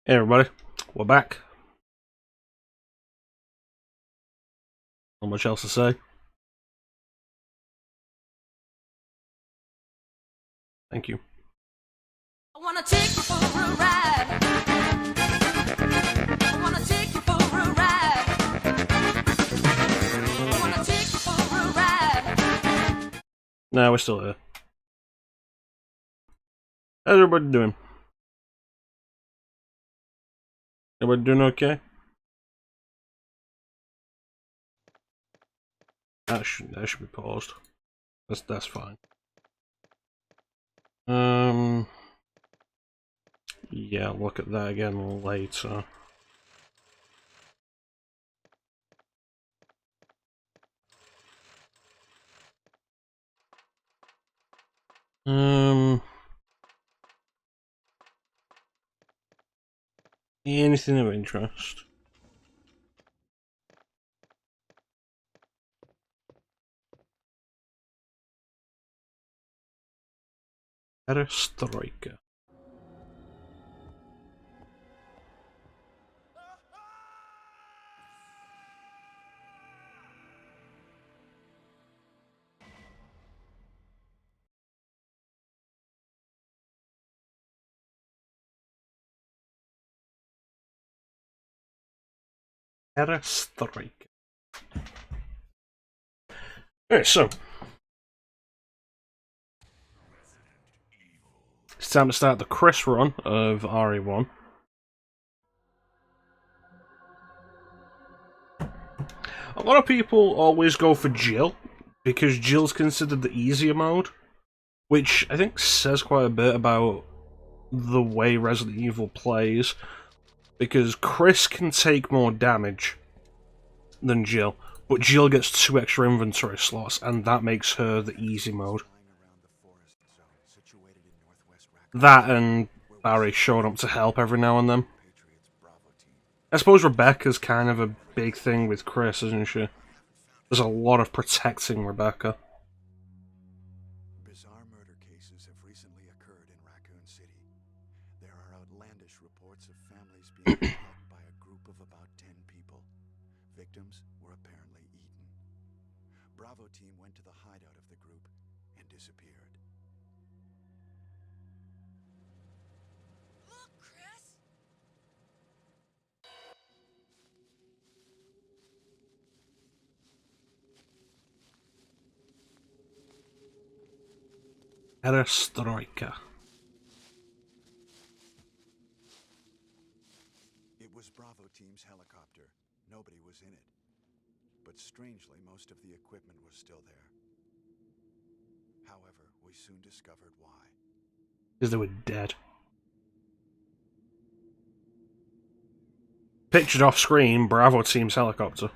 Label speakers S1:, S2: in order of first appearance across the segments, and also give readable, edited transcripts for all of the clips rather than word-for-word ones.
S1: Hey everybody, we're back. Not much else to say. Thank you.
S2: I wanna take you for a ride. I wanna take you for a ride. I wanna take you for a ride.
S1: No, we're still here. How's everybody doing? Everybody doing okay? That should be paused. That's fine. Yeah, I'll look at that again later. Anything of interest? Perestroika. Perestroika. Alright, so it's time to start the Chris run of RE1. A lot of people always go for Jill, because Jill's considered the easier mode, which I think says quite a bit about the way Resident Evil plays, because Chris can take more damage than Jill, but Jill gets 2 extra inventory slots, and that makes her the easy mode. That and Barry showing up to help every now and then. I suppose Rebecca's kind of a big thing with Chris, isn't she? There's a lot of protecting Rebecca.
S3: Bizarre murder cases have recently occurred in Raccoon City. There are outlandish reports of families being attacked by a group of about 10 people. Victims were apparently eaten. Bravo team went to the hideout of the group and disappeared.
S2: Look, Chris.
S1: Perestroika.
S3: It was Bravo team's helicopter. Nobody was in it. But strangely, most of the equipment was still there. However, we soon discovered why.
S1: Because they were dead. Pictured off screen, Bravo team's helicopter.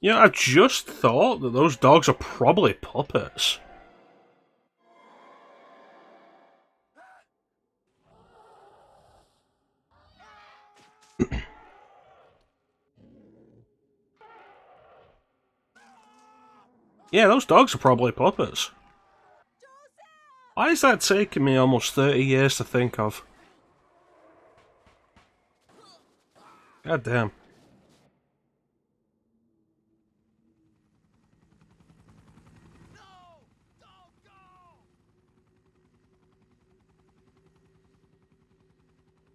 S1: Yeah, I just thought that those dogs are probably puppets. Yeah, those dogs are probably puppets. Why is that taking me almost 30 years to think of? God damn.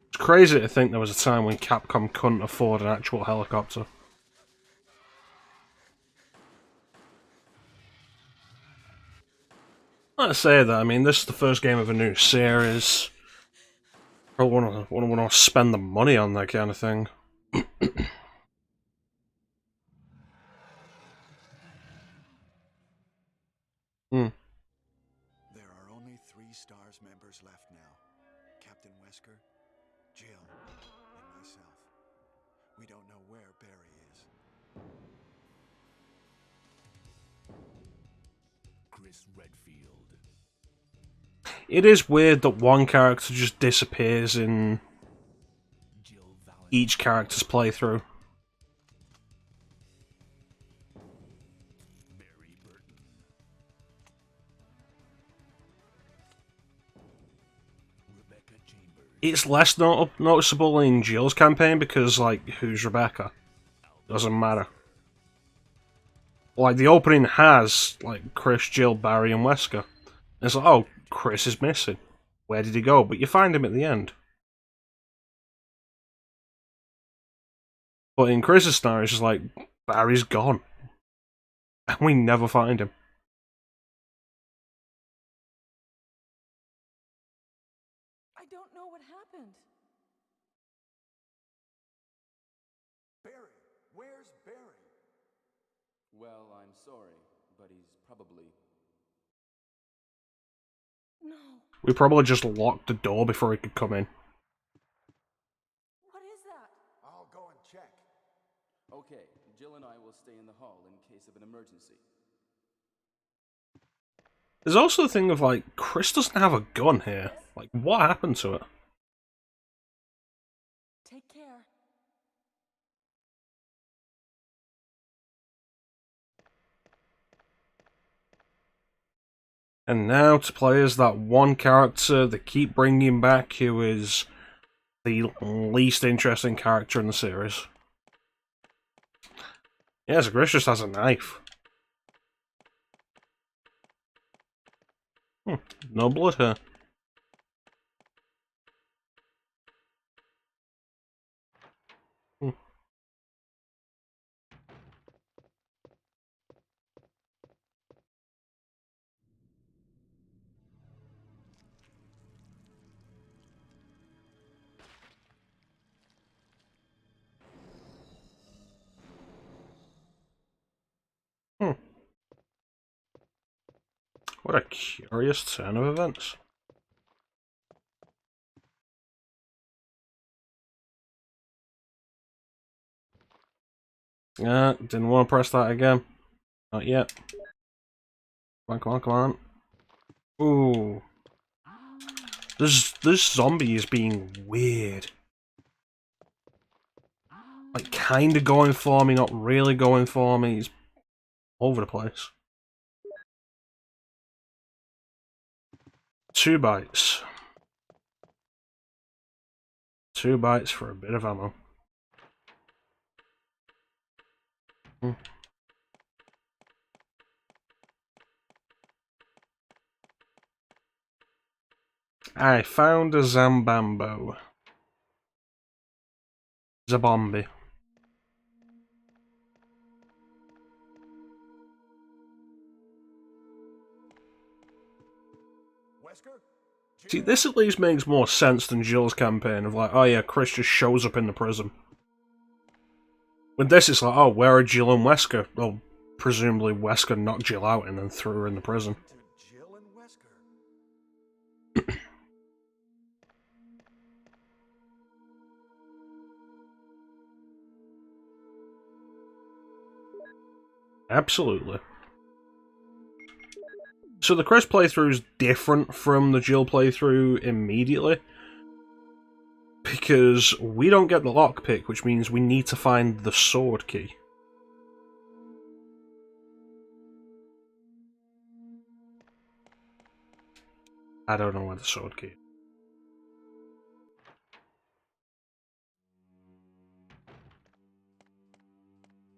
S1: It's crazy to think there was a time when Capcom couldn't afford an actual helicopter. Let's say that, I mean, this is the first game of a new series. I want to spend the money on that kind of thing.
S3: There are only 3 STARS members left now. Captain Wesker, Jill, and myself. We don't know where Barry is.
S4: Chris Redfield.
S1: It is weird that one character just disappears in
S4: Jill
S1: each character's playthrough.
S4: Mary Burton. Rebecca Chambers.
S1: It's less noticeable in Jill's campaign because, like, who's Rebecca? Doesn't matter. Like, the opening has, like, Chris, Jill, Barry, and Wesker. And it's like, oh, Chris is missing. Where did he go? But you find him at the end. But in Chris's scenario, it's just like, Barry's gone. And we never find him.
S2: I don't know what happened.
S3: Barry! Where's Barry?
S5: Well, I'm sorry, but he's probably...
S2: No.
S1: We probably just locked the door before he could come in.
S2: What is that?
S3: I'll go and check.
S5: Okay, Jill and I will stay in the hall in case of an emergency.
S1: There's also the thing of, like, Chris doesn't have a gun here. Like, what happened to it?
S2: Take care.
S1: And now to play as that one character they keep bringing back who is the least interesting character in the series. Yes, Chris just has a knife. No blood here. What a curious turn of events. Didn't want to press that again. Not yet. Come on, come on, come on. Ooh. This zombie is being weird. Like, kinda going for me, not really going for me. He's over the place. 2 bites. 2 bites for a bit of ammo. I found a Zambambo. Zabombi.
S3: Wesker?
S1: See, this at least makes more sense than Jill's campaign of like, oh yeah, Chris just shows up in the prison. With this, it's like, oh, where are Jill and Wesker? Well, presumably Wesker knocked Jill out and then threw her in the prison.
S3: To Jill and Wesker.
S1: Absolutely. So the Chris playthrough is different from the Jill playthrough immediately. Because we don't get the lockpick, which means we need to find the sword key. I don't know where the sword key is.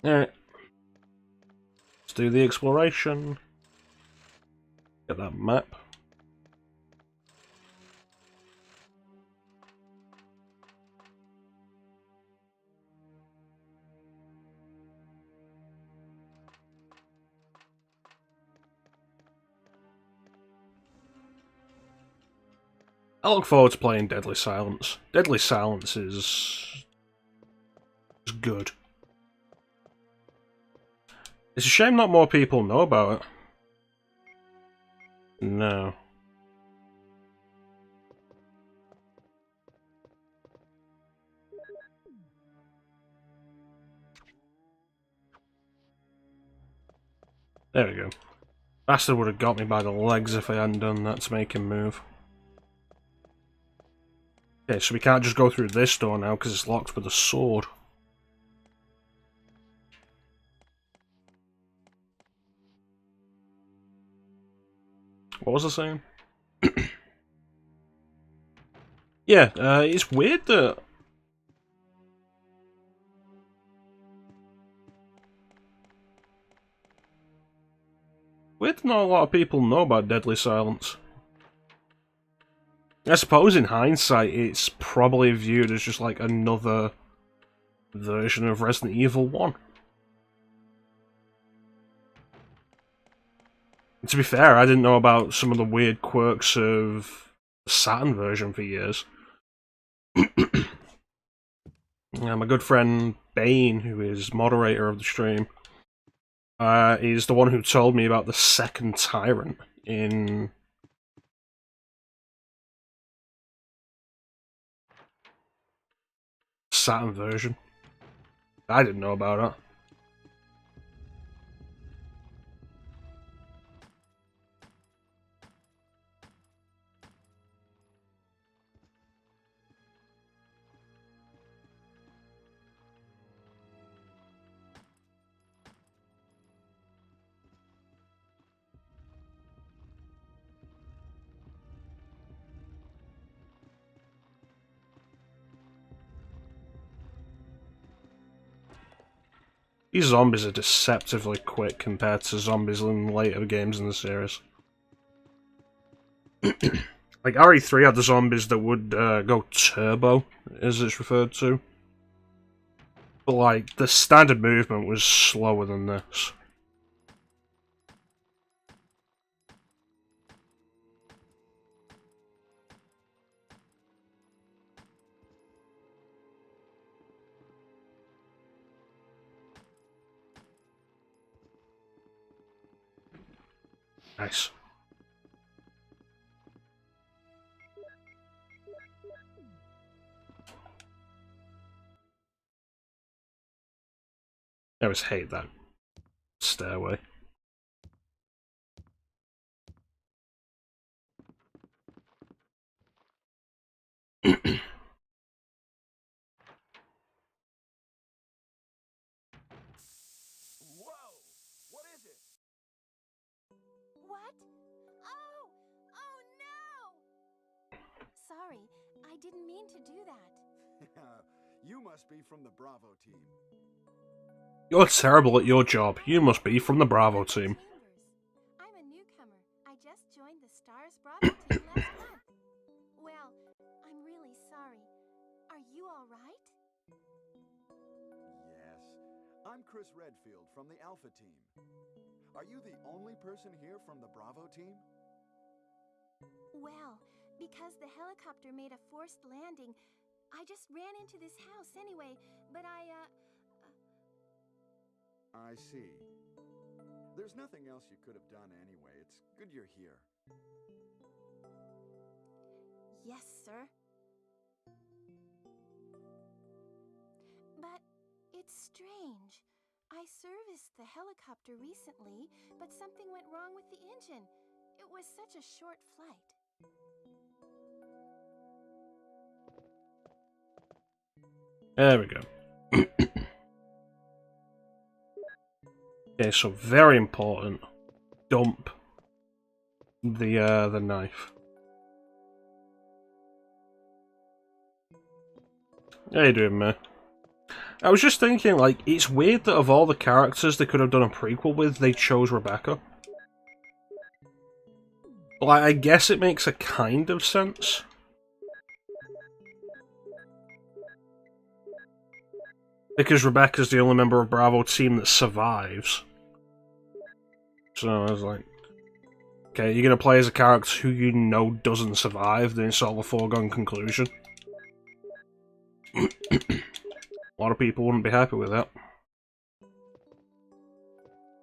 S1: Alright. Let's do the exploration. Get that map. I look forward to playing Deadly Silence. Deadly Silence is good. It's a shame not more people know about it. No. There we go. Bastard would have got me by the legs if I hadn't done that to make him move. Okay, so we can't just go through this door now because it's locked with a sword. What was I saying? Yeah, it's weird that... Weird that not a lot of people know about Deadly Silence. I suppose in hindsight it's probably viewed as just like another version of Resident Evil 1. And to be fair, I didn't know about some of the weird quirks of the Saturn version for years. My good friend Bane, who is moderator of the stream, is the one who told me about the second Tyrant in Saturn version. I didn't know about it. These zombies are deceptively quick compared to zombies in later games in the series. Like, RE3 had the zombies that would go turbo, as it's referred to. But, like, the standard movement was slower than this. Nice. I always hate that stairway.
S3: Whoa! What is it?
S2: What? Oh! Oh no! Sorry, I didn't mean to do that.
S3: You must be from the Bravo team.
S1: You're terrible at your job. You must be from the Bravo team.
S2: Chambers. I'm a newcomer. I just joined the Stars Bravo team last month. Well, I'm really sorry. Are you all right?
S3: Yes. I'm Chris Redfield from the Alpha team. Are you the only person here from the Bravo team?
S2: Well, because the helicopter made a forced landing, I just ran into this house anyway, but I
S3: see. There's nothing else you could have done anyway. It's good you're here.
S2: Yes, sir. But it's strange. I serviced the helicopter recently, but something went wrong with the engine. It was such a short flight.
S1: There we go. Okay, so very important. Dump the knife. How you doing, man? I was just thinking, like, it's weird that of all the characters they could have done a prequel with, they chose Rebecca. Like, I guess it makes a kind of sense. Because Rebecca's the only member of Bravo team that survives. So I was like, okay, you're gonna play as a character who you know doesn't survive, then it's all a foregone conclusion. A lot of people wouldn't be happy with that.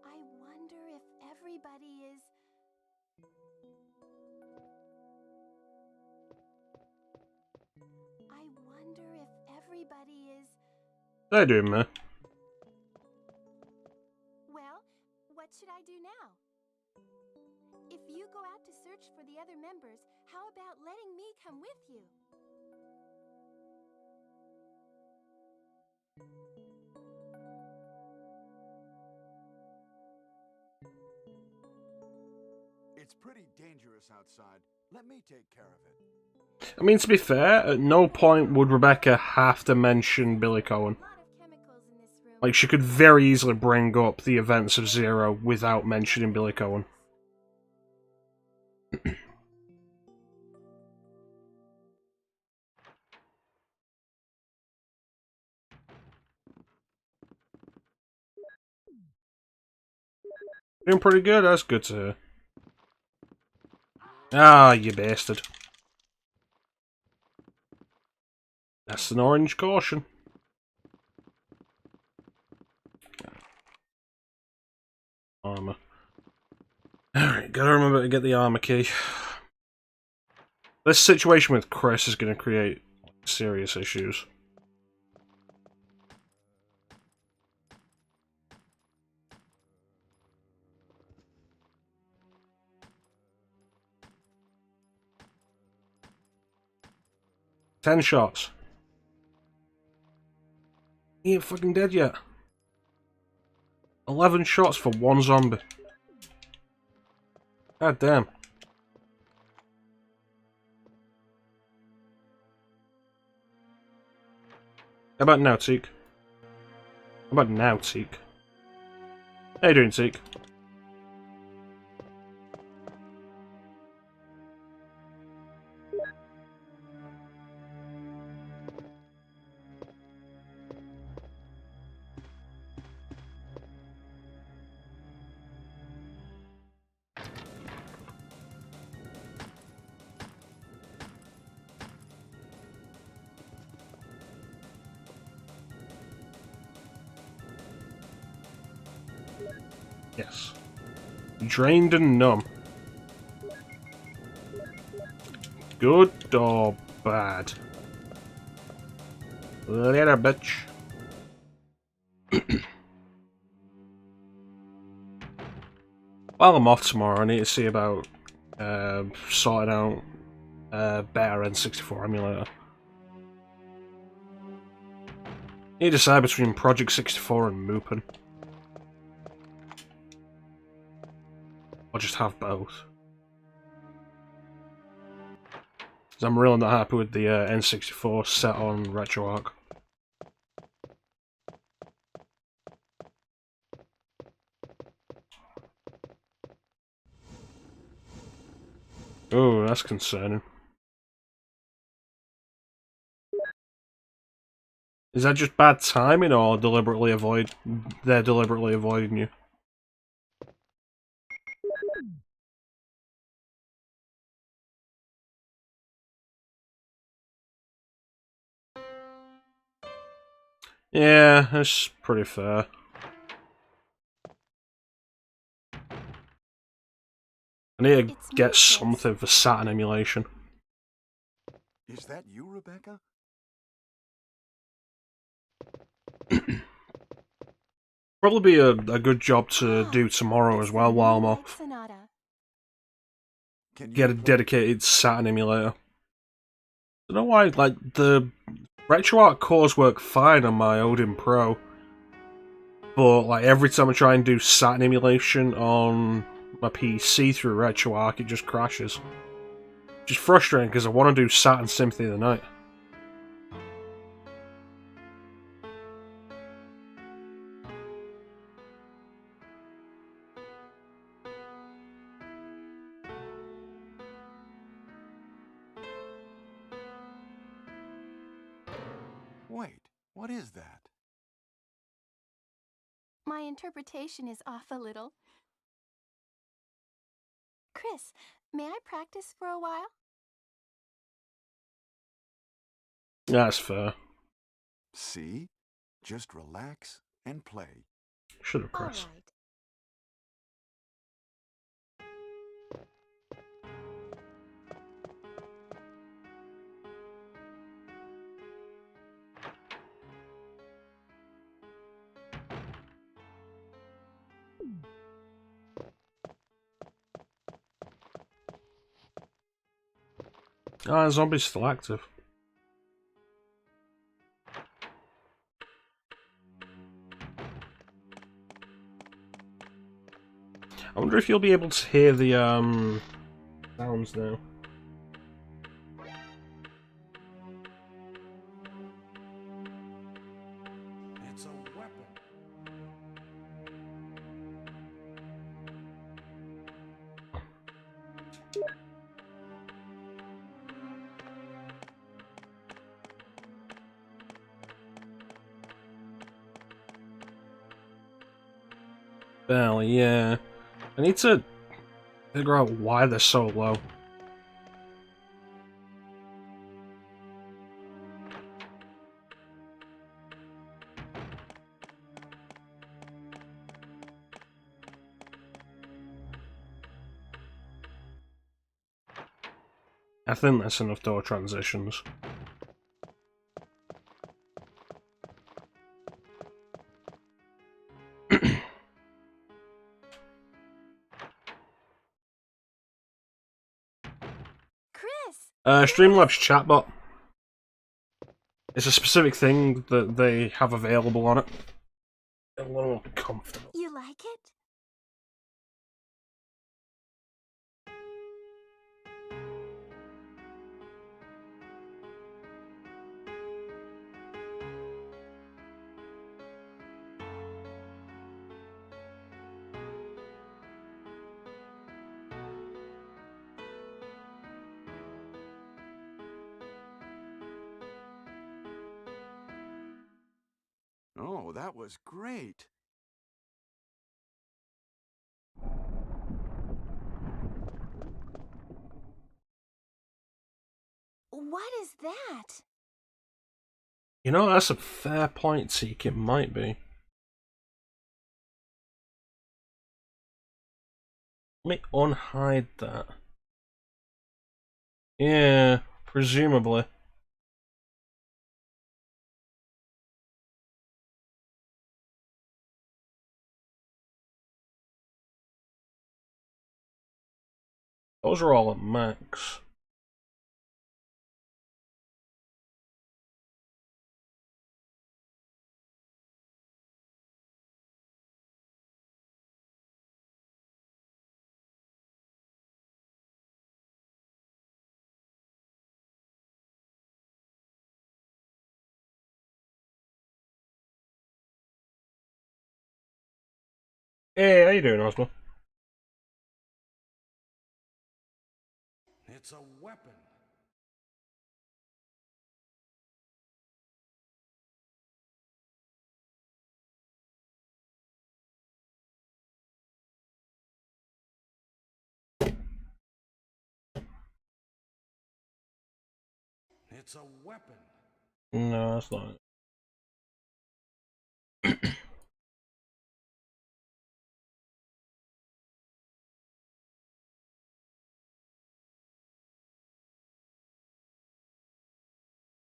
S2: I wonder if everybody is... I wonder if everybody is...
S1: How you doing, man?
S2: Well, what should I do now? If you go out to search for the other members, how about letting me come with you?
S3: It's pretty dangerous outside. Let me take care of it.
S1: I mean, to be fair, at no point would Rebecca have to mention Billy Cohen.
S2: A lot of chemicals in this room.
S1: Like, she could very easily bring up the events of Zero without mentioning Billy Cohen. Doing pretty good, that's good to hear. Ah, you bastard. That's an orange caution. Armor. Alright, gotta remember to get the armor key. This situation with Chris is gonna create serious issues. Ten shots. He ain't fucking dead yet. 11 shots for one zombie. God damn. How about now, Teak? How about now, Teak? How you doing, Teak? Yes. Drained and numb. Good or bad? Later, bitch. While I'm off tomorrow, I need to see about sorting out a better N64 emulator. I need to decide between Project 64 and Mupen. Or just have both. Because I'm really not happy with the N64 set on RetroArch. Oh, that's concerning. Is that just bad timing, or they're deliberately avoiding you? Yeah, that's pretty fair. I need to
S2: It's
S1: get
S2: me, Chris.
S1: something for Saturn emulation.
S3: Is that you, Rebecca?
S1: Probably be a good job to do tomorrow
S2: It's
S1: as well
S2: the
S1: while I'm
S2: Moonlight
S1: off.
S2: Sonata.
S3: Can you
S1: Get a
S3: play-
S1: dedicated Saturn emulator. I don't know why, like, the RetroArch cores work fine on my Odin Pro. But, like, every time I try and do Saturn emulation on my PC through RetroArch, it just crashes. Which is frustrating, because I want to do Saturn Symphony of the Night.
S3: Wait, what is that?
S2: My interpretation is off a little. Chris, may I practice for a while?
S1: That's fair.
S3: See? Just relax and play.
S1: Should have,
S2: All
S1: Chris.
S2: right.
S1: Ah, zombie's still active. I wonder if you'll be able to hear the sounds now.
S3: It's a weapon.
S1: Well, yeah. I need to figure out why they're so low. I think that's enough door transitions.
S2: Chris!
S1: Streamlabs chatbot. It's a specific thing that they have available on it. A little uncomfortable.
S2: You like it?
S3: Oh, that was great.
S2: What is that?
S1: You know, that's a fair point, Seek. It might be. Let me unhide that. Yeah, presumably. Those are all at max. Hey, how you doing, Osmo?
S3: It's a weapon. It's a weapon.
S1: No, that's not it.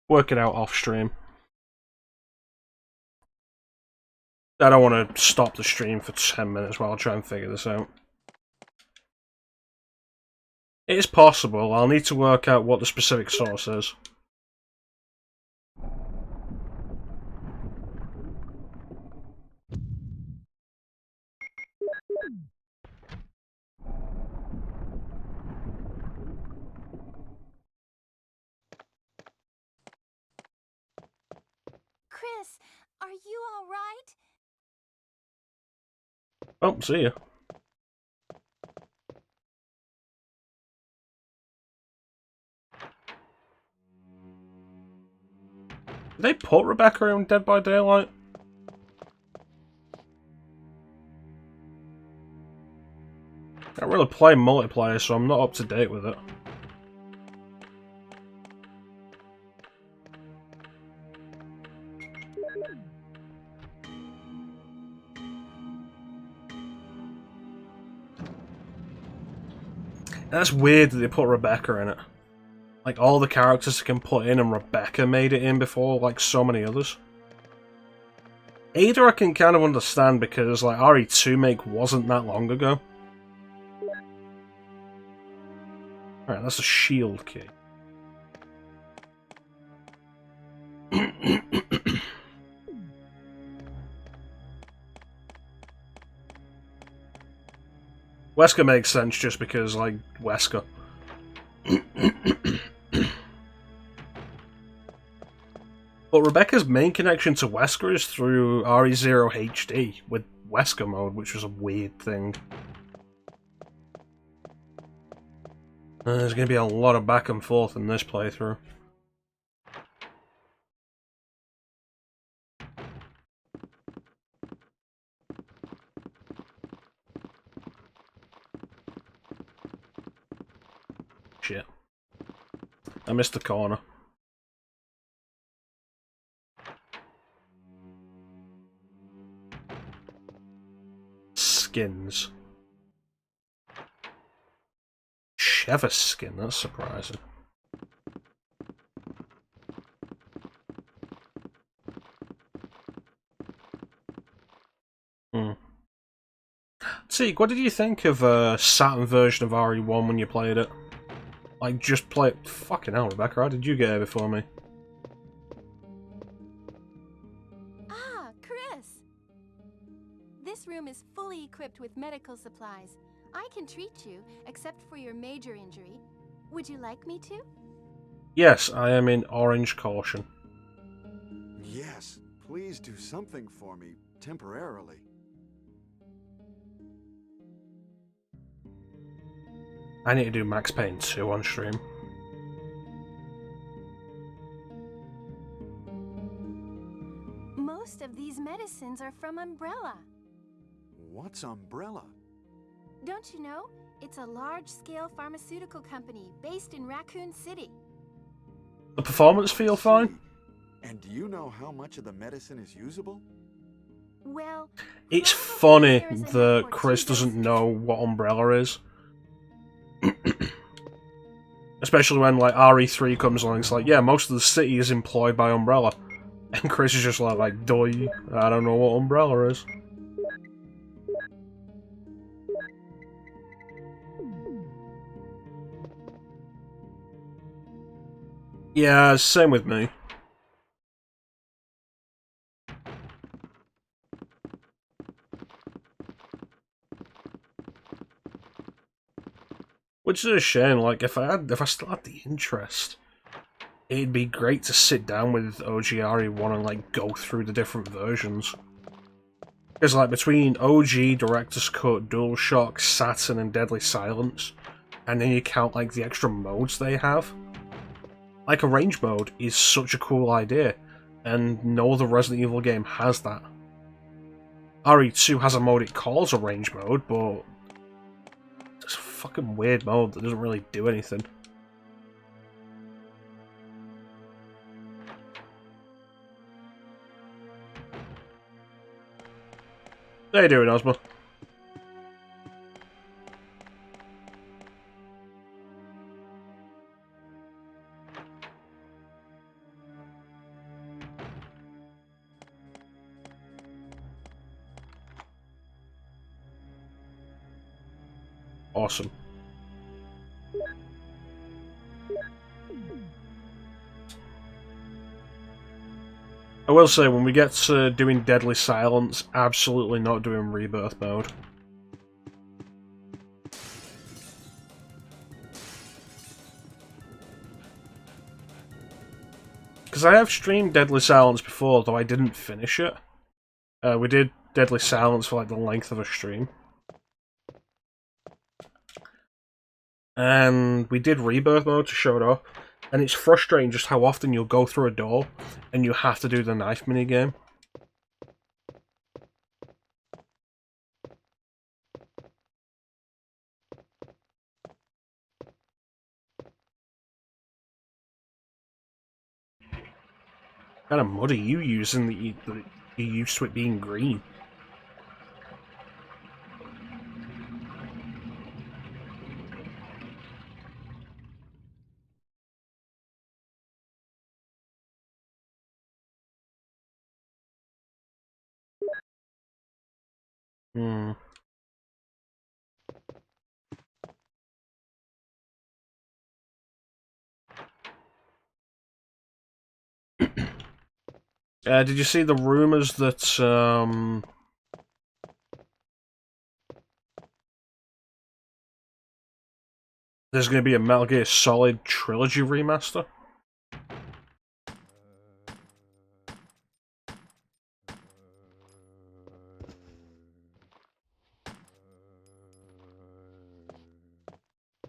S1: Work it out off stream. I don't want to stop the stream for 10 minutes while I try and figure this out. It is possible. I'll need to work out what the specific source is.
S2: Chris, are you all right?
S1: Oh, see ya. Did they put Rebecca in Dead by Daylight? I don't really play multiplayer, so I'm not up to date with it. That's weird that they put Rebecca in it. Like, all the characters they can put in, and Rebecca made it in before, like so many others. Ada I can kind of understand because, like, RE2 make wasn't that long ago. Alright, that's a shield key. Wesker makes sense just because, like, Wesker. But Rebecca's main connection to Wesker is through RE0 HD with Wesker mode, which was a weird thing. There's going to be a lot of back and forth in this playthrough. Shit. I missed the corner. Skins. Sheva skin, that's surprising. See, what did you think of a Saturn version of RE1 when you played it? Like, just play it. Fucking hell, Rebecca, how did you get here before me?
S2: Ah, Chris! This room is fully equipped with medical supplies. I can treat you, except for your major injury. Would you like me to?
S1: Yes, I am in orange caution.
S3: Yes, please do something for me, temporarily.
S1: I need to do Max Payne 2 on stream.
S2: Most of these medicines are from Umbrella.
S3: What's Umbrella?
S2: Don't you know? It's a large-scale pharmaceutical company based in Raccoon City.
S1: The performance feel fine?
S3: And do you know how much of the medicine is usable?
S2: Well,
S1: It's
S2: probably
S1: funny
S2: there's enough
S1: that
S2: for
S1: Chris
S2: 2
S1: doesn't
S2: doses.
S1: know what Umbrella is. Especially when, like, RE3 comes along, it's like, yeah, most of the city is employed by Umbrella. And Chris is just like, doy, I don't know what Umbrella is. Yeah, same with me. Which is a shame, like, if I still had the interest, it'd be great to sit down with OG RE1 and, like, go through the different versions. Because, like, between OG, Director's Cut, DualShock, Saturn, and Deadly Silence, and then you count, like, the extra modes they have, like, a range mode is such a cool idea, and no other Resident Evil game has that. RE2 has a mode it calls a range mode, but it's a fucking weird mode that doesn't really do anything. How you doing, Ozma? Awesome. I will say, when we get to doing Deadly Silence, absolutely not doing Rebirth mode. Because I have streamed Deadly Silence before, though I didn't finish it. We did Deadly Silence for, like, the length of a stream. And we did Rebirth mode to show it off. And it's frustrating just how often you'll go through a door and you have to do the knife minigame. What kind of mud are you using that you're used to it being green? Hmm. Did you see the rumours that, there's going to be a Metal Gear Solid Trilogy remaster.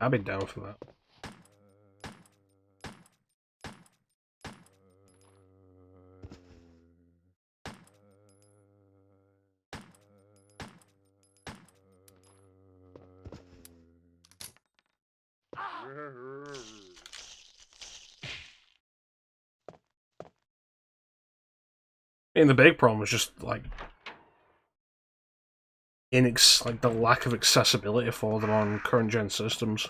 S1: I'd be down for that. And the big problem was just like like the lack of accessibility for them on current gen systems.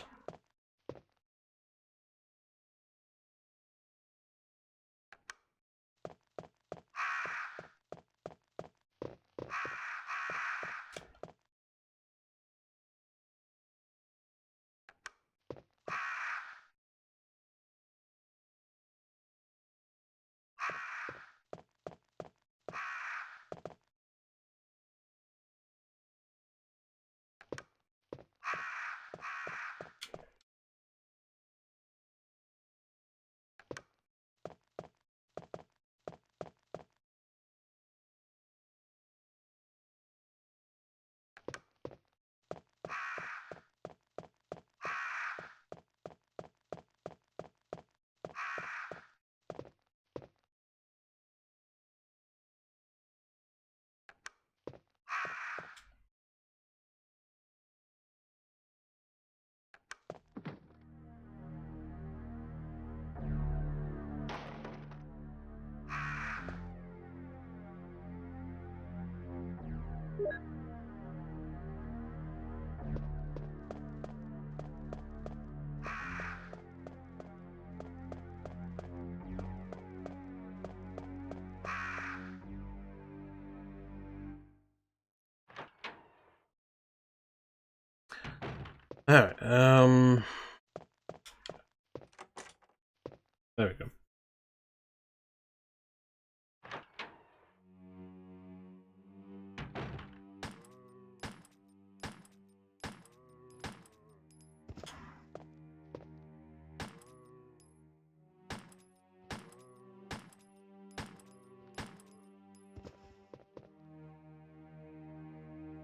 S1: Alright, there we go.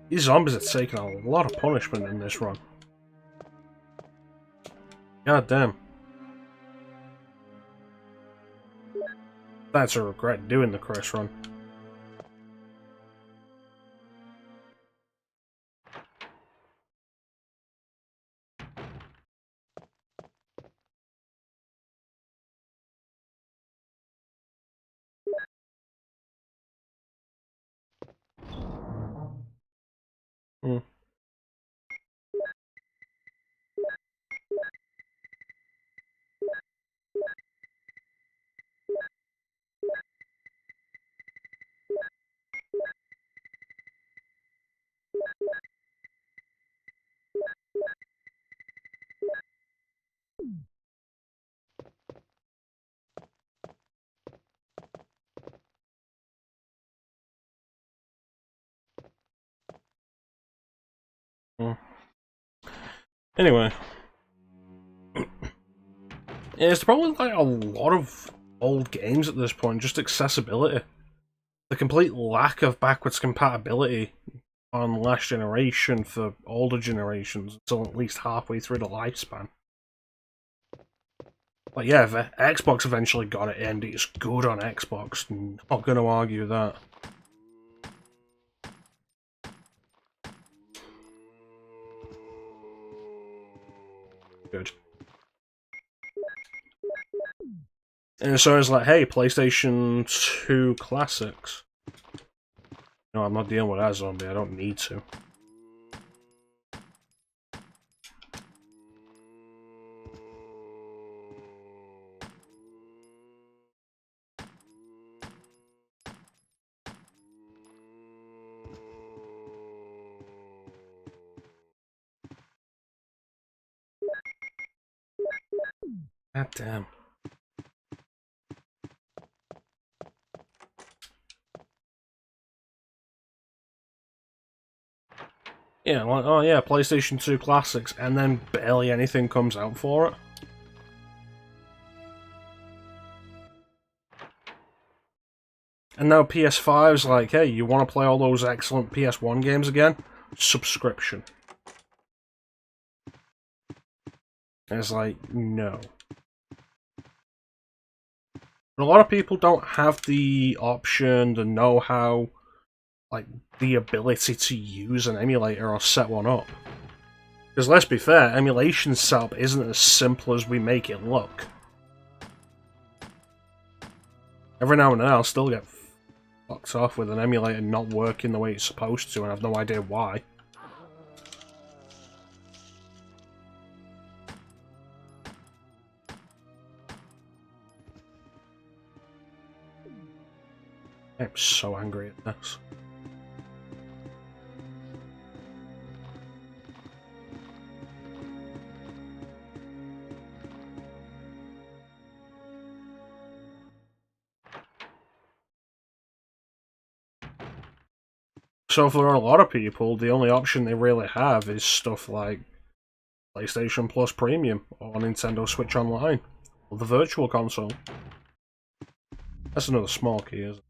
S1: These zombies are taking a lot of punishment in this run. God damn. That's a regret doing the Chris run. Hmm. Hmm. Anyway. Yeah, it's probably like a lot of old games at this point, just accessibility. The complete lack of backwards compatibility on last generation for older generations until at least halfway through the lifespan. Like, yeah, the Xbox eventually got it and it's good on Xbox, not gonna argue that. Good. And so it's like, hey, PlayStation 2 classics. No, I'm not dealing with that zombie, I don't need to. God damn. Yeah, like, oh yeah, PlayStation 2 Classics, and then barely anything comes out for it. And now PS5's like, hey, you want to play all those excellent PS1 games again? Subscription. And it's like, no. But a lot of people don't have the option, the know-how, like, the ability to use an emulator or set one up. Because let's be fair, emulation setup isn't as simple as we make it look. Every now and then I'll still get fucked off with an emulator not working the way it's supposed to, and I have no idea why. I'm so angry at this. So for a lot of people, the only option they really have is stuff like PlayStation Plus Premium or Nintendo Switch Online or the Virtual Console. That's another small key, isn't it?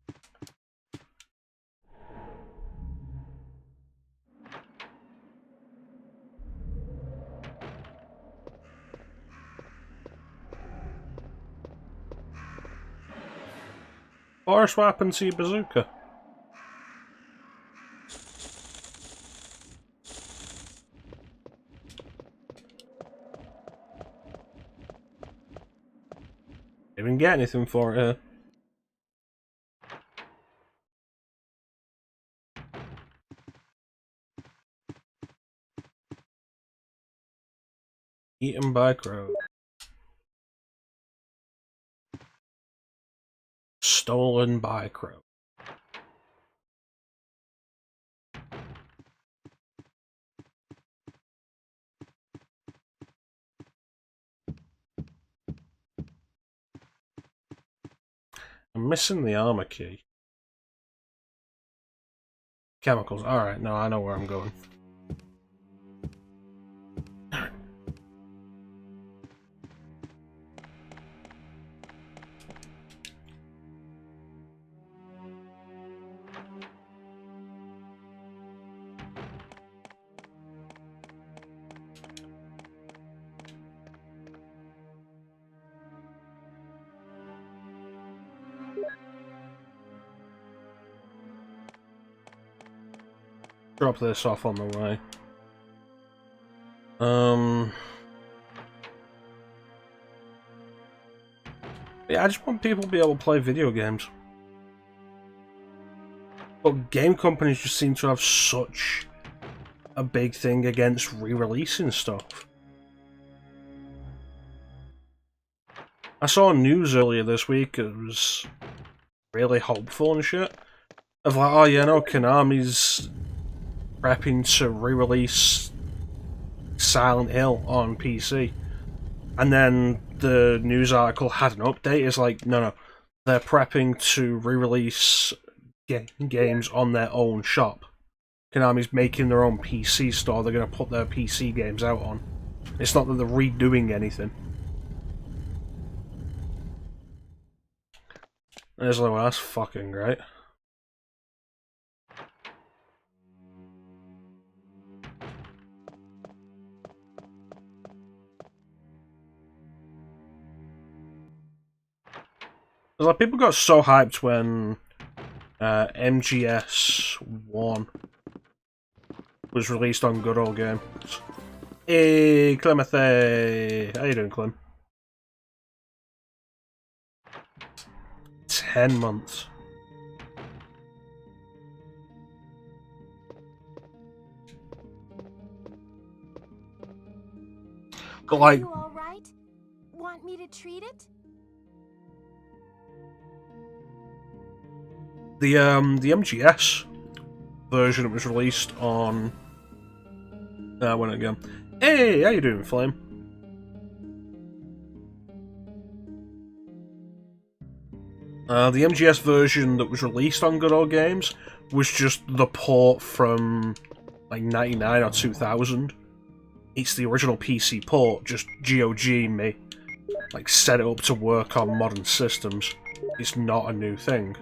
S1: Forest, what happened to your bazooka? Didn't get anything for it here. Eaten by crow. Stolen by crow. I'm missing the armor key. Chemicals. Alright, no, I know where I'm going. Drop this off on the way. Yeah, I just want people to be able to play video games. But game companies just seem to have such a big thing against re-releasing stuff. I saw news earlier this week, it was really hopeful and shit. Of like, oh yeah, no, Konami's prepping to re-release Silent Hill on PC. And then the news article had an update. It's like, no, they're prepping to re-release games on their own shop. Konami's making their own PC store they're going to put their PC games out on. It's not that they're redoing anything. And it's like, well, that's fucking great. Like, people got so hyped when MGS1 was released on Good Old Games. Hey, Clemathay! How you doing, Clem? 10 months. But like,
S2: Are you all right? Want me to treat it?
S1: the MGS version that was released on when again? Hey, how you doing, Flame? The MGS version that was released on Good Old Games was just the port from like 99 or 2000. It's the original PC port, just GOG me, like set it up to work on modern systems. It's not a new thing.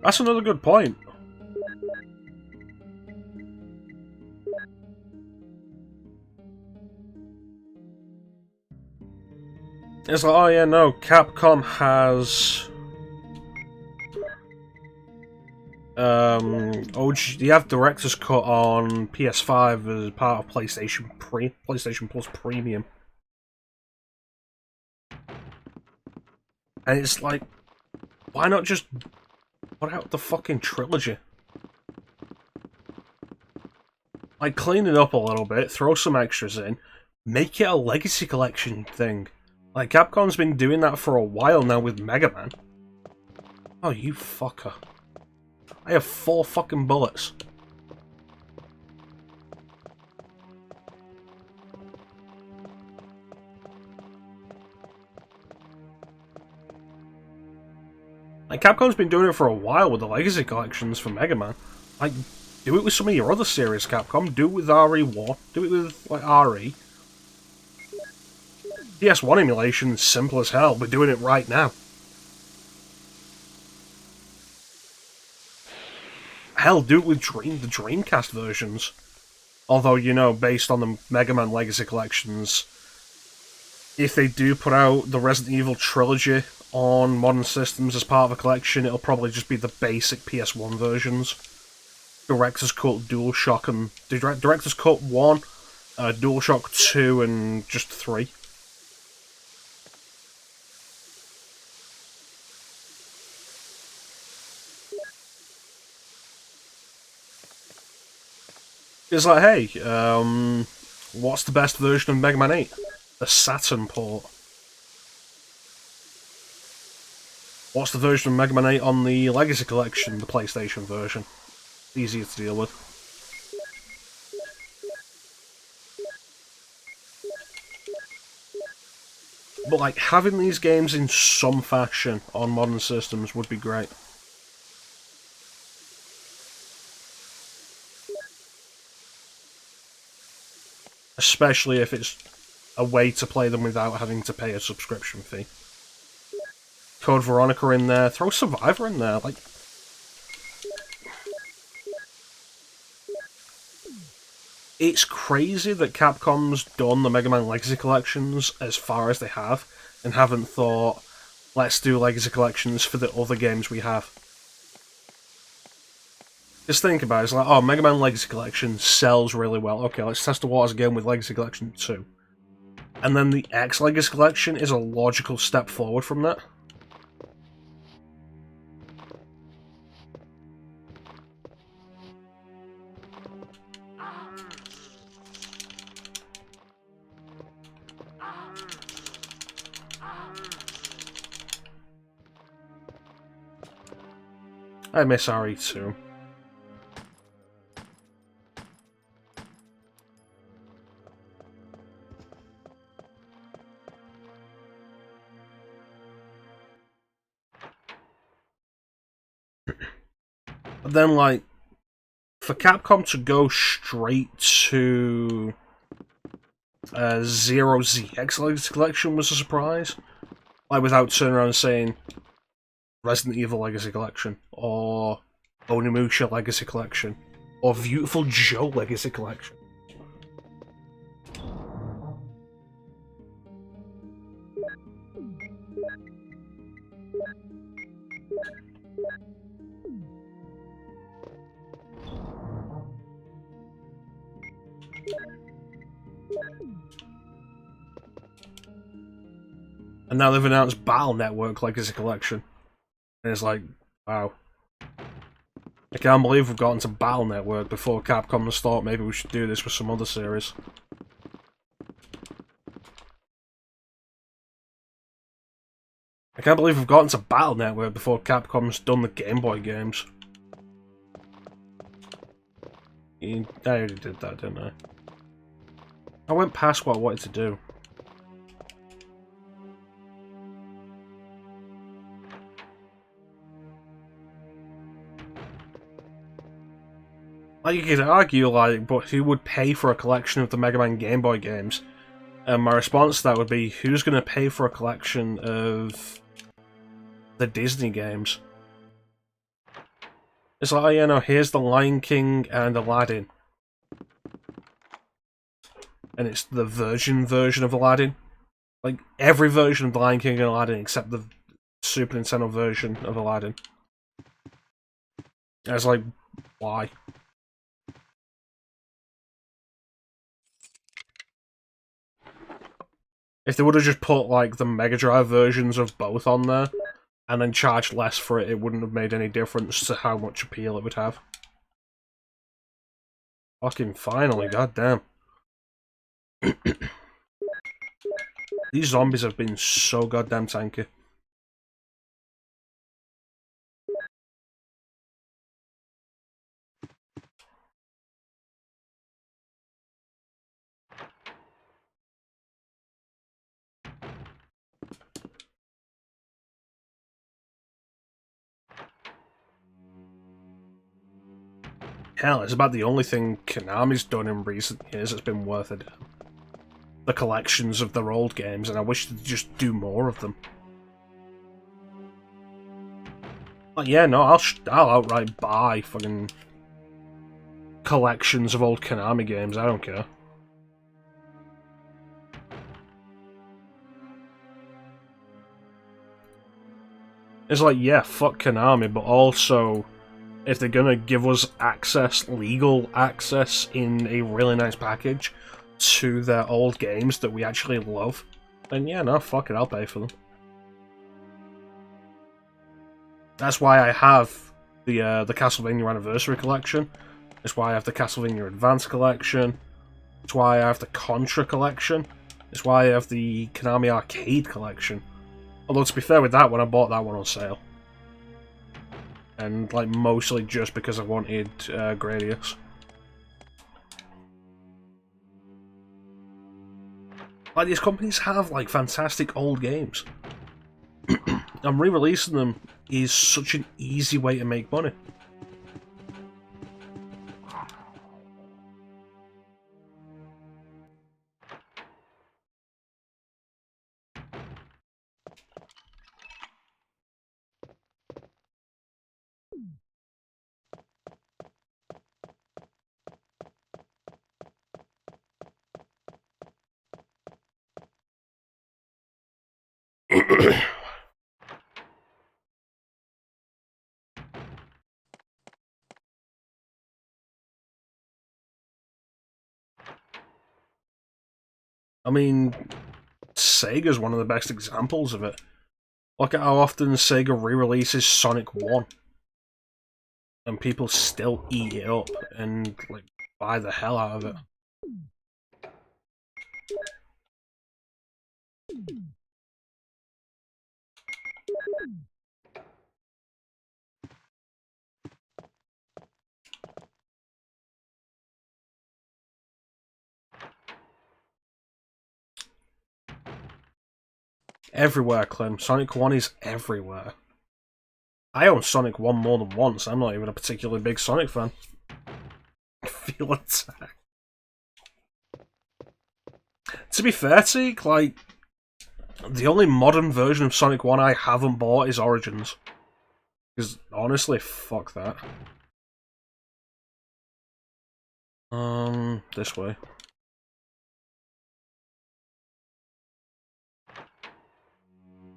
S1: That's another good point. It's like, oh yeah, no, Capcom has OG, you have Director's Cut on PS5 as part of PlayStation Plus Premium. And it's like, why not just put out the fucking trilogy? Like, clean it up a little bit, throw some extras in, make it a Legacy Collection thing. Like, Capcom's been doing that for a while now with Mega Man. Oh, you fucker. I have 4 fucking bullets. Like, Capcom's been doing it for a while with the Legacy Collections for Mega Man. Like, do it with some of your other series, Capcom. Do it with RE1. Do it with, like, RE. PS1 emulation is simple as hell. We're doing it right now. Hell, do it with the Dreamcast versions. Although, you know, based on the Mega Man Legacy Collections, if they do put out the Resident Evil trilogy on modern systems as part of a collection, it'll probably just be the basic PS1 versions. Director's Cut, DualShock, and Director's Cut 1, DualShock 2, and just 3. It's like, hey, what's the best version of Mega Man 8? The Saturn port. What's the version of Mega Man 8 on the Legacy Collection, the PlayStation version? Easier to deal with. But, like, having these games in some fashion on modern systems would be great. Especially if it's a way to play them without having to pay a subscription fee. Code Veronica in there, throw Survivor in there, like... It's crazy that Capcom's done the Mega Man Legacy Collections as far as they have, and haven't thought, let's do Legacy Collections for the other games we have. Just think about it, it's like, oh, Mega Man Legacy Collection sells really well. Okay, let's test the waters again with Legacy Collection 2. And then the X Legacy Collection is a logical step forward from that. I miss RE2. But then, like, for Capcom to go straight to Zero ZX Legacy Collection was a surprise. Like, without turning around and saying Resident Evil Legacy Collection, or Onimusha Legacy Collection, or Beautiful Joe Legacy Collection. And now they've announced Battle Network Legacy Collection. And it's like, wow. I can't believe we've gotten to Battle Network before Capcom has thought maybe we should do this with some other series. I can't believe we've gotten to Battle Network before Capcom's done the Game Boy games. I already did that, didn't I? I went past what I wanted to do. Like, you could argue, like, but who would pay for a collection of the Mega Man Game Boy games? And my response to that would be, who's going to pay for a collection of the Disney games? It's like, oh yeah, no, here's The Lion King and Aladdin. And it's the Virgin version of Aladdin. Like, every version of The Lion King and Aladdin except the Super Nintendo version of Aladdin. I was like, why? If they would have just put, like, the Mega Drive versions of both on there, and then charged less for it, it wouldn't have made any difference to how much appeal it would have. Fucking finally, goddamn. These zombies have been so goddamn tanky. Hell, it's about the only thing Konami's done in recent years that's been worth it. The collections of their old games, and I wish they'd just do more of them. Like, yeah, no, I'll outright buy fucking collections of old Konami games, I don't care. It's like, yeah, fuck Konami, but also, if they're gonna give us access, legal access, in a really nice package to their old games that we actually love, then yeah, no, fuck it, I'll pay for them. That's why I have the Castlevania Anniversary Collection. It's why I have the Castlevania Advance Collection. It's why I have the Contra Collection. It's why I have the Konami Arcade Collection. Although, to be fair with that one, I bought that one on sale. And, like, mostly just because I wanted Gradius. Like, these companies have, like, fantastic old games. And re-releasing them is such an easy way to make money. I mean, Sega's one of the best examples of it. Look at how often Sega re-releases Sonic 1. And people still eat it up and, like, buy the hell out of it. Everywhere, Clem. Sonic 1 is everywhere. I own Sonic 1 more than once. I'm not even a particularly big Sonic fan. Feel attacked. To be fair, Teak, like, the only modern version of Sonic 1 I haven't bought is Origins. Because, honestly, fuck that. This way.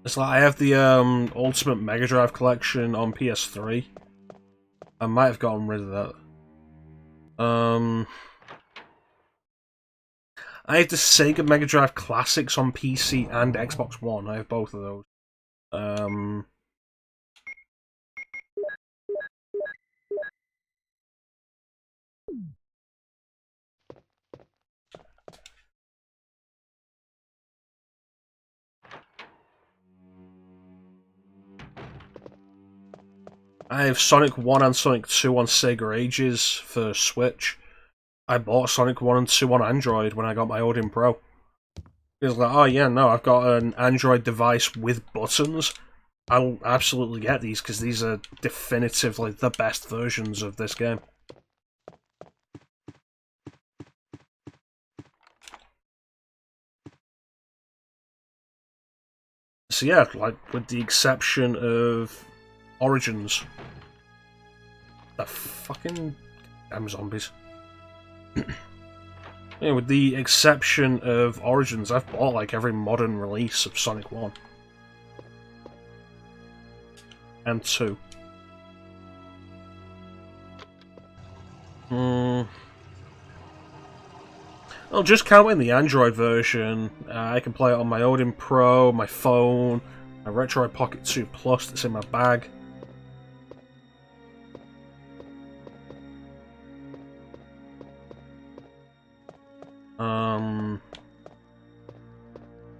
S1: It's like I have the Ultimate Mega Drive collection on PS3. I might have gotten rid of that. I have the Sega Mega Drive Classics on PC and Xbox One. I have both of those. I have Sonic 1 and Sonic 2 on Sega Ages for Switch. I bought Sonic 1 and 2 on Android when I got my Odin Pro. It was like, oh yeah, no, I've got an Android device with buttons. I'll absolutely get these, because these are definitively the best versions of this game. So yeah, like with the exception of Origins. The fucking damn zombies. Yeah, with the exception of Origins, I've bought like every modern release of Sonic 1. And 2. Well, just counting the Android version, I can play it on my Odin Pro, my phone, my Retro Pocket 2 Plus that's in my bag.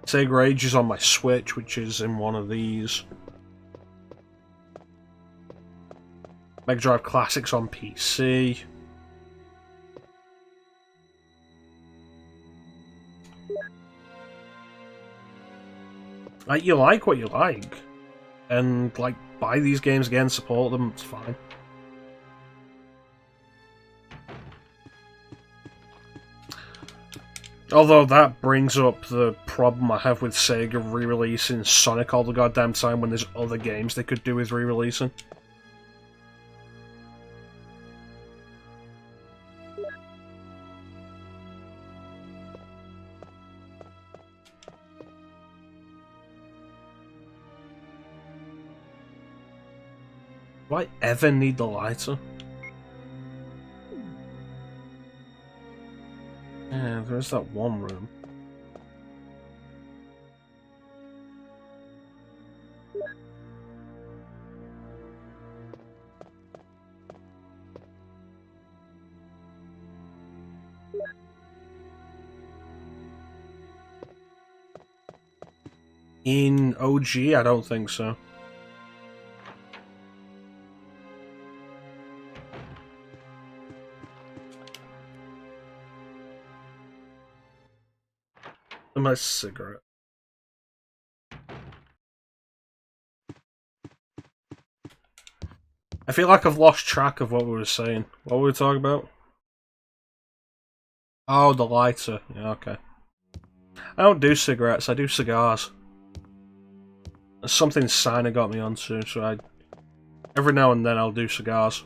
S1: Sega Age is on my Switch, which is in one of these. Mega Drive Classics on PC. Like, you like what you like. And, like, buy these games again, support them, it's fine. Although that brings up the problem I have with Sega re-releasing Sonic all the goddamn time when there's other games they could do with re-releasing. Do I ever need the lighter? Yeah, there's that one room. In OG, I don't think so. And my cigarette. I feel like I've lost track of what we were saying. What were we talking about? Oh, the lighter. Yeah, okay. I don't do cigarettes, I do cigars. It's something Sina got me onto, so every now and then I'll do cigars.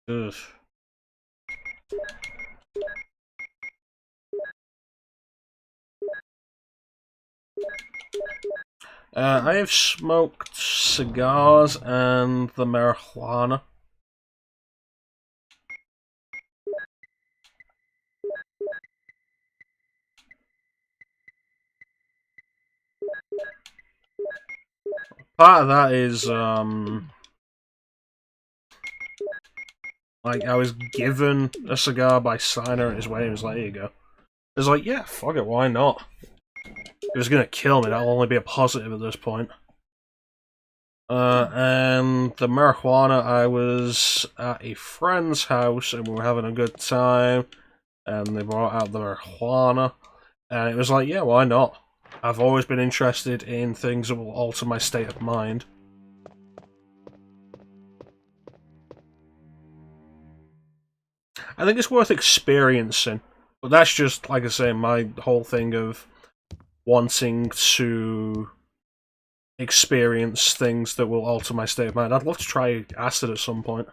S1: Ugh. I have smoked cigars and the marijuana. Part of that is, like, I was given a cigar by Sina at his wedding. He was like, here you go. I was like, yeah, fuck it, why not? It was gonna kill me, that'll only be a positive at this point. And the marijuana, I was at a friend's house and we were having a good time, and they brought out the marijuana, and it was like, yeah, why not? I've always been interested in things that will alter my state of mind. I think it's worth experiencing, but that's just, like I say, my whole thing of wanting to experience things that will alter my state of mind. I'd love to try acid at some point.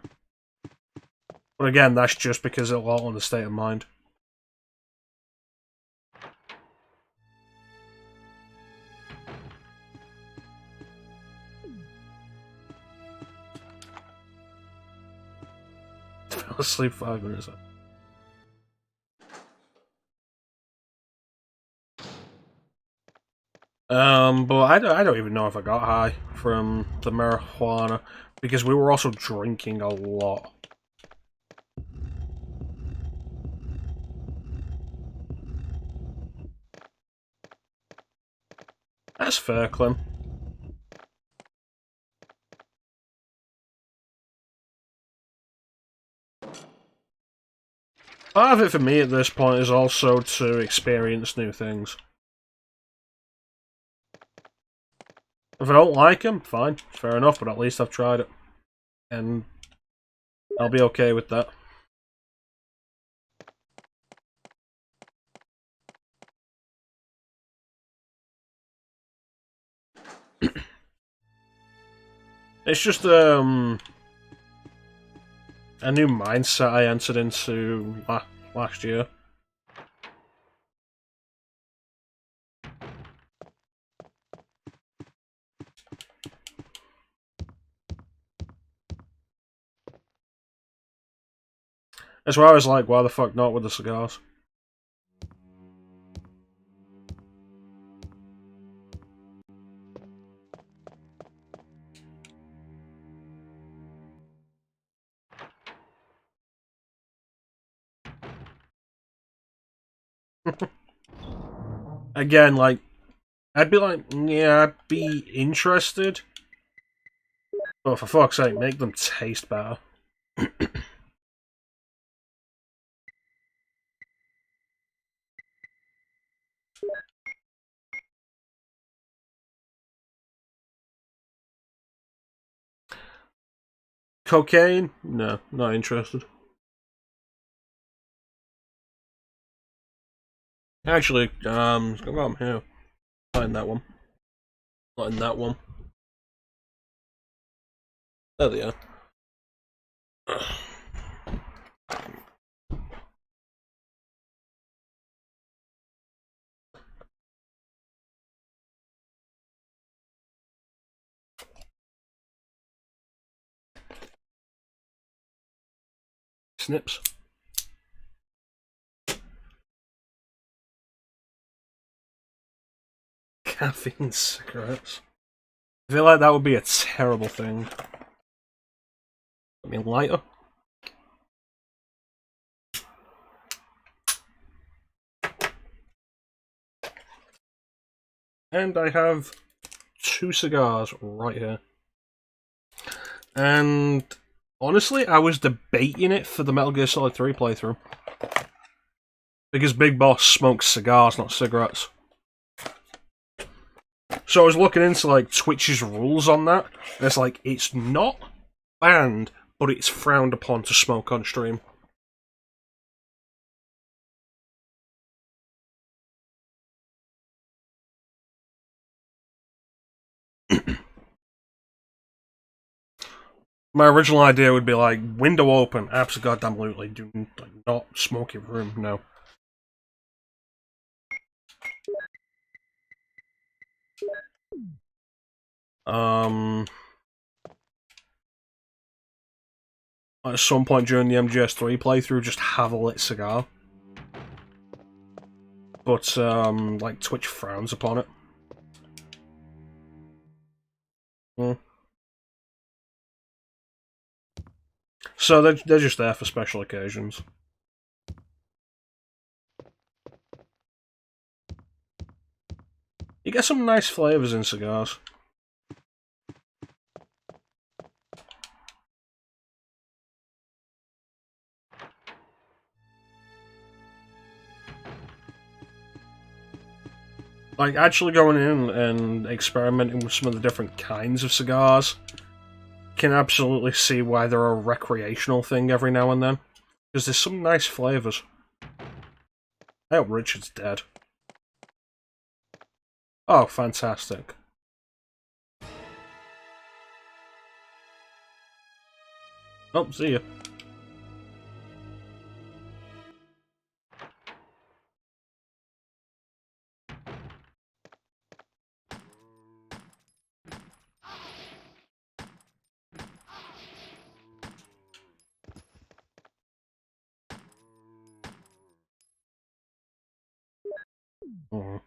S1: But again, that's just because it'll alter the state of mind. Fell asleep 5 minutes ago. But I don't even know if I got high from the marijuana, because we were also drinking a lot. That's fair, Clem. Part of it for me at this point is also to experience new things. If I don't like them, fine, fair enough, but at least I've tried it. And I'll be okay with that. It's just a new mindset I entered into last year. That's why I was like, why the fuck not with the cigars? Again, like, I'd be like, yeah, I'd be interested. But for fuck's sake, make them taste better. Cocaine? No, not interested. Actually, it's got one here. Not in that one. Not in that one. There they are. Snips. Caffeine cigarettes. I feel like that would be a terrible thing. I mean, lighter. And I have 2 cigars right here. And honestly, I was debating it for the Metal Gear Solid 3 playthrough. Because Big Boss smokes cigars, not cigarettes. So I was looking into like Twitch's rules on that, and it's like, it's not banned, but it's frowned upon to smoke on stream. My original idea would be like, window open, absolutely, do not smoke your room, no. At some point during the MGS3 playthrough, just have a lit cigar. But, like, Twitch frowns upon it. Hmm. So they're just there for special occasions. You get some nice flavours in cigars. Like, actually going in and experimenting with some of the different kinds of cigars, can absolutely see why they're a recreational thing every now and then. Because there's some nice flavours. I hope Richard's dead. Oh, fantastic. Oh, see ya. Mhm.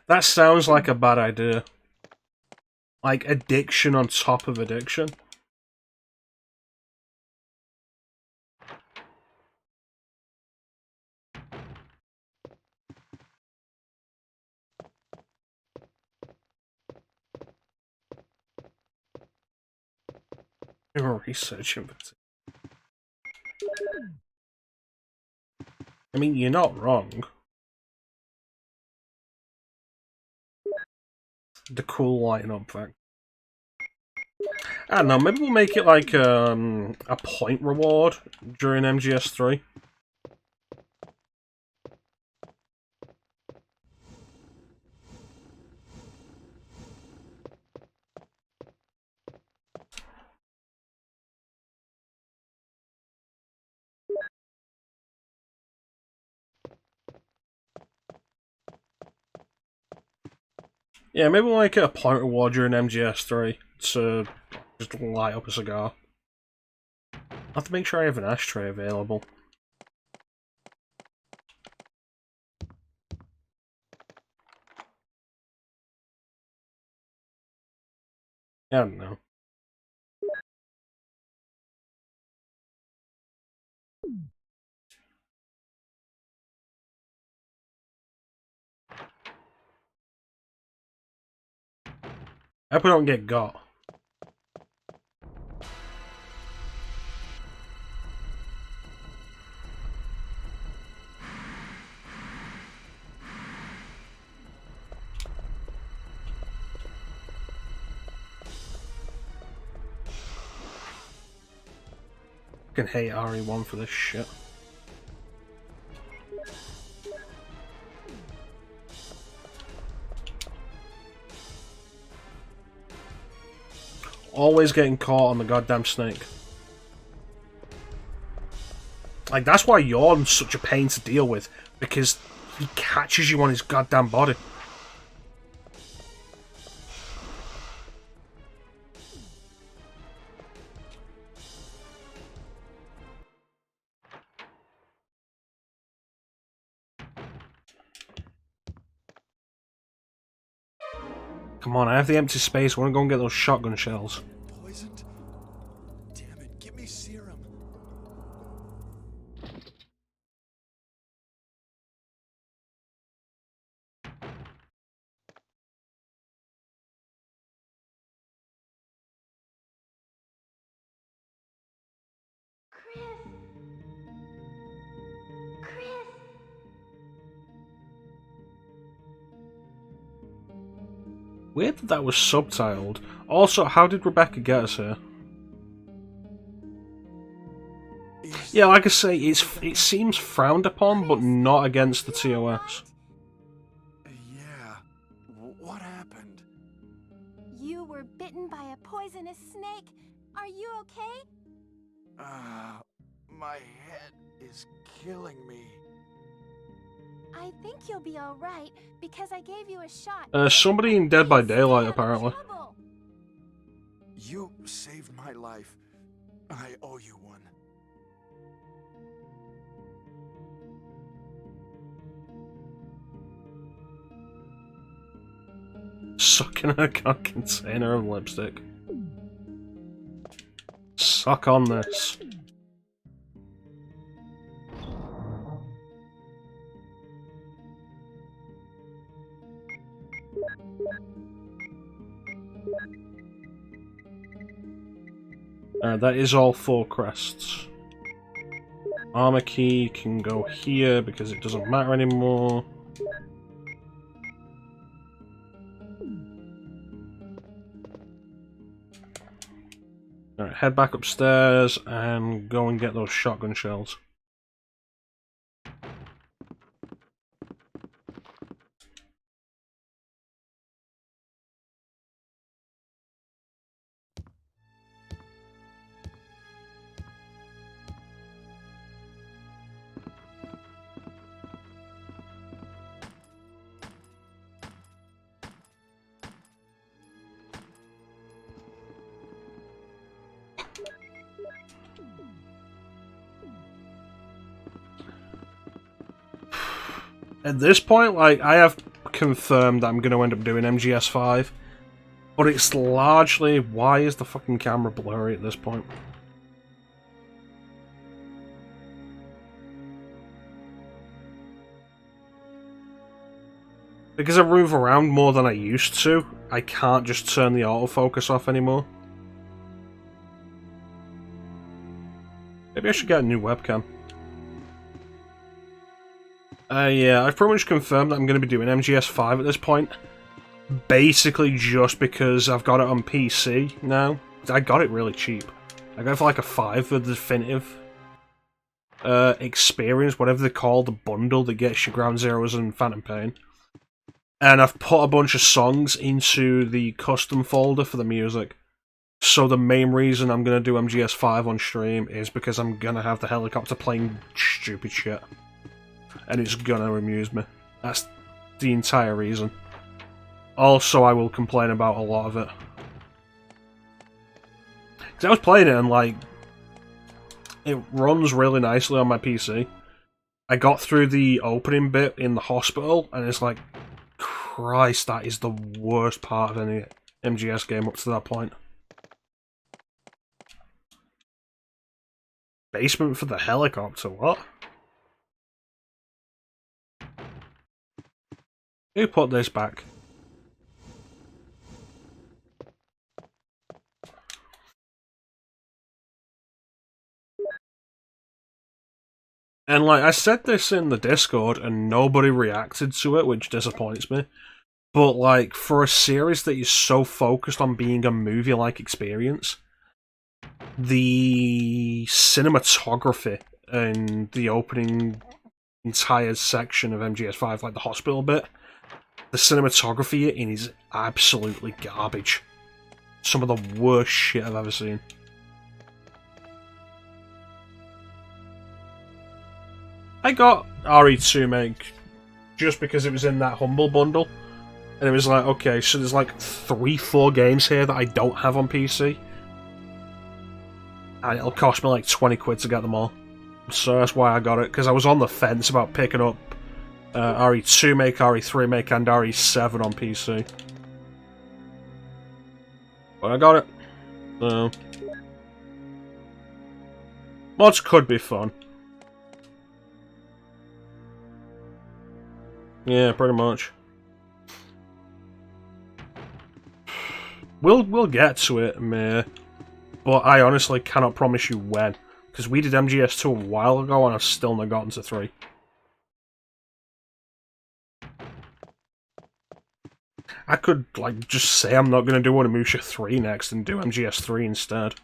S1: That sounds like a bad idea. Like, addiction on top of addiction. Research inventory. I mean, you're not wrong. The cool lighting up thing. I don't know, maybe we'll make it like a point reward during MGS3. Yeah, maybe we'll make it a point reward during MGS3 to just light up a cigar. I have to make sure I have an ashtray available. I don't know. I hope we don't get got. I can hate RE1 for this shit. Always getting caught on the goddamn snake. Like, that's why you're such a pain to deal with, because he catches you on his goddamn body. Come on, I have the empty space. I want to go and get those shotgun shells.
S3: Poisoned? Damn it, give me serum.
S2: Chris! Chris!
S1: Weird that that was subtitled. Also, how did Rebecca get us here? Yeah, like I say, it seems frowned upon, but not against the TOS.
S3: Yeah. What happened?
S2: You were bitten by a poisonous snake. Are you okay?
S3: My head is killing me.
S2: I think you'll be alright, because I gave you a shot.
S1: Somebody in Dead by
S2: Stay
S1: Daylight,
S2: out of
S1: apparently.
S2: trouble.
S3: You saved my life. I owe you one.
S1: Sucking a container of lipstick. Suck on this. That is all 4 crests. Armor key can go here because it doesn't matter anymore. Alright, head back upstairs and go and get those shotgun shells. At this point, like, I have confirmed that I'm going to end up doing MGS5, but it's largely, why is the fucking camera blurry at this point? Because I move around more than I used to, I can't just turn the autofocus off anymore. Maybe I should get a new webcam. Yeah, I've pretty much confirmed that I'm going to be doing MGS5 at this point. Basically just because I've got it on PC now. I got it really cheap. I got it for like a 5 for the definitive experience, whatever they call the bundle that gets you Ground Zeroes and Phantom Pain. And I've put a bunch of songs into the custom folder for the music. So the main reason I'm going to do MGS5 on stream is because I'm going to have the helicopter playing stupid shit. And it's going to amuse me. That's the entire reason. Also, I will complain about a lot of it. Because I was playing it and, like, it runs really nicely on my PC. I got through the opening bit in the hospital, and it's like, Christ, that is the worst part of any MGS game up to that point. Basement for the helicopter, what? Who put this back? And, like, I said this in the Discord, and nobody reacted to it, which disappoints me. But, like, for a series that is so focused on being a movie-like experience, the cinematography in the opening entire section of MGS5, like the hospital bit, the cinematography in is absolutely garbage. Some of the worst shit I've ever seen. I got RE2 make just because it was in that Humble bundle. And it was like, okay, so there's like 3-4 games here that I don't have on PC. And it'll cost me like 20 quid to get them all. So that's why I got it, because I was on the fence about picking up RE2 make, RE3 make, and RE7 on PC. But I got it. So mods could be fun. Yeah, pretty much. We'll get to it, meh. But I honestly cannot promise you when. Because we did MGS2 a while ago and I've still not gotten to 3. I could, like, just say I'm not going to do Onimusha 3 next and do MGS3 instead.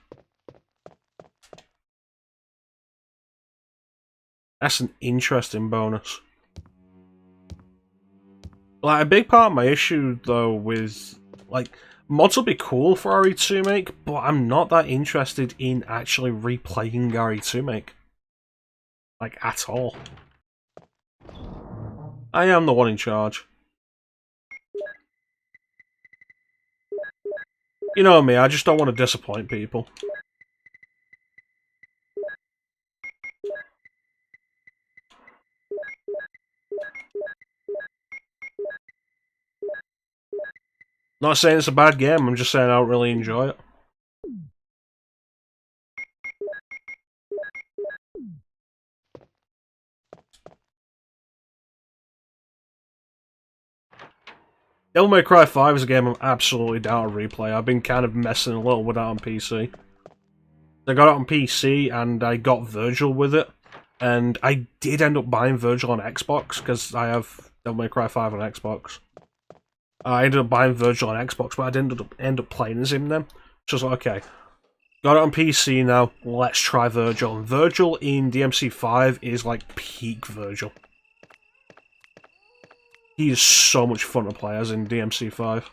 S1: That's an interesting bonus. Like, a big part of my issue, though, with, like, mods will be cool for RE2 make, but I'm not that interested in actually replaying RE2 make. Like, at all. I am the one in charge. You know me, I just don't want to disappoint people. Not saying it's a bad game, I'm just saying I don't really enjoy it. Devil May Cry 5 is a game I'm absolutely down to replay. I've been kind of messing a little with that on PC. I got it on PC and I got Virgil with it. And I did end up buying Virgil on Xbox, because I have Devil May Cry 5 on Xbox. I ended up buying Virgil on Xbox, but I didn't end up playing as him then. So I was like, okay, got it on PC now, let's try Virgil. And Virgil in DMC5 is like peak Virgil. He is so much fun to play as in DMC5.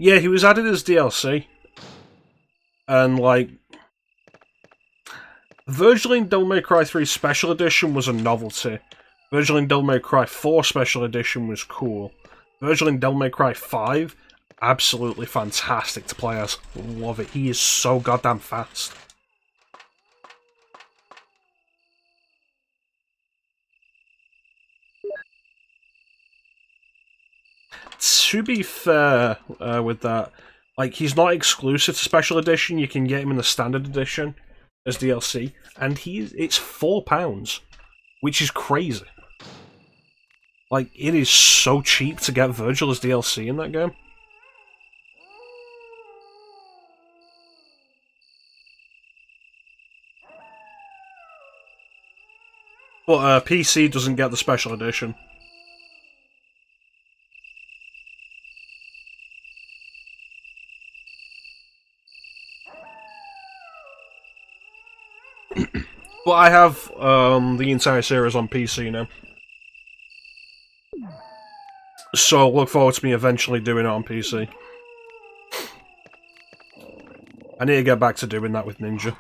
S1: Yeah, he was added as DLC. And, like, Virgil in Devil May Cry 3 Special Edition was a novelty. Virgil in Devil May Cry 4 Special Edition was cool. Virgil in Devil May Cry 5, absolutely fantastic to play as. Love it. He is so goddamn fast. to be fair with that, like, he's not exclusive to Special Edition. You can get him in the Standard Edition as DLC, and it's £4, which is crazy. Like, it is so cheap to get Virgil as DLC in that game. But PC doesn't get the Special Edition. But I have the entire series on PC now. So look forward to me eventually doing it on PC. I need to get back to doing that with Ninja.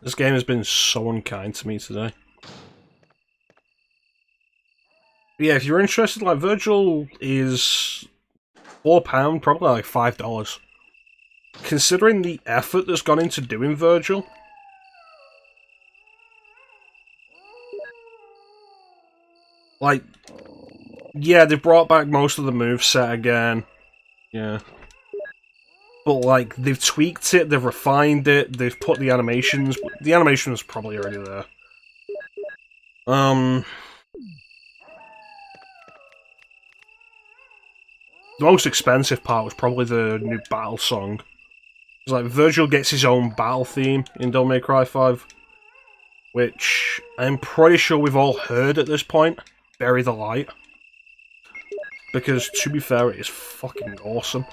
S1: This game has been so unkind to me today. But yeah, if you're interested, like, Virgil is £4, probably like $5. Considering the effort that's gone into doing Virgil, like, yeah, they've brought back most of the moveset again. Yeah. But, like, they've tweaked it, they've refined it, they've put the animations... The animation was probably already there. The most expensive part was probably the new battle song. It's like, Virgil gets his own battle theme in Devil May Cry 5. Which I'm pretty sure we've all heard at this point. Bury the Light. Because, to be fair, it is fucking awesome.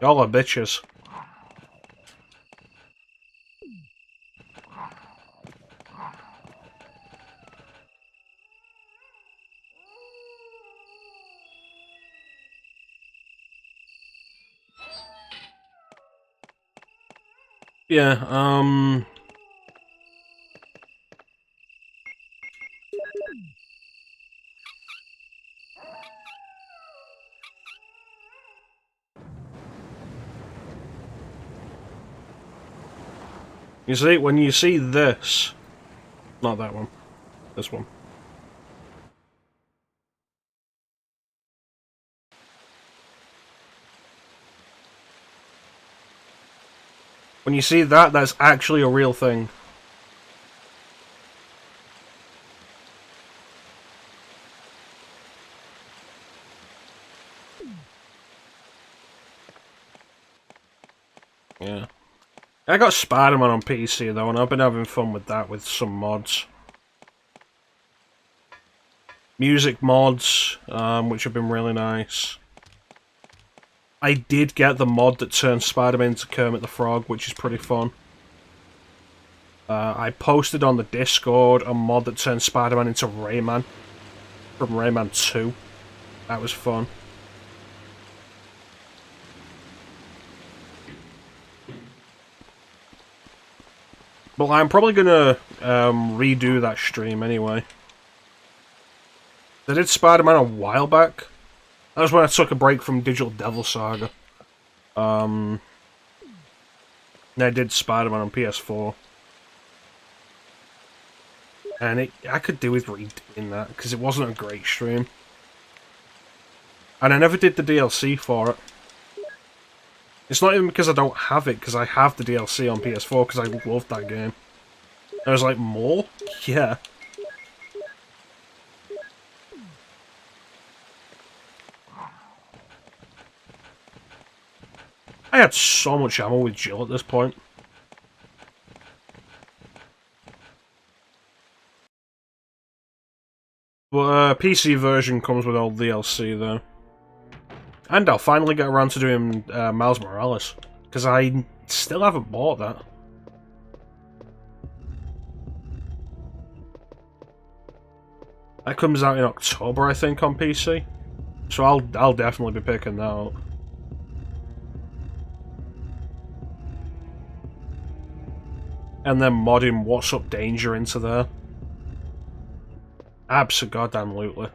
S1: Y'all are bitches. Yeah, you see, when you see this... Not that one. This one. When you see that, that's actually a real thing. Yeah. I got Spider-Man on PC though, and I've been having fun with that with some mods. Music mods, which have been really nice. I did get the mod that turns Spider-Man into Kermit the Frog, which is pretty fun. I posted on the Discord a mod that turns Spider-Man into Rayman from Rayman 2. That was fun. But I'm probably gonna redo that stream anyway. I did Spider-Man a while back. That was when I took a break from Digital Devil Saga. And I did Spider-Man on PS4. And I could do with redoing that, because it wasn't a great stream. And I never did the DLC for it. It's not even because I don't have it, because I have the DLC on PS4, because I loved that game. I was like, more? Yeah. I had so much ammo with Jill at this point. But PC version comes with all DLC though. And I'll finally get around to doing Miles Morales, because I still haven't bought that. That comes out in October, I think, on PC. So I'll definitely be picking that up. And then modding What's Up Danger into there. Abso-goddamn-lutely.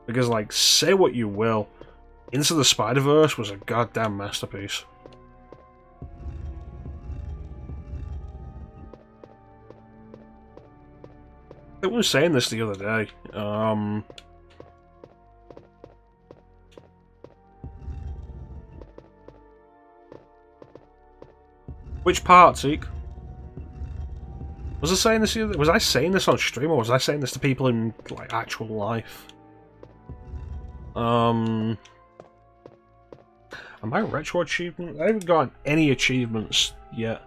S1: Because, like, say what you will, Into the Spider-Verse was a goddamn masterpiece. I was saying this the other day. Which part, Zeke? Was I saying this the other day? Was I saying this on stream, or was I saying this to people in, like, actual life? Am I retro achievement? I haven't got any achievements yet.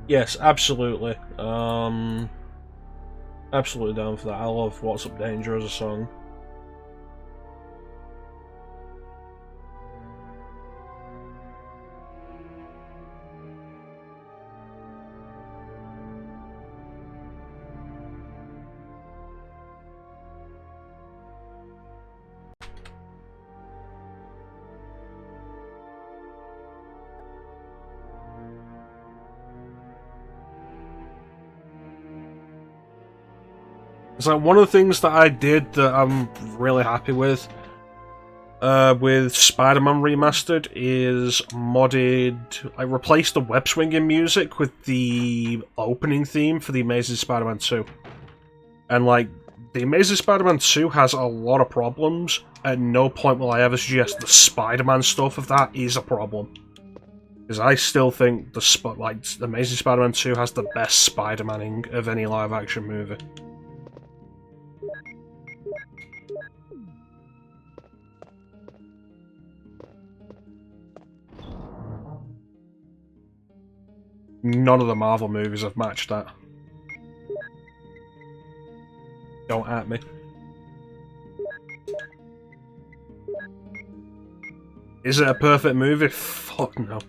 S1: Yes, absolutely. Absolutely down for that. I love What's Up Danger as a song. It's like one of the things that I did that I'm really happy with Spider-Man Remastered is modded. I replaced the web swinging music with the opening theme for the Amazing Spider-Man 2. And like, the Amazing Spider-Man 2 has a lot of problems. At no point will I ever suggest the Spider-Man stuff of that is a problem. Because I still think the Amazing Spider-Man 2 has the best Spider-Maning of any live-action movie. None of the Marvel movies have matched that. Don't at me. Is it a perfect movie? Fuck no.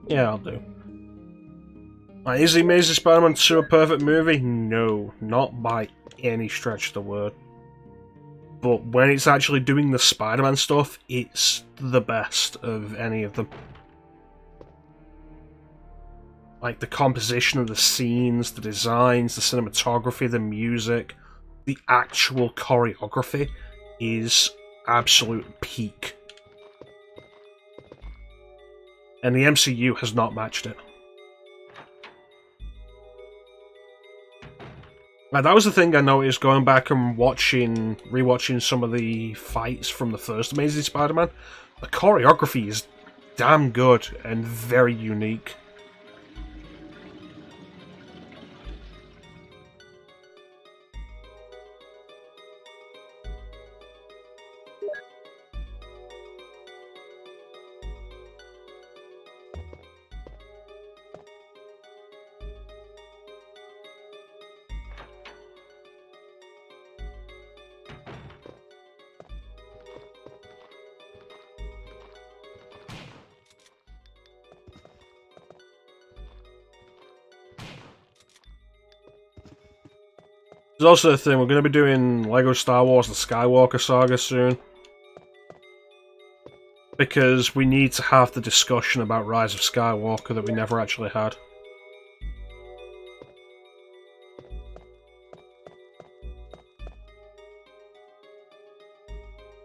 S1: Yeah, I'll do. Is The Amazing Spider-Man 2 a perfect movie? No, not by any stretch of the word. But when it's actually doing the Spider-Man stuff, it's the best of any of them. Like, the composition of the scenes, the designs, the cinematography, the music, the actual choreography is absolute peak. And the MCU has not matched it. Now, that was the thing I noticed going back and rewatching some of the fights from the first Amazing Spider-Man. The choreography is damn good and very unique. There's also a thing, we're going to be doing LEGO Star Wars The Skywalker Saga soon. Because we need to have the discussion about Rise of Skywalker that we never actually had.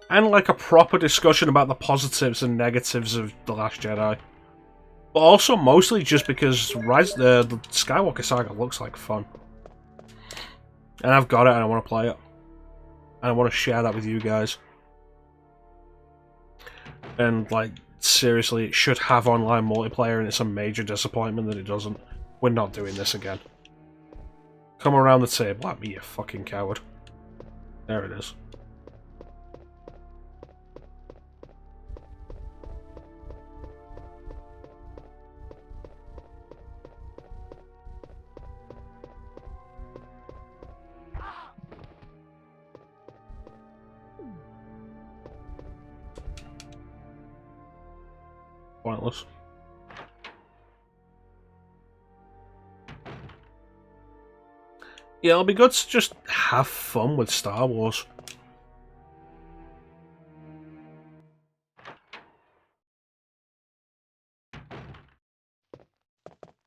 S1: And like a proper discussion about the positives and negatives of The Last Jedi. But also mostly just because the Skywalker Saga looks like fun. And I've got it and I want to play it. And I want to share that with you guys. And like, seriously, it should have online multiplayer and it's a major disappointment that it doesn't. We're not doing this again. Come around the table at me, you fucking coward. There it is. Pointless. Yeah, it'll be good to just have fun with Star Wars.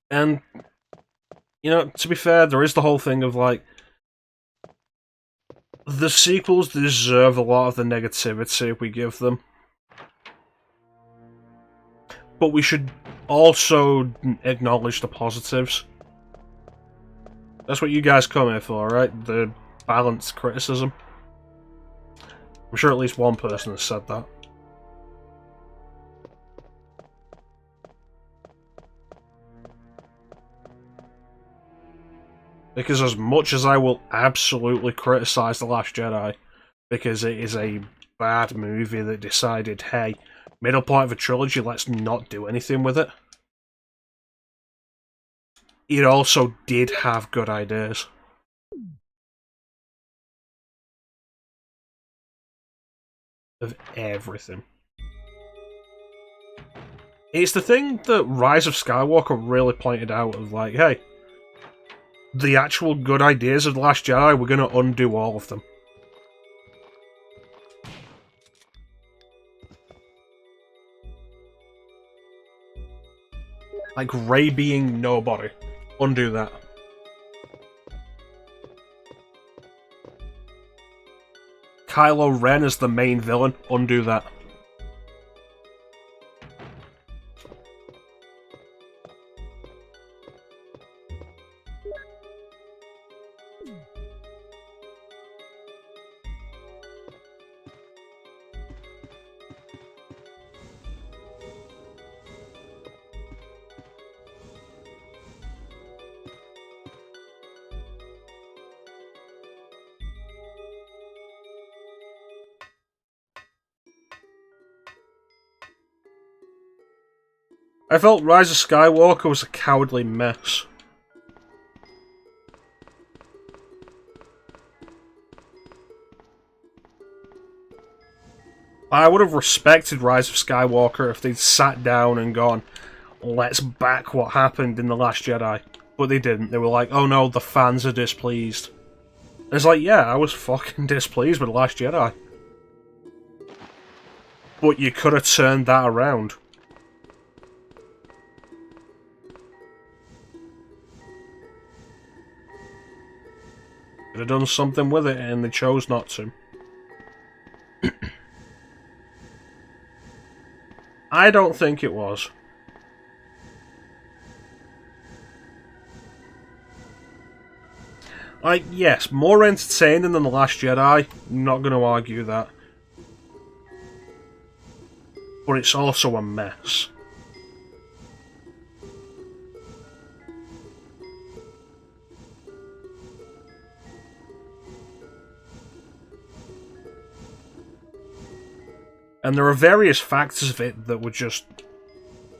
S1: And, you know, to be fair, there is the whole thing of, like, the sequels deserve a lot of the negativity we give them. But we should also acknowledge the positives. That's what you guys come here for, right? The balanced criticism. I'm sure at least one person has said that. Because as much as I will absolutely criticize The Last Jedi, because it is a bad movie that decided, hey, middle point of a trilogy, let's not do anything with it. It also did have good ideas. Of everything. It's the thing that Rise of Skywalker really pointed out of like, hey, the actual good ideas of The Last Jedi, we're going to undo all of them. Like Rey being nobody. Undo that. Kylo Ren as the main villain. Undo that. I felt Rise of Skywalker was a cowardly mess. I would have respected Rise of Skywalker if they'd sat down and gone, let's back what happened in The Last Jedi. But they didn't. They were like, oh no, the fans are displeased. And it's like, yeah, I was fucking displeased with The Last Jedi. But you could have turned that around. Could have done something with it, and they chose not to. I don't think it was. Like, yes, more entertaining than The Last Jedi, not going to argue that. But it's also a mess. And there are various factors of it that were just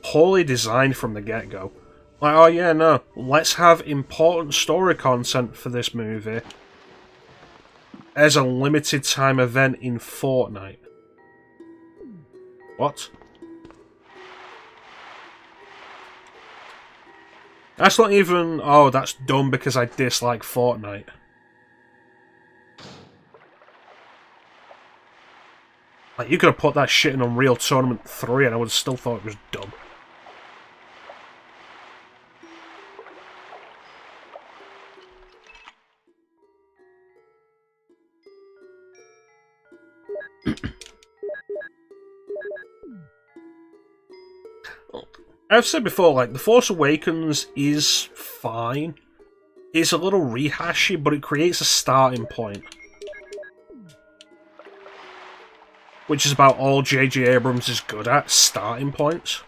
S1: poorly designed from the get-go. Like, oh yeah, no, let's have important story content for this movie as a limited time event in Fortnite. What? That's not even, oh, that's dumb because I dislike Fortnite. Like, you could have put that shit in Unreal Tournament 3 and I would have still thought it was dumb. I've said before, like, The Force Awakens is fine. It's a little rehashy, but it creates a starting point. Which is about all J.J. Abrams is good at, starting points.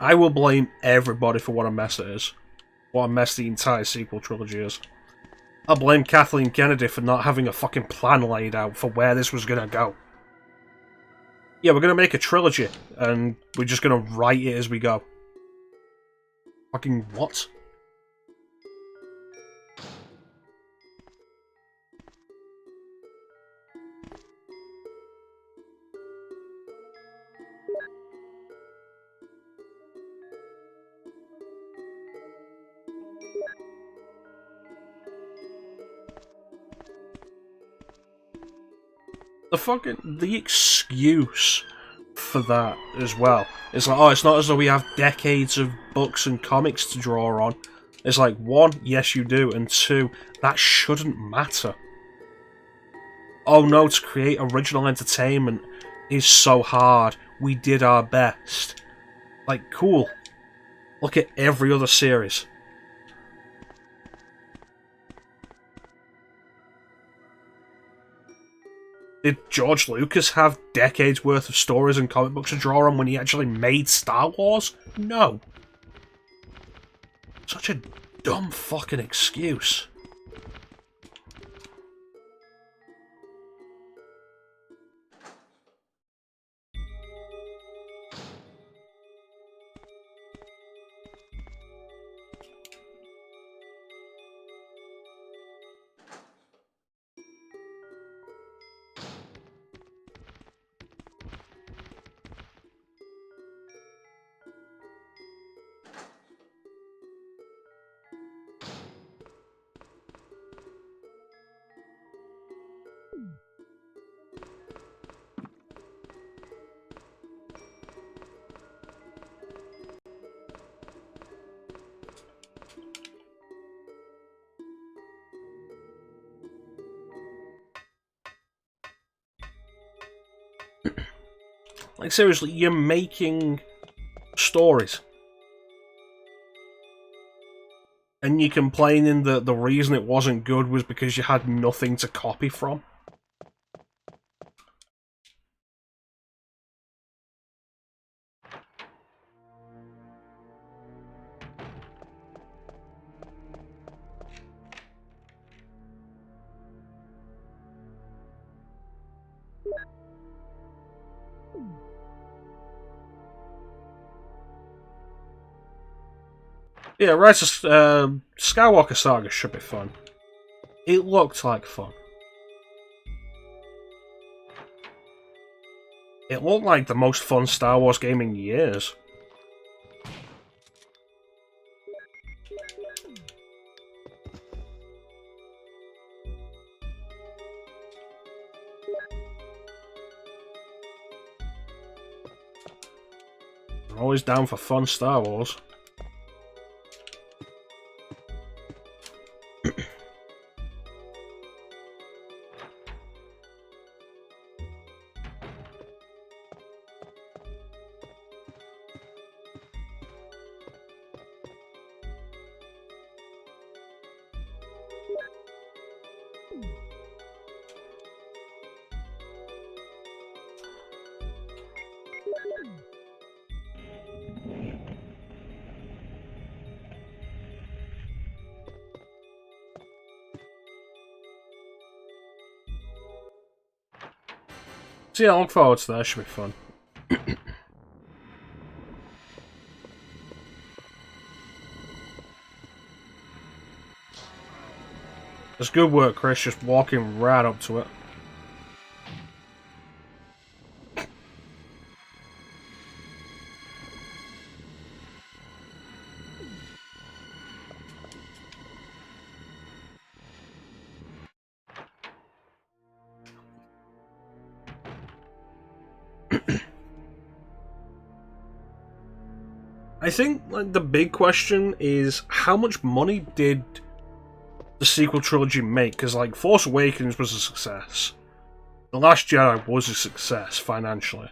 S1: I will blame everybody for what a mess it is. What a mess the entire sequel trilogy is. I'll blame Kathleen Kennedy for not having a fucking plan laid out for where this was gonna go. Yeah, we're gonna make a trilogy, and we're just gonna write it as we go. Fucking what? The excuse for that as well. It's like, oh, it's not as though we have decades of books and comics to draw on. It's like, one, yes you do, and two, that shouldn't matter. Oh no, to create original entertainment is so hard. We did our best. Like, cool. Look at every other series. Did George Lucas have decades worth of stories and comic books to draw on when he actually made Star Wars? No. Such a dumb fucking excuse. Like, seriously, you're making stories. And you're complaining that the reason it wasn't good was because you had nothing to copy from? Yeah, Rise of Skywalker Saga should be fun. It looked like fun. It looked like the most fun Star Wars game in years. I'm always down for fun Star Wars. So yeah, I look forward to that. Should be fun. It's good work, Chris, just walking right up to it. I think like the big question is how much money did the sequel trilogy make? Because like Force Awakens was a success. The Last Jedi was a success financially.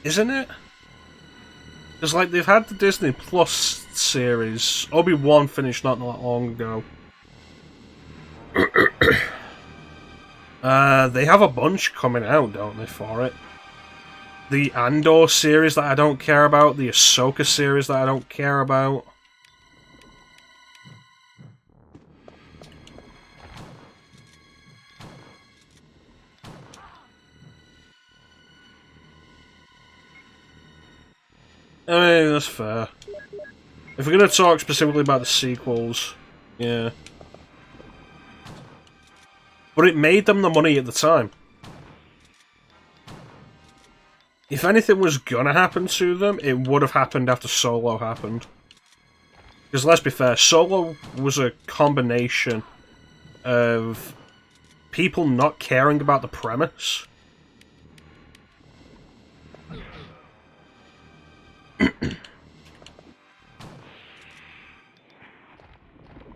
S1: Isn't it? Because like they've had the Disney Plus series. Obi-Wan finished not that long ago. They have a bunch coming out, don't they, for it? The Andor series that I don't care about, the Ahsoka series that I don't care about. I mean, that's fair. If we're going to talk specifically about the sequels, yeah. But it made them the money at the time. If anything was gonna happen to them, it would have happened after Solo happened. Because let's be fair, Solo was a combination of people not caring about the premise.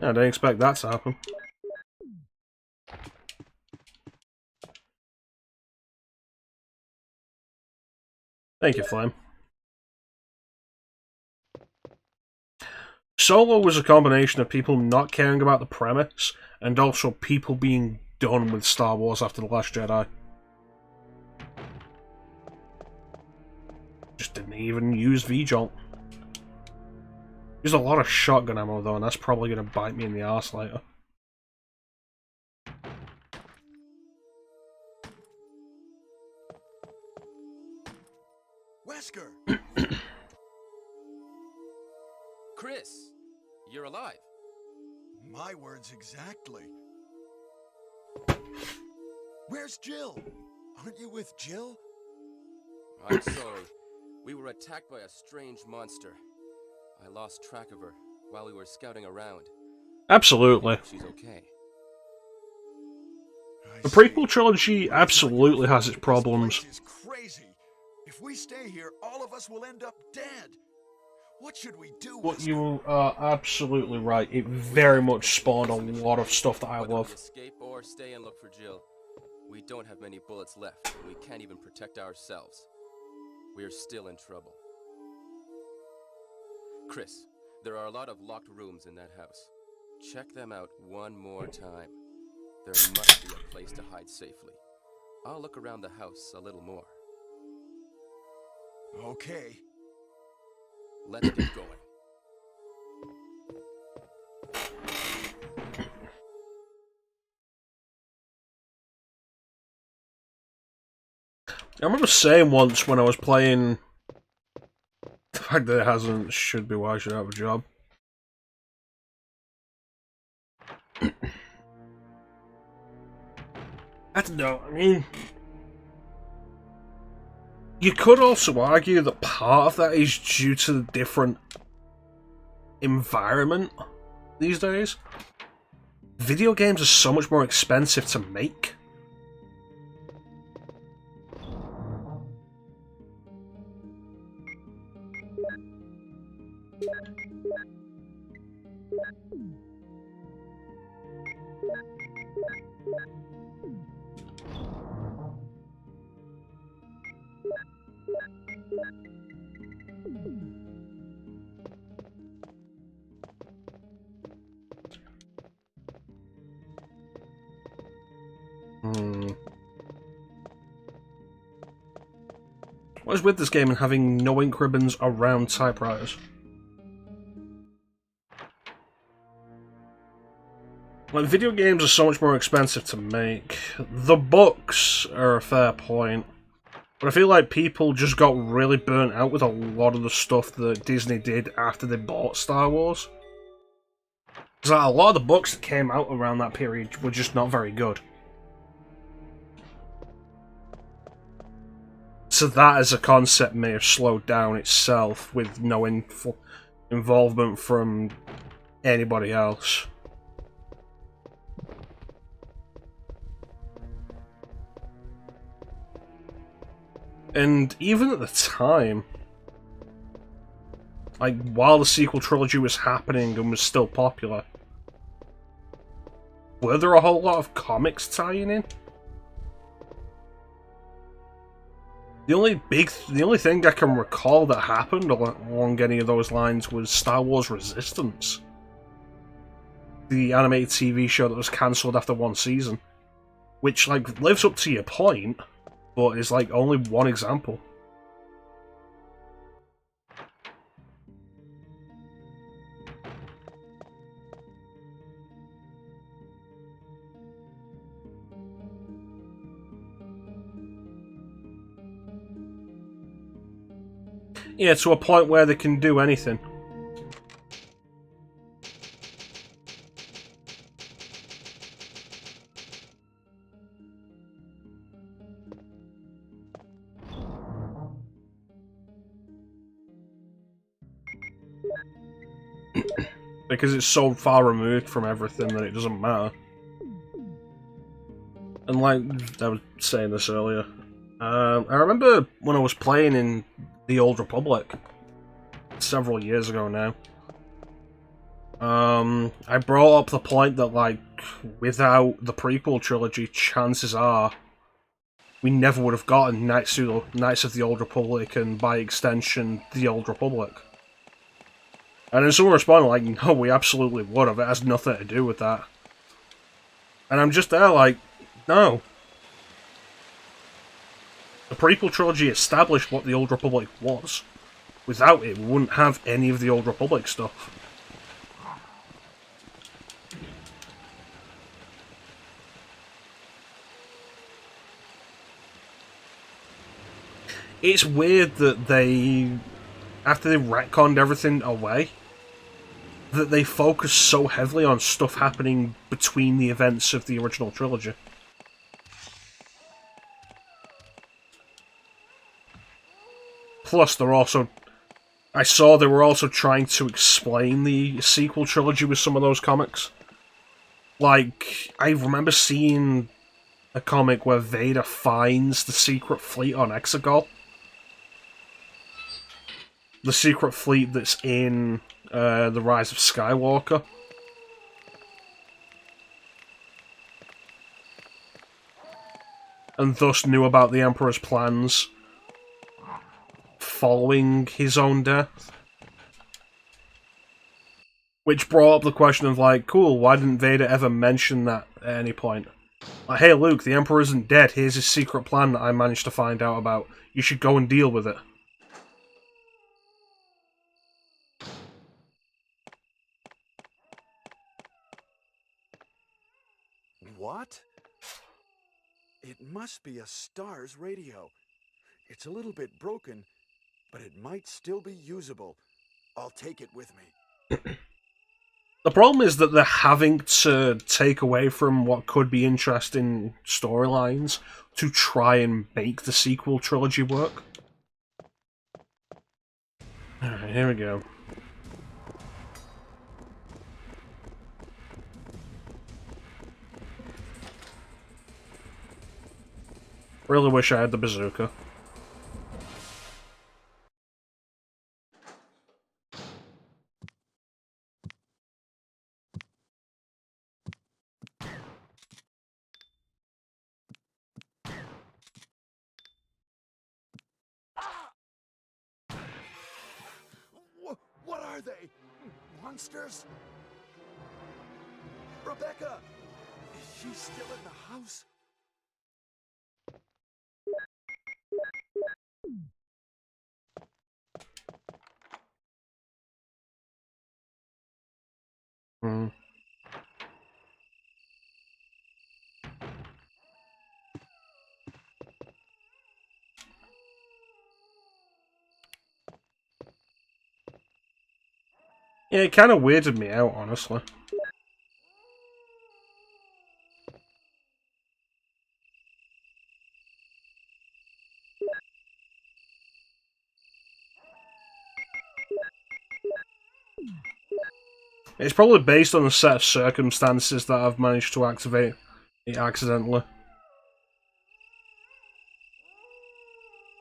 S1: I didn't expect that to happen. Thank you, Flame. Solo was a combination of people not caring about the premise, and also people being done with Star Wars after The Last Jedi. Just didn't even use V-Jolt. Used a lot of shotgun ammo though, and that's probably going to bite me in the arse later.
S3: Wesker!
S5: Chris, you're alive.
S3: My words exactly. Where's Jill? Aren't you with Jill?
S5: I'm sorry. We were attacked by a strange monster. I lost track of her while we were scouting around.
S1: Absolutely.
S5: She's okay.
S1: The prequel trilogy absolutely has its problems.
S3: This place is crazy. If we stay here, all of us will end up dead. What should we do?
S1: But
S3: Wesker?
S1: you are absolutely right. It very much spawned a lot of stuff that I
S5: Whether
S1: love.
S5: we escape or stay and look for Jill, we don't have many bullets left, and we can't even protect ourselves. We are still in trouble. Chris, there are a lot of locked rooms in that house. Check them out one more time. There must be a place to hide safely. I'll look around the house a little more.
S3: Okay.
S5: Let's get going.
S1: I remember saying once when I was playing... The fact that it hasn't should be why I should have a job. I don't know, I mean... You could also argue that part of that is due to the different environment these days. Video games are so much more expensive to make. What is with this game and having no ink ribbons around typewriters? Like, video games are so much more expensive to make. The books are a fair point. But I feel like people just got really burnt out with a lot of the stuff that Disney did after they bought Star Wars. Because a lot of the books that came out around that period were just not very good. So that as a concept may have slowed down itself with no involvement from anybody else. And even at the time, like, while the sequel trilogy was happening and was still popular, were there a whole lot of comics tying in? The only thing I can recall that happened along any of those lines was Star Wars Resistance, the animated TV show that was cancelled after one season, which, like, lives up to your point, but is, like, only one example. Yeah, to a point where they can do anything. Because it's so far removed from everything that it doesn't matter. And like I was saying this earlier, I remember when I was playing in the Old Republic several years ago now. I brought up the point that, like, without the prequel trilogy, chances are we never would have gotten Knights of the Old Republic and, by extension, the Old Republic. And then someone responded like, no, we absolutely would have. It has nothing to do with that. And I'm just there like, no. The prequel trilogy established what the Old Republic was. Without it, we wouldn't have any of the Old Republic stuff. It's weird that they, after they retconned everything away, that they focus so heavily on stuff happening between the events of the original trilogy. Plus, I saw they were also trying to explain the sequel trilogy with some of those comics. Like, I remember seeing a comic where Vader finds the secret fleet on Exegol. The secret fleet that's in The Rise of Skywalker. And thus knew about the Emperor's plans following his own death. Which brought up the question of, like, cool, why didn't Vader ever mention that at any point? Like, hey Luke, the Emperor isn't dead, here's his secret plan that I managed to find out about. You should go and deal with it.
S3: What? It must be a Star's radio. It's a little bit broken, but it might still be usable. I'll take it with me.
S1: The problem is that they're having to take away from what could be interesting storylines to try and make the sequel trilogy work. Alright, here we go. Really wish I had the bazooka.
S3: What are they? Monsters? Rebecca! Is she still in the house?
S1: Hmm. Yeah, it kind of weirded me out, honestly. It's probably based on a set of circumstances that I've managed to activate it accidentally.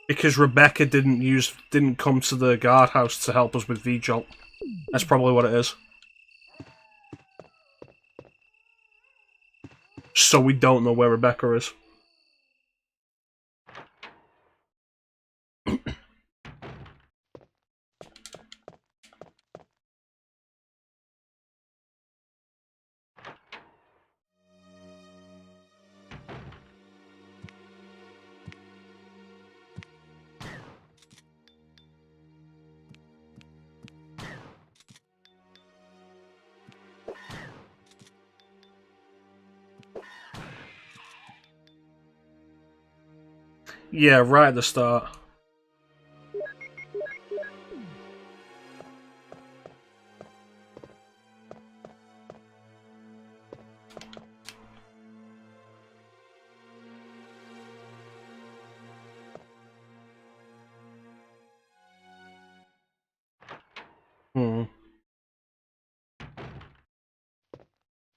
S1: Because Rebecca didn't come to the guardhouse to help us with V-Jolt. That's probably what it is. So we don't know where Rebecca is. Yeah, right at the start. Hmm.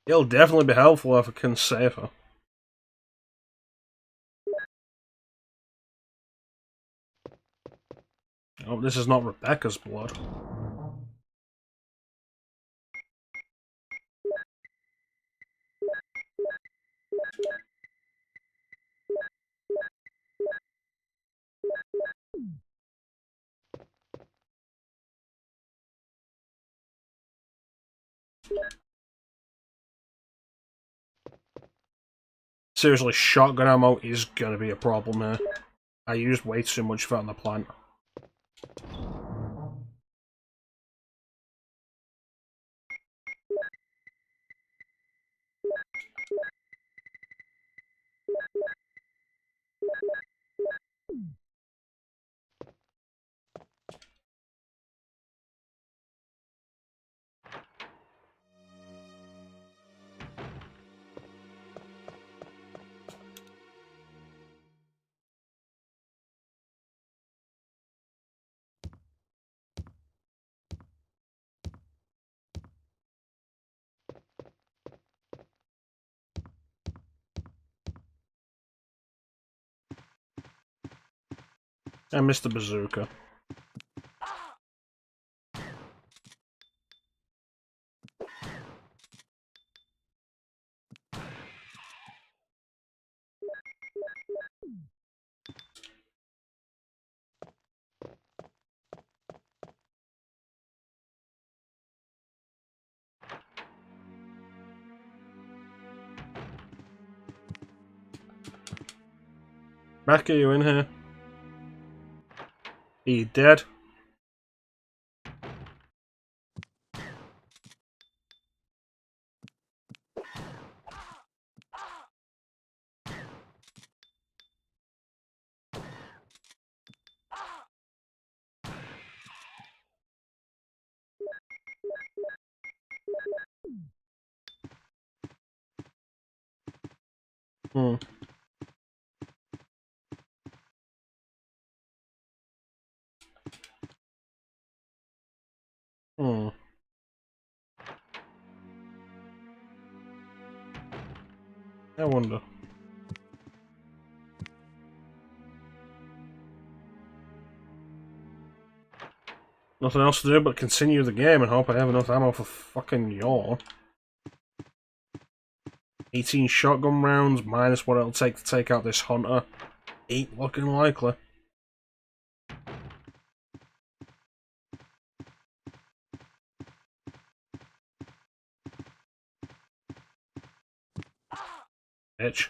S1: It'll definitely be helpful if I can save her. Oh, this is not Rebecca's blood. Seriously, shotgun ammo is gonna be a problem here. I used way too much of it on the plant. I missed the bazooka. Rebecca, you in here? Are you dead? Hmm. Hmm. I wonder. Nothing else to do but continue the game and hope I have enough ammo for fucking yawn. 18 shotgun rounds minus what it'll take to take out this hunter. Ain't looking likely. Bitch.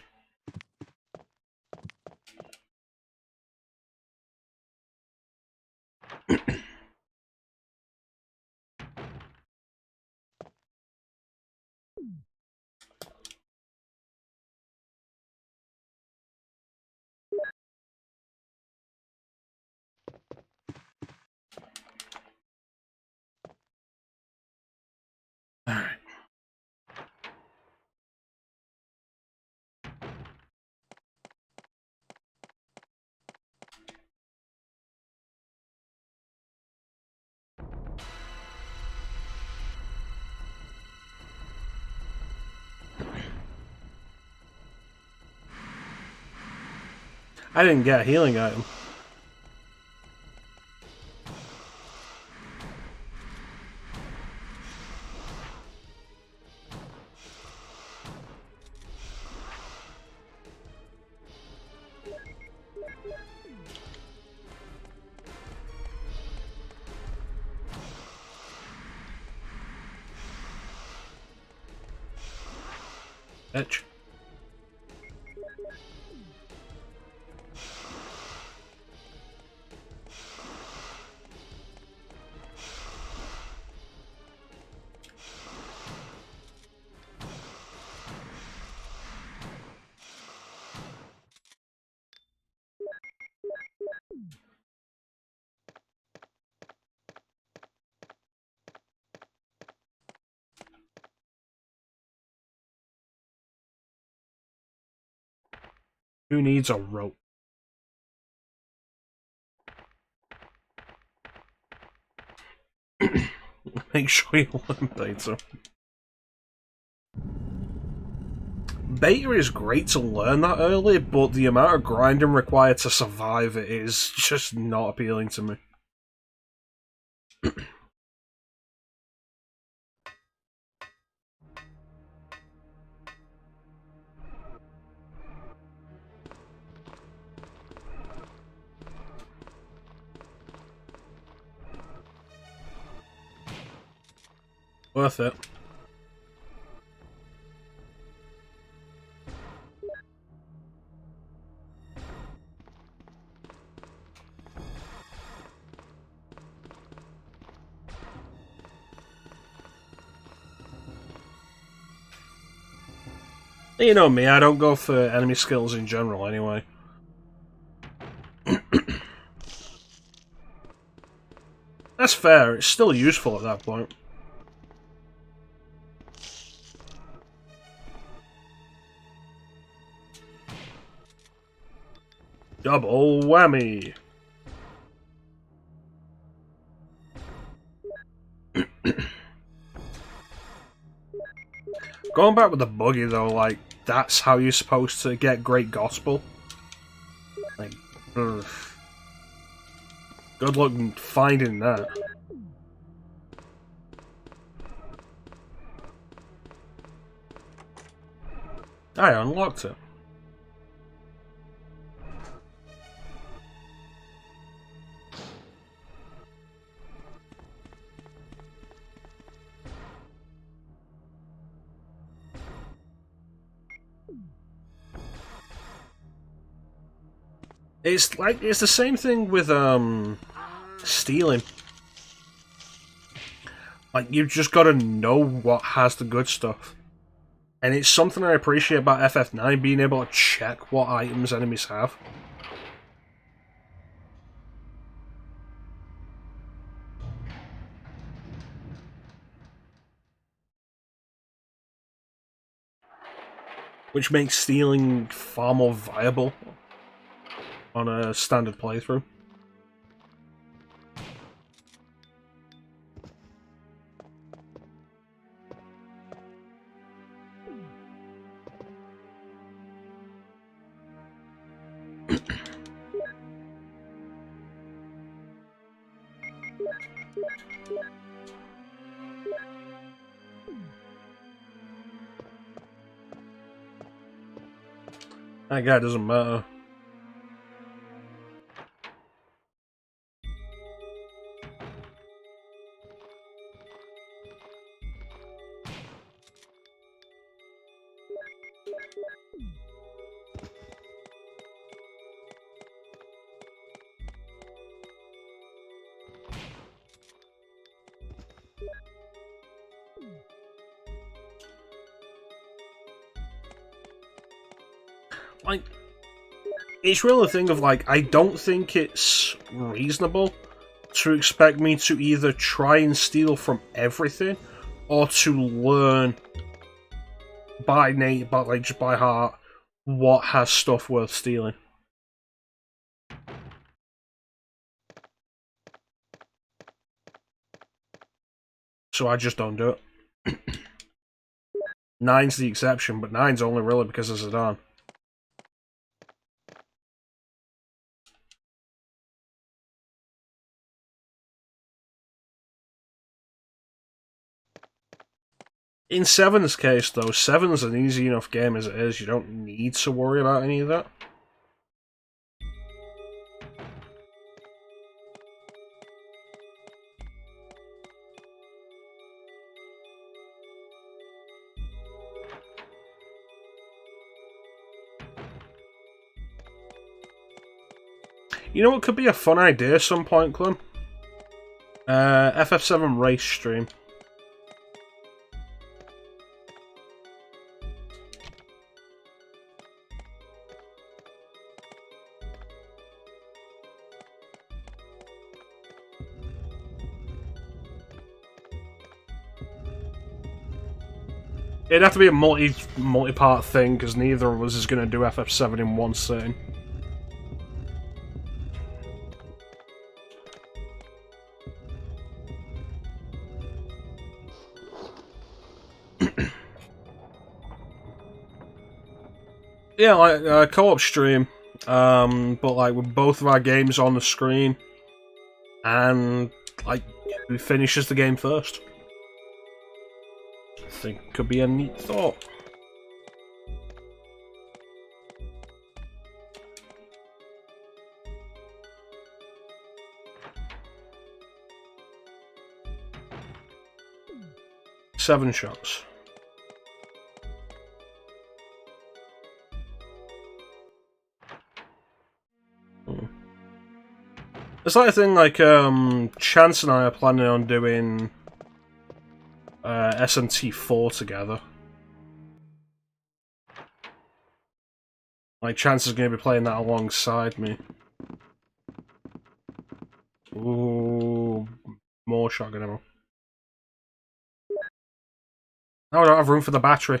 S1: I didn't get a healing item. Bitch. Who needs a rope? Make sure you eliminate them. Beta is great to learn that early, but the amount of grinding required to survive it is just not appealing to me. Worth it. You know me, I don't go for enemy skills in general anyway. That's fair, it's still useful at that point. Double whammy! Going back with the buggy though, like, that's how you're supposed to get great gospel. Like, ugh. Good luck finding that. I unlocked it. It's like, it's the same thing with, stealing. Like, you've just gotta know what has the good stuff. And it's something I appreciate about FF9, being able to check what items enemies have. Which makes stealing far more viable on a standard playthrough. That guy doesn't matter. Like, it's really a thing of, like, I don't think it's reasonable to expect me to either try and steal from everything or to learn by just by heart what has stuff worth stealing. So I just don't do it. 9's the exception, but 9's only really because of Zidane. In Seven's case, though, Seven's an easy enough game as it is. You don't need to worry about any of that. You know what could be a fun idea at some point, Clem? FF7 race stream. It'd have to be a multi-part thing, because neither of us is going to do FF7 in one sitting. Yeah, like a co-op stream, but like with both of our games on the screen, and like who finishes the game first. I think it could be a neat thought. Seven shots. It's like a thing like Chance and I are planning on doing SMT4 together. Like Chance is going to be playing that alongside me. Ooh, more shotgun ammo. No, I don't have room for the battery.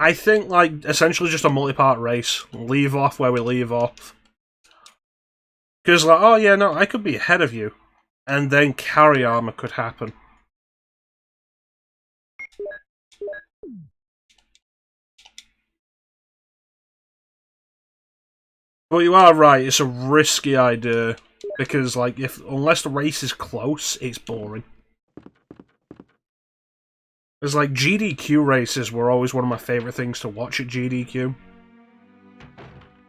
S1: I think, like, essentially just a multi-part race. Leave off where we leave off. Because, like, oh yeah, no, I could be ahead of you. And then carry armor could happen. But you are right, it's a risky idea. Because, like, unless the race is close, it's boring. Because, like, GDQ races were always one of my favourite things to watch at GDQ.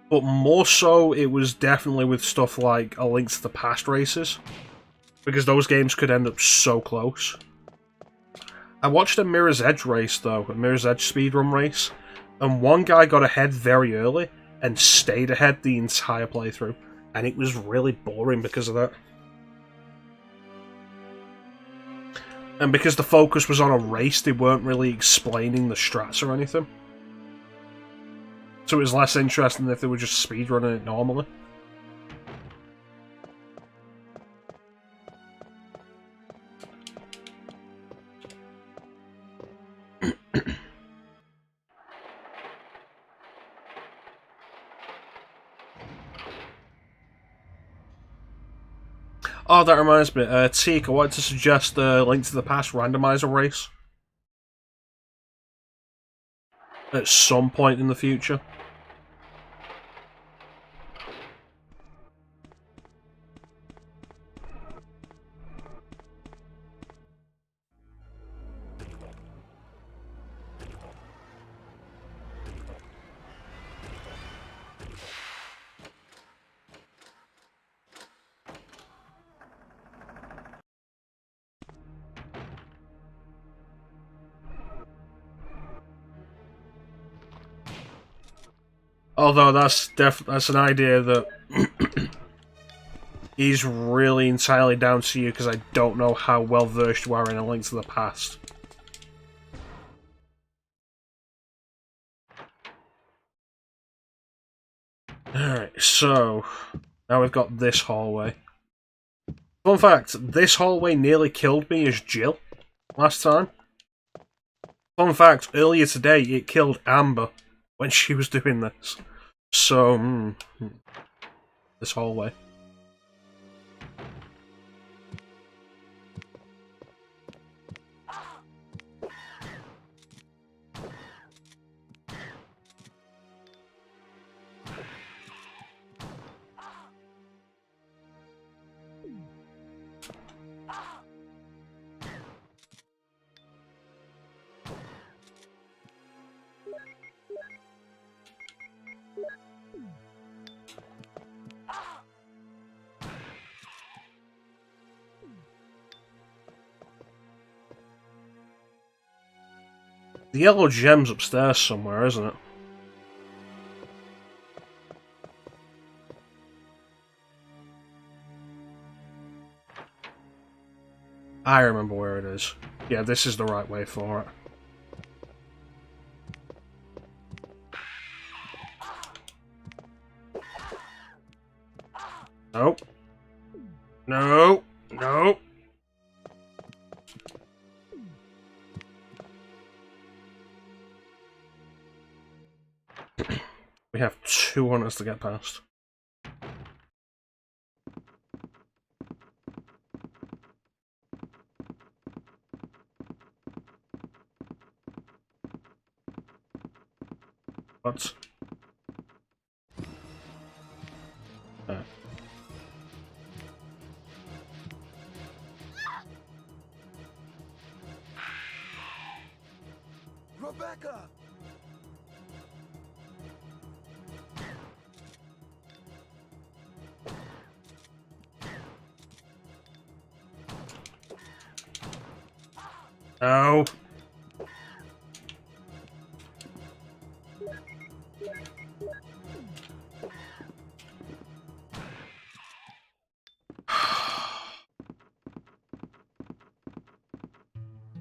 S1: But more so, it was definitely with stuff like A Link to the Past races. Because those games could end up so close. I watched a Mirror's Edge race, though. A Mirror's Edge speedrun race. And one guy got ahead very early and stayed ahead the entire playthrough. And it was really boring because of that. And because the focus was on a race, they weren't really explaining the strats or anything. So it was less interesting if they were just speedrunning it normally. Oh, that reminds me. Teak, I wanted to suggest the Link to the Past randomizer race. At some point in the future. Although that's an idea that is really entirely down to you because I don't know how well versed you are in A Link to the Past. Alright, so now we've got this hallway. Fun fact, this hallway nearly killed me as Jill last time. Fun fact, earlier today it killed Amber when she was doing this. So, this hallway. The yellow gem's upstairs somewhere, isn't it? I remember where it is. Yeah, this is the right way for it. Nope. No. No. We have 2 hunters to get past. What?
S3: Rebecca!
S1: No.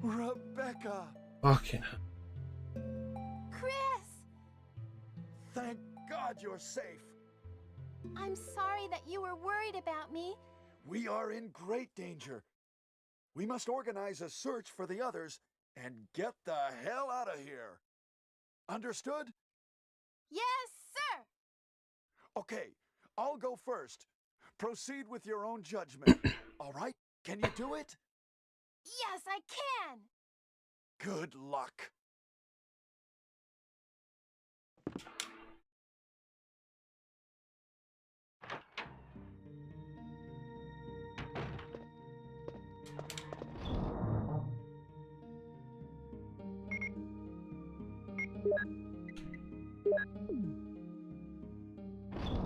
S3: Rebecca!
S1: Fucking.
S2: Chris!
S3: Thank God you're safe.
S2: I'm sorry that you were worried about me.
S3: We are in great danger. We must organize a search for the others and get the hell out of here. Understood?
S2: Yes, sir!
S3: Okay, I'll go first. Proceed with your own judgment. All right? Can you do it?
S2: Yes, I can!
S3: Good luck.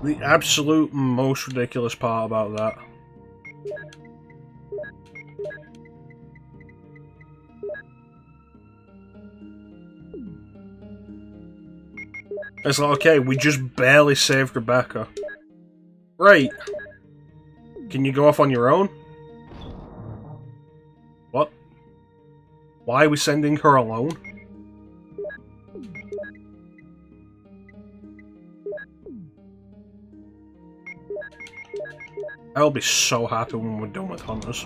S1: The absolute most ridiculous part about that. It's like, okay, we just barely saved Rebecca. Right. Can you go off on your own? What? Why are we sending her alone? I'll be so happy when we're done with hunters.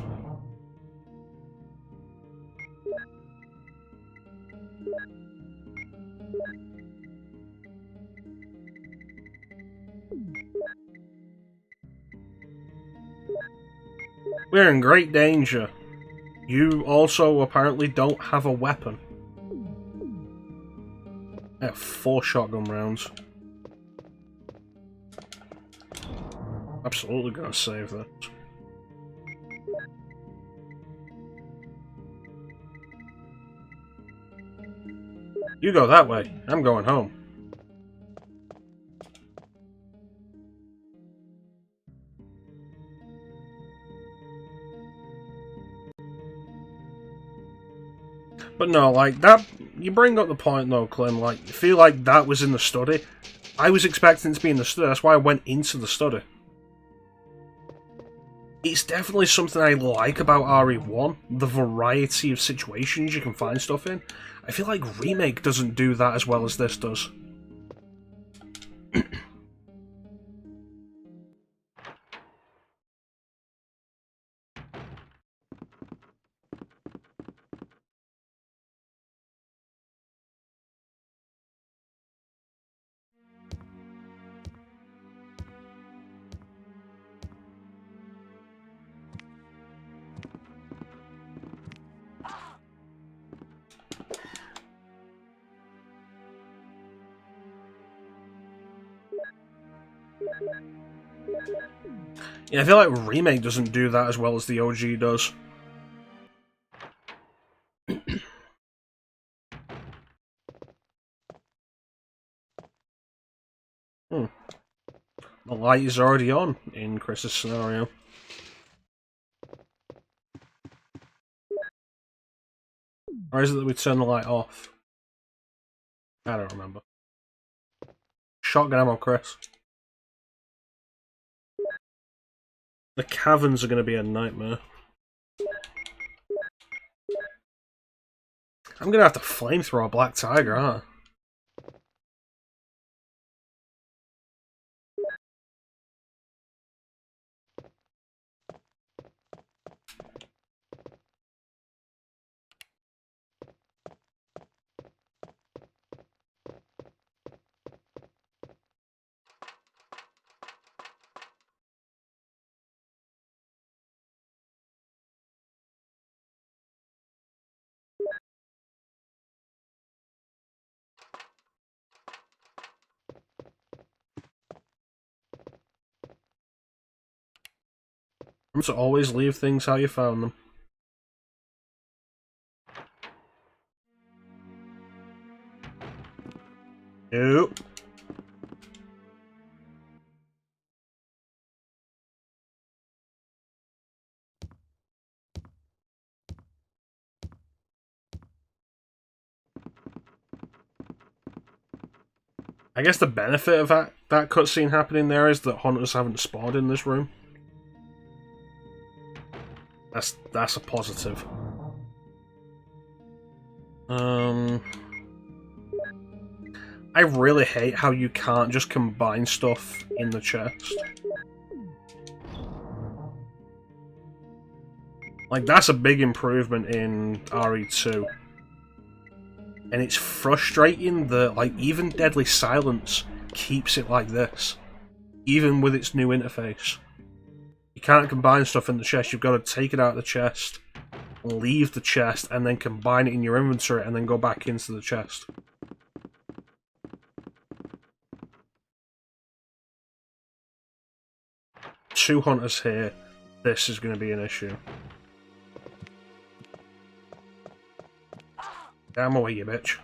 S1: We're in great danger. You also apparently don't have a weapon. I have 4 shotgun rounds. Absolutely gonna save this. You go that way. I'm going home. But no, like, that... You bring up the point, though, Clem, like, you feel like that was in the study. I was expecting it to be in the study, that's why I went into the study. It's definitely something I like about RE1, the variety of situations you can find stuff in. I feel like Remake doesn't do that as well as this does. Yeah, I feel like Remake doesn't do that as well as the OG does. The light is already on in Chris's scenario. Or is it that we turn the light off? I don't remember. Shotgun ammo, Chris. The caverns are going to be a nightmare. I'm going to have to flamethrower a black tiger, aren't I? So always leave things how you found them. Nope. I guess the benefit of that cutscene happening there is that hunters haven't spawned in this room. That's a positive. I really hate how you can't just combine stuff in the chest. Like, that's a big improvement in RE2. And it's frustrating that, like, even Deadly Silence keeps it like this. Even with its new interface. You can't combine stuff in the chest, you've got to take it out of the chest, leave the chest, and then combine it in your inventory, and then go back into the chest. Two hunters here, this is going to be an issue. Damn away, you bitch.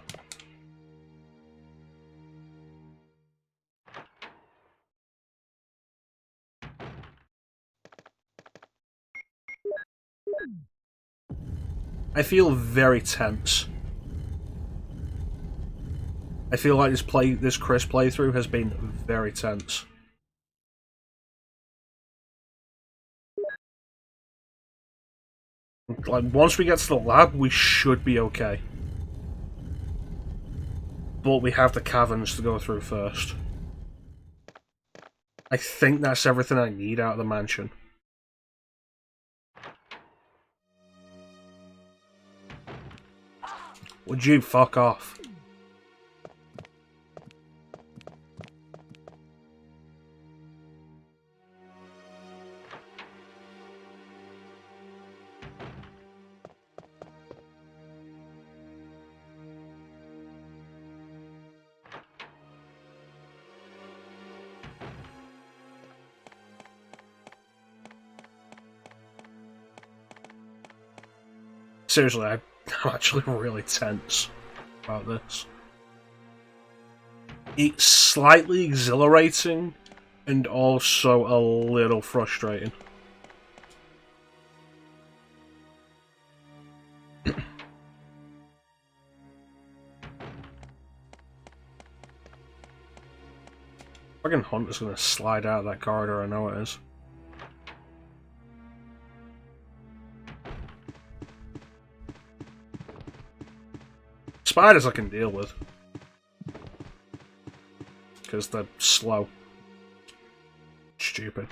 S1: I feel very tense. I feel like this Chris playthrough has been very tense. Like, once we get to the lab, we should be okay. But we have the caverns to go through first. I think that's everything I need out of the mansion. Would you fuck off? Seriously, I'm actually really tense about this. It's slightly exhilarating and also a little frustrating. Fucking Hunter's gonna slide out of that corridor, I know it is. Spiders I can deal with. Because they're slow. Stupid.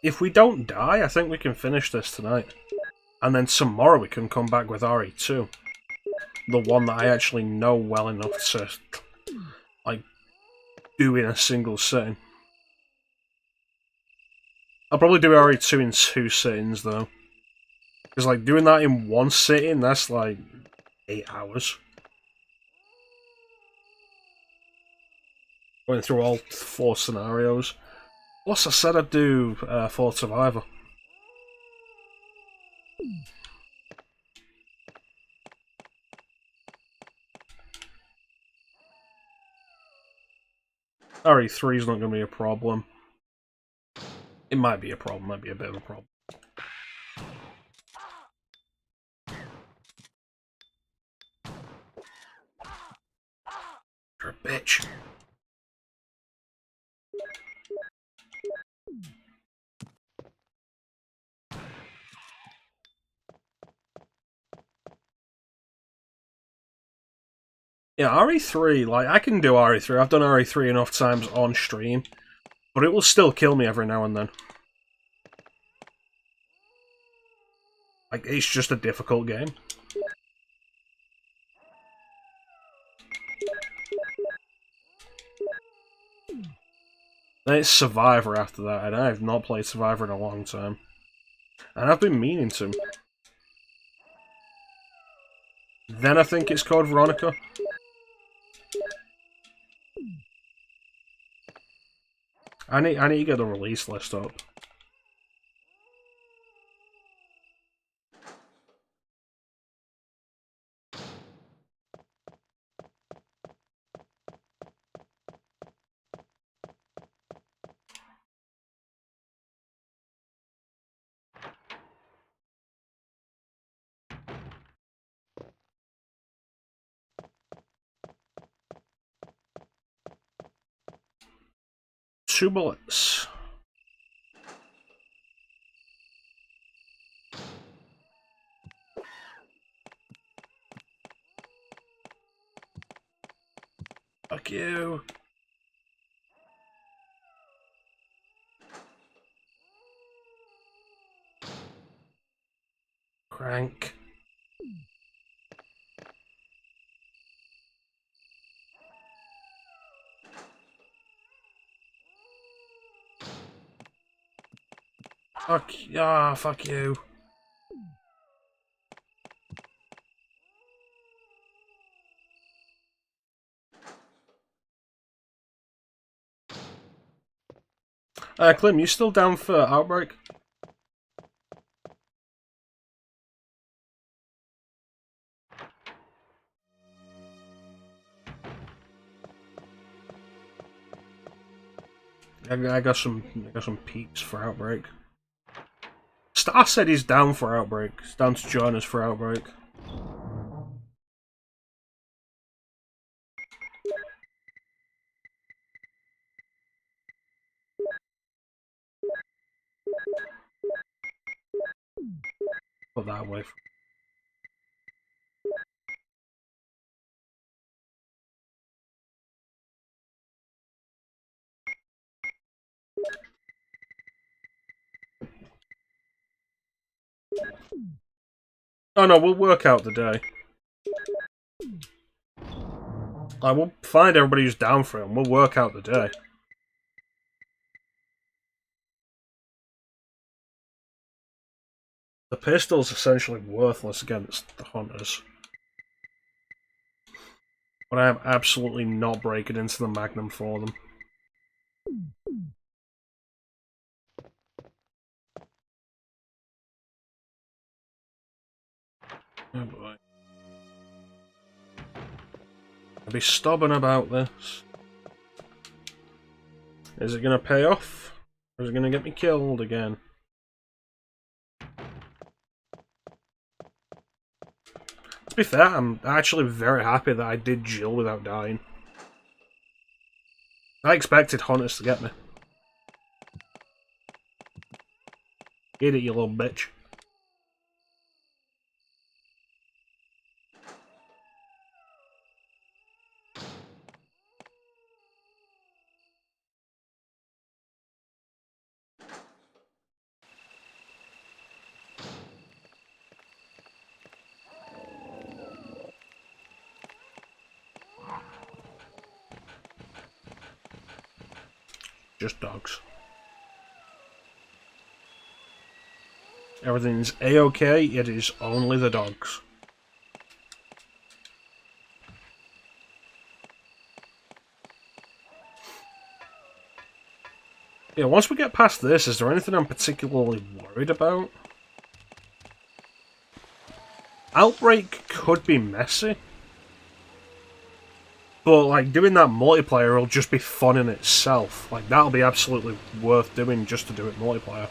S1: if we don't die, I think we can finish this tonight. And then tomorrow we can come back with RE2. The one that I actually know well enough to, like, do in a single sitting. I'll probably do RE2 in 2 sittings, though. Because, like, doing that in 1 sitting, that's, like, 8 hours. Going through all 4 scenarios. Plus, I said I'd do 4 Survivor. RE3 is not going to be a problem. It might be a problem, might be a bit of a problem. You're a bitch. Yeah, RE3, like, I can do RE3. I've done RE3 enough times on stream. But it will still kill me every now and then. Like, it's just a difficult game. Then it's Survivor after that, and I have not played Survivor in a long time. And I've been meaning to. Then I think it's called Veronica. I need to get the release list up. Two bullets. Fuck you. Crank. Fuck you. Clem, you still down for Outbreak? I got some peeps for Outbreak. Star said he's down for Outbreak. He's down to join us for Outbreak. Put that away. Oh no, we'll work out the day. I will find everybody who's down for it and we'll work out the day. The pistol's essentially worthless against the hunters. But I am absolutely not breaking into the Magnum for them. Oh boy. I'll be stubborn about this. Is it going to pay off? Or is it going to get me killed again? To be fair, I'm actually very happy that I did Jill without dying. I expected hunters to get me. Get it, you little bitch. just dogs. Everything's a-okay, it is only the dogs. Yeah, once we get past this, is there anything I'm particularly worried about? Outbreak could be messy. But, like, doing that multiplayer will just be fun in itself. Like, that'll be absolutely worth doing just to do it multiplayer.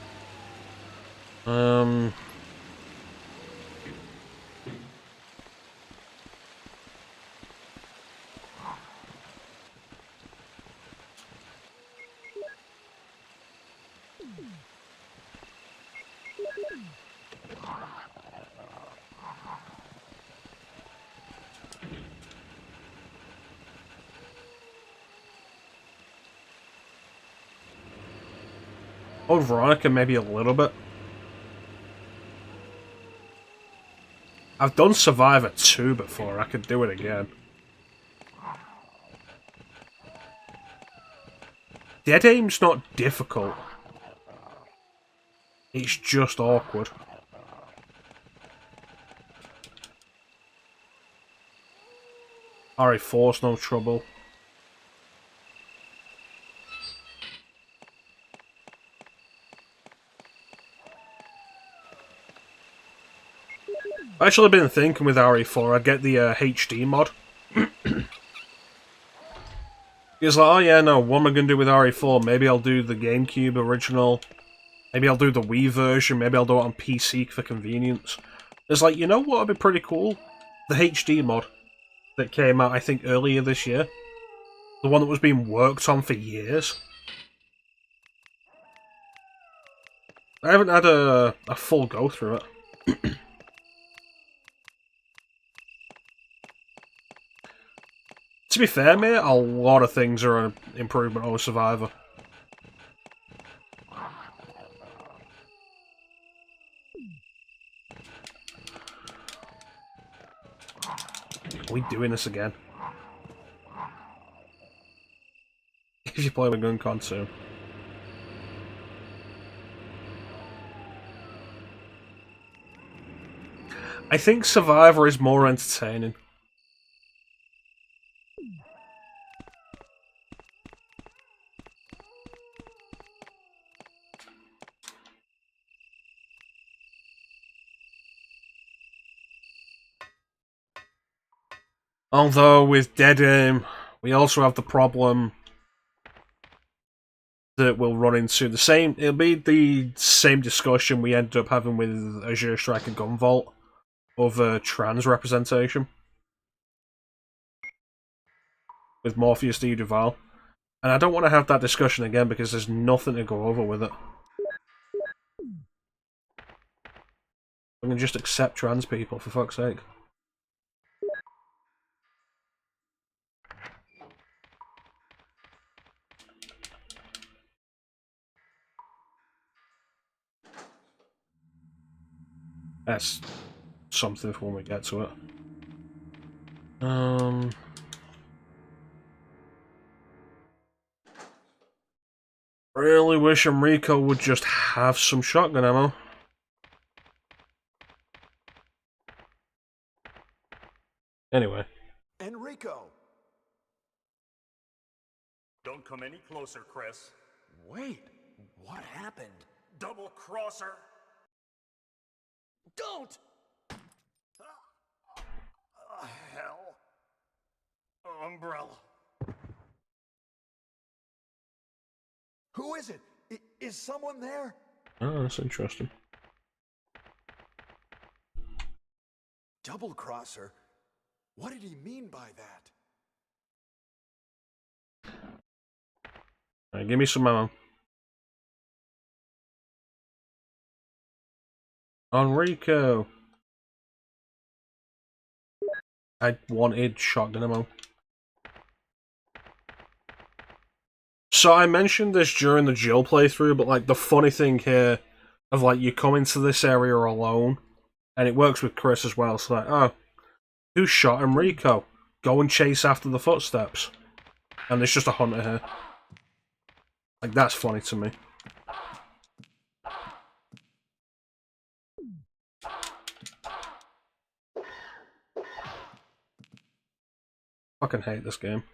S1: Oh, Veronica, maybe a little bit. I've done Survivor 2 before, I could do it again. Dead aim's not difficult. It's just awkward. RE4's no trouble. I've actually been thinking with RE4, I'd get the HD mod. It's like, oh yeah, no, what am I going to do with RE4? Maybe I'll do the GameCube original. Maybe I'll do the Wii version. Maybe I'll do it on PC for convenience. It's like, you know what would be pretty cool? The HD mod that came out, I think, earlier this year. The one that was being worked on for years. I haven't had a full go through it. To be fair, mate, a lot of things are an improvement over Survivor. Are we doing this again? If you play with gun con soon. I think Survivor is more entertaining. Although with Dead Aim, we also have the problem that we'll run into the same. It'll be the same discussion we ended up having with Azure Strike and Gunvolt over trans representation with Morpheus D. Duval, and I don't want to have that discussion again because there's nothing to go over with it. I can just accept trans people, for fuck's sake. That's something for when we get to it. Really wish Enrico would just have some shotgun ammo. Anyway.
S3: Enrico!
S6: Don't come any closer, Chris.
S3: Wait, what happened?
S6: Double crosser!
S3: Don't!
S6: Hell. Umbrella.
S3: Who is it? Is someone there?
S1: Oh, that's interesting.
S3: Double crosser? What did he mean by that?
S1: Alright, give me some ammo. Enrico! I wanted shotgun ammo. So I mentioned this during the Jill playthrough, but like the funny thing here of like you come into this area alone, and it works with Chris as well, so like, oh, who shot Enrico? Go and chase after the footsteps. And there's just a hunter here. Like, that's funny to me. Fucking hate this game.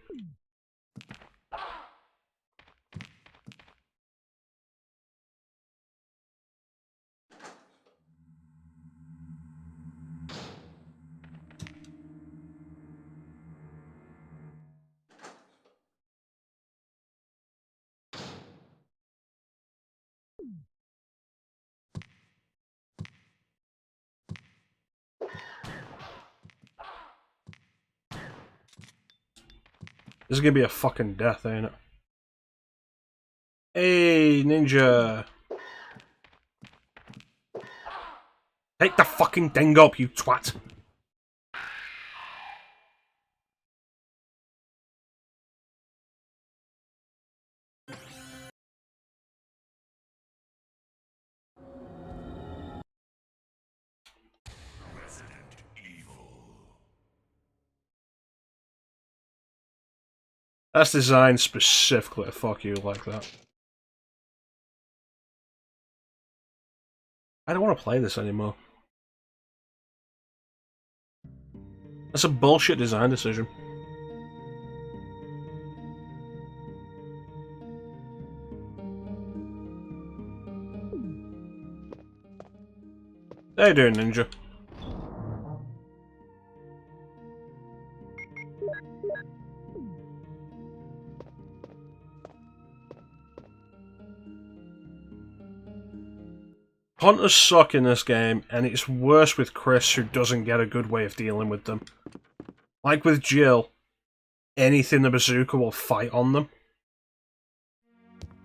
S1: This is gonna be a fucking death, ain't it? Hey, ninja! Take the fucking thing up, you twat! That's designed specifically to fuck you like that. I don't want to play this anymore. That's a bullshit design decision. How you doing, ninja? Hunters suck in this game, and it's worse with Chris, who doesn't get a good way of dealing with them. Like with Jill, anything the bazooka will fight on them.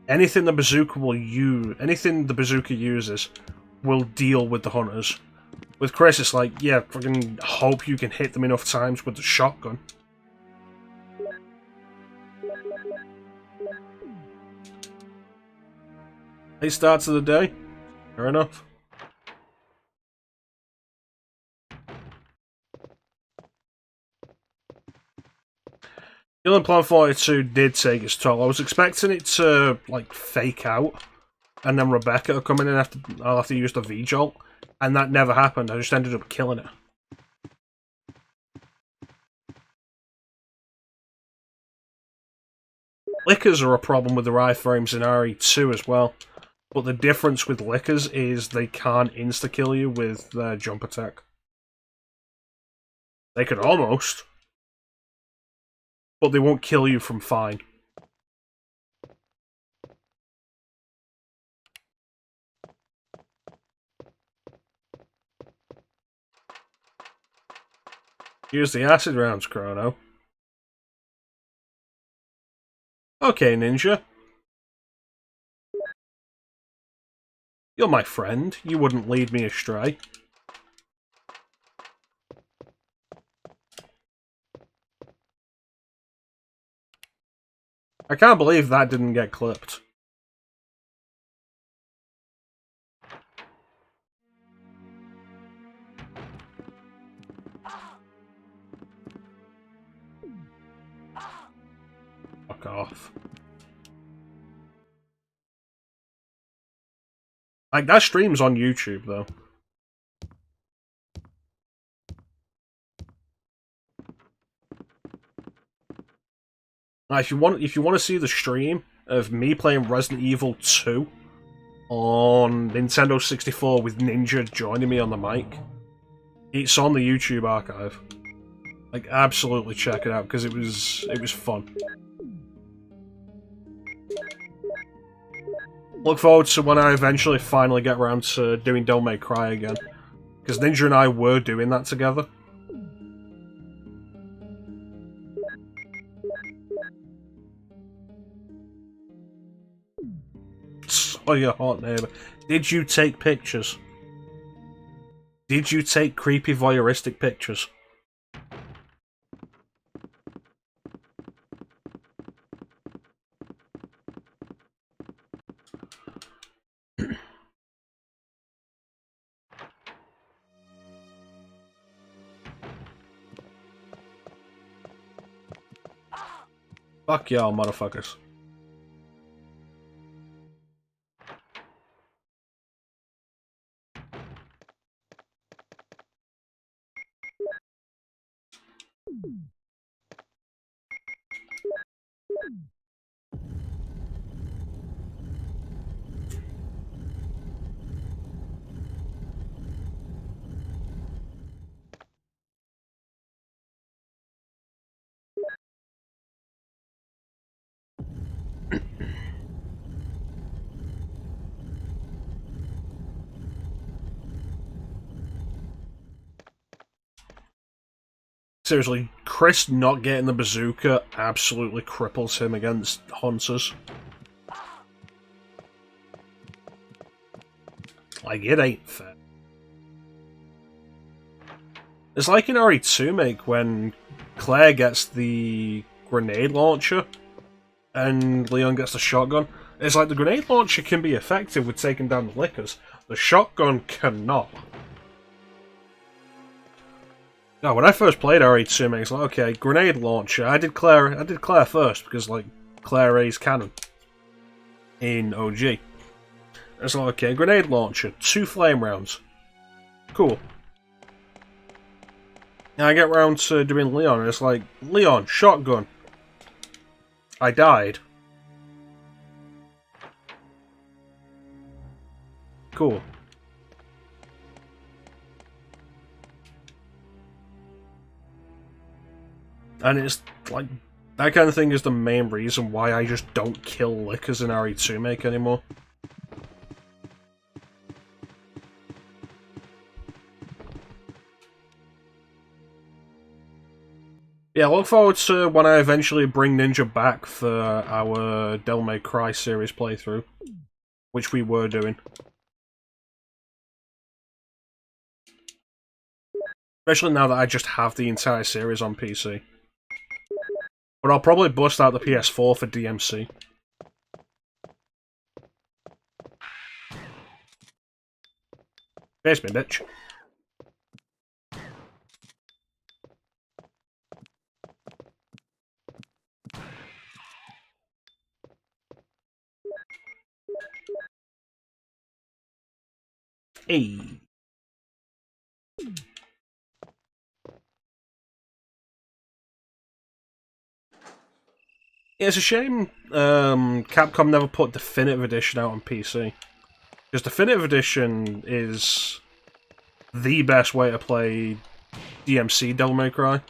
S1: Anything the bazooka uses will deal with the hunters. With Chris, it's like, yeah, fucking hope you can hit them enough times with the shotgun. Late starts of the day. Fair enough. Killing Plan 42 did take its toll. I was expecting it to, like, fake out, and then Rebecca will come in and I'll have to use the V-Jolt, and that never happened. I just ended up killing it. Lickers are a problem with the iframes in RE2 as well, but the difference with Lickers is they can't insta-kill you with their jump attack. They could almost, but they won't kill you from fine. Use the acid rounds, Chrono. Okay, ninja. You're my friend. You wouldn't lead me astray. I can't believe that didn't get clipped. Fuck off. Like, that stream's on YouTube, though. If you want to see the stream of me playing Resident Evil 2 on Nintendo 64 with Ninja joining me on the mic, it's on the YouTube archive. Like, absolutely check it out because it was fun. Look forward to when I eventually finally get around to doing Don't Make Cry again, because Ninja and I were doing that together. Oh, your hot neighbor. Did you take pictures? Did you take creepy voyeuristic pictures? Fuck y'all, motherfuckers. Seriously, Chris not getting the bazooka absolutely cripples him against hunters. Like, it ain't fair. It's like in RE2 make when Claire gets the grenade launcher and Leon gets the shotgun. It's like the grenade launcher can be effective with taking down the lickers. The shotgun cannot. No, when I first played RE2 make, it's like, okay, grenade launcher. I did Claire first because like Claire A's canon in OG. It's like, okay, grenade launcher, 2 flame rounds. Cool. Now I get round to doing Leon, and it's like, Leon, shotgun. I died. Cool. And it's like, that kind of thing is the main reason why I just don't kill lickers in RE2 make anymore. Yeah, look forward to when I eventually bring Ninja back for our Devil May Cry series playthrough, which we were doing. Especially now that I just have the entire series on PC. But I'll probably bust out the PS4 for DMC. Face me, bitch. Hey. It's a shame Capcom never put Definitive Edition out on PC. Because Definitive Edition is the best way to play DMC Devil May Cry.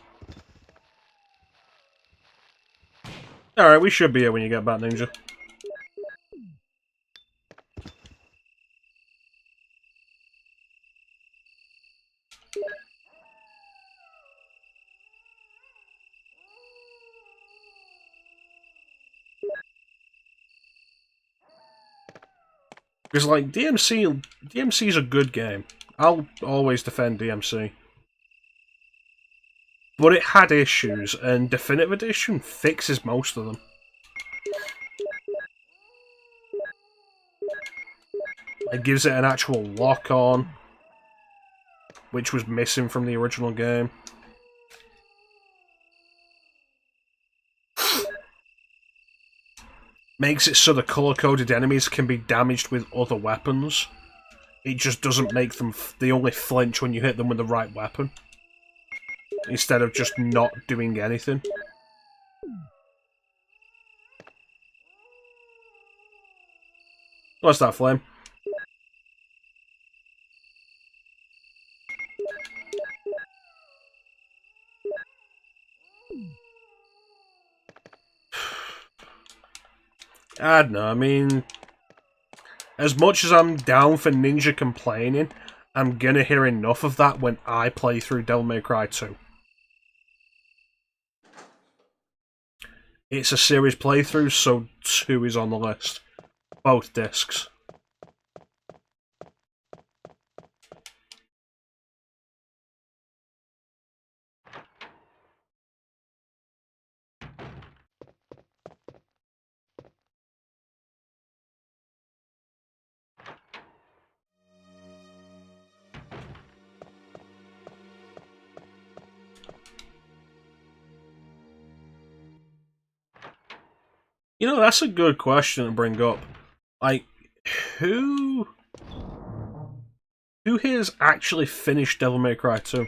S1: Alright, we should be here when you get back, Ninja. Because, like, DMC's a good game. I'll always defend DMC. But it had issues, and Definitive Edition fixes most of them. It gives it an actual lock-on, which was missing from the original game. Makes it so the color-coded enemies can be damaged with other weapons. It just doesn't make them... they only flinch when you hit them with the right weapon. Instead of just not doing anything. What's that, Flame? I don't know, I mean... as much as I'm down for Ninja complaining, I'm gonna hear enough of that when I play through Devil May Cry 2. It's a series playthrough, so 2 is on the list. Both discs. You know, that's a good question to bring up. Like, who here's actually finished Devil May Cry 2?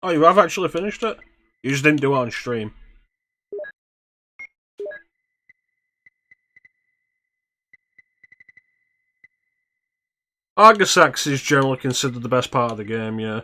S1: Oh, you have actually finished it? You just didn't do it on stream. Argosax is generally considered the best part of the game, yeah.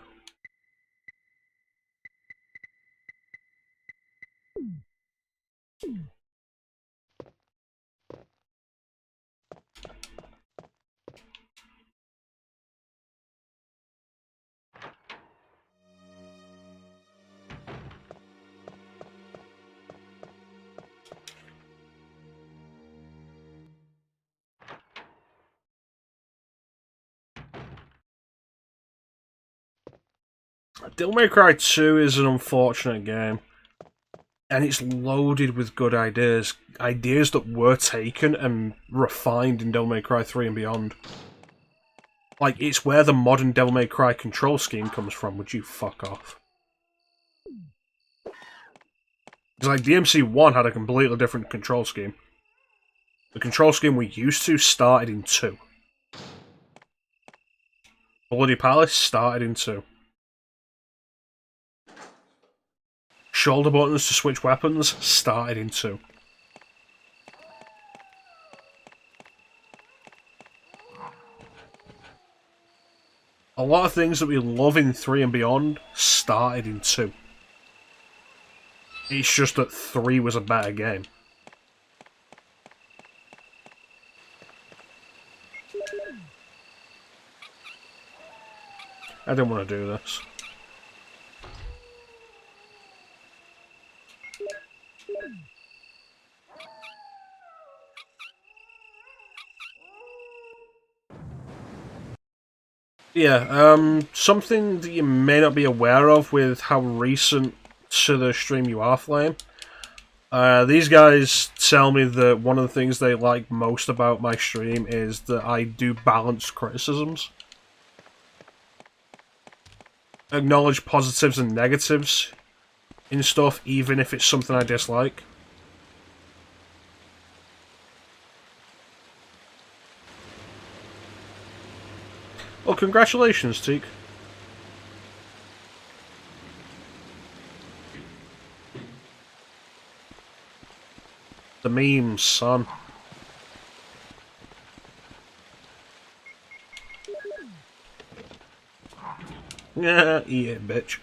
S1: Devil May Cry 2 is an unfortunate game. And it's loaded with good ideas. Ideas that were taken and refined in Devil May Cry 3 and beyond. Like, it's where the modern Devil May Cry control scheme comes from. Would you fuck off? It's like DMC1 had a completely different control scheme. The control scheme we used to started in 2. Bloody Palace started in 2. Shoulder buttons to switch weapons started in 2. A lot of things that we love in 3 and beyond started in 2. It's just that 3 was a better game. I didn't want to do this. Yeah, something that you may not be aware of with how recent to the stream you are, Flame. These guys tell me that one of the things they like most about my stream is that I do balanced criticisms. Acknowledge positives and negatives in stuff, even if it's something I dislike. Well, congratulations, Teak. The memes, son. Yeah, eat it, bitch.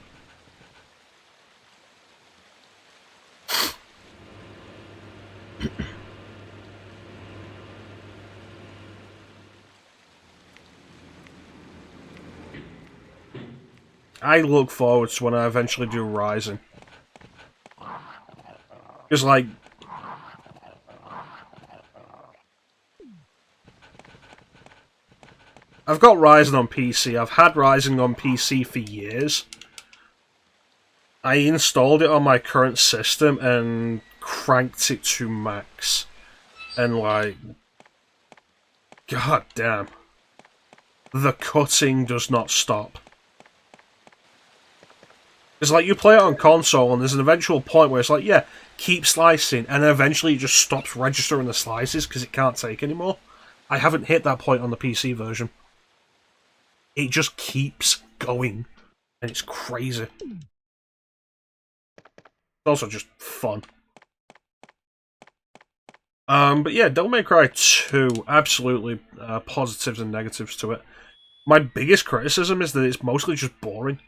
S1: I look forward to when I eventually do Rising. Because, like... I've got Rising on PC. I've had Rising on PC for years. I installed it on my current system and cranked it to max. And, like... God damn. The cutting does not stop. It's like you play it on console and there's an eventual point where it's like, yeah, keep slicing, and then eventually it just stops registering the slices because it can't take anymore. I haven't hit that point on the PC version. It just keeps going, and it's crazy. It's also just fun. But yeah, Devil May Cry 2, absolutely positives and negatives to it. My biggest criticism is that it's mostly just boring.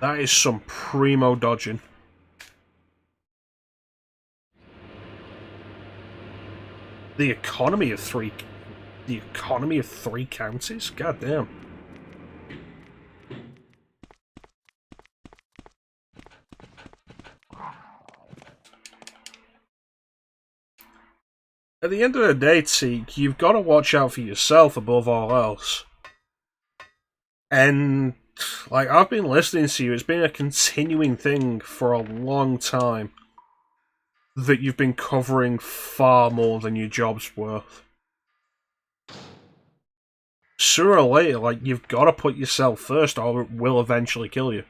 S1: That is some primo dodging. The economy of three counties? God damn. At the end of the day, Teak, you've got to watch out for yourself above all else. And, like, I've been listening to you, it's been a continuing thing for a long time. that you've been covering far more than your job's worth. Sooner or later, like, you've got to put yourself first or it will eventually kill you.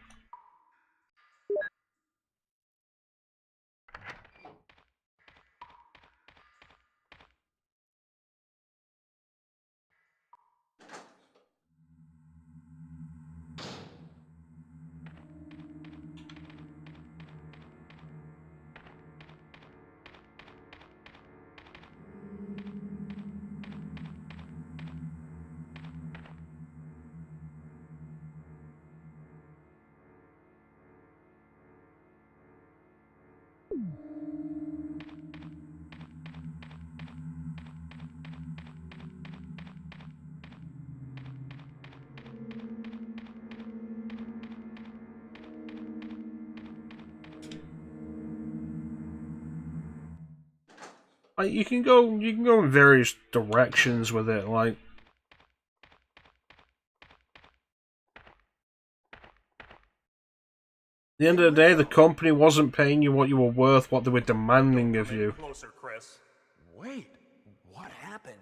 S1: Like, you can go in various directions with it, like, at the end of the day, the company wasn't paying you what you were worth, what they were demanding of you.
S6: Closer, Chris.
S3: Wait, what happened?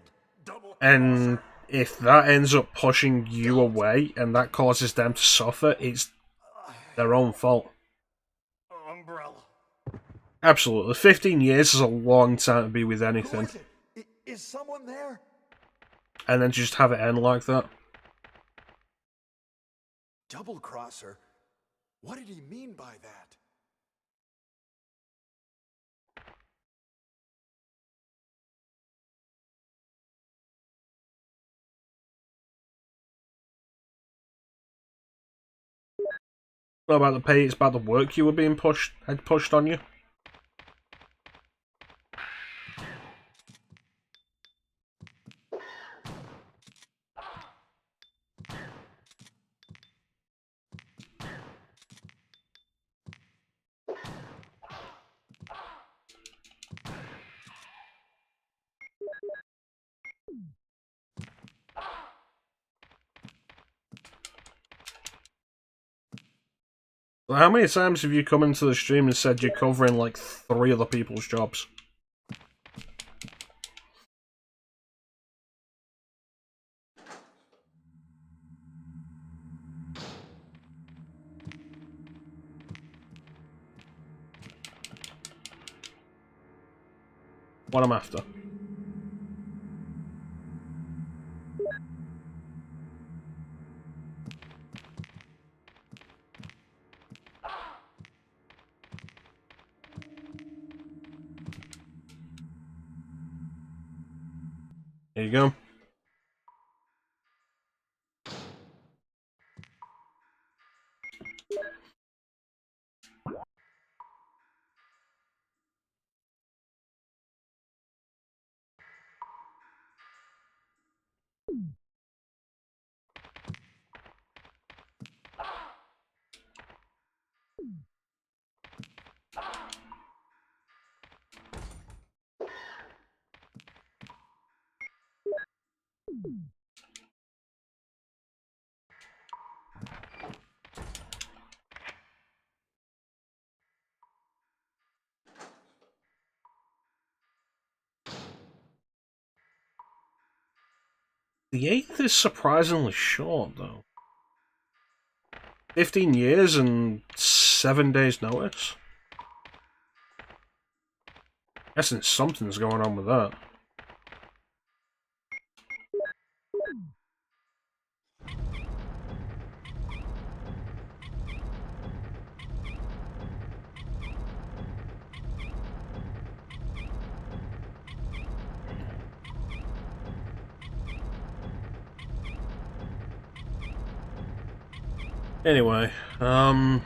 S6: Double
S1: And
S6: crosser.
S1: if that ends up pushing you away and that causes them to suffer, it's their own fault.
S6: Umbrella.
S1: Absolutely. 15 years is a long time to be with
S3: Who
S1: anything.
S3: is it? Is someone there?
S1: And then just have it end like that.
S3: Double crosser? What did he mean by that?
S1: Not about the pay, it's about the work you were being had pushed on you. How many times have you come into the stream and said you're covering like 3 other people's jobs? What I'm after. There you go. The 8th is surprisingly short, though. 15 years and 7 days notice? Guessing something's going on with that. Anyway, I'm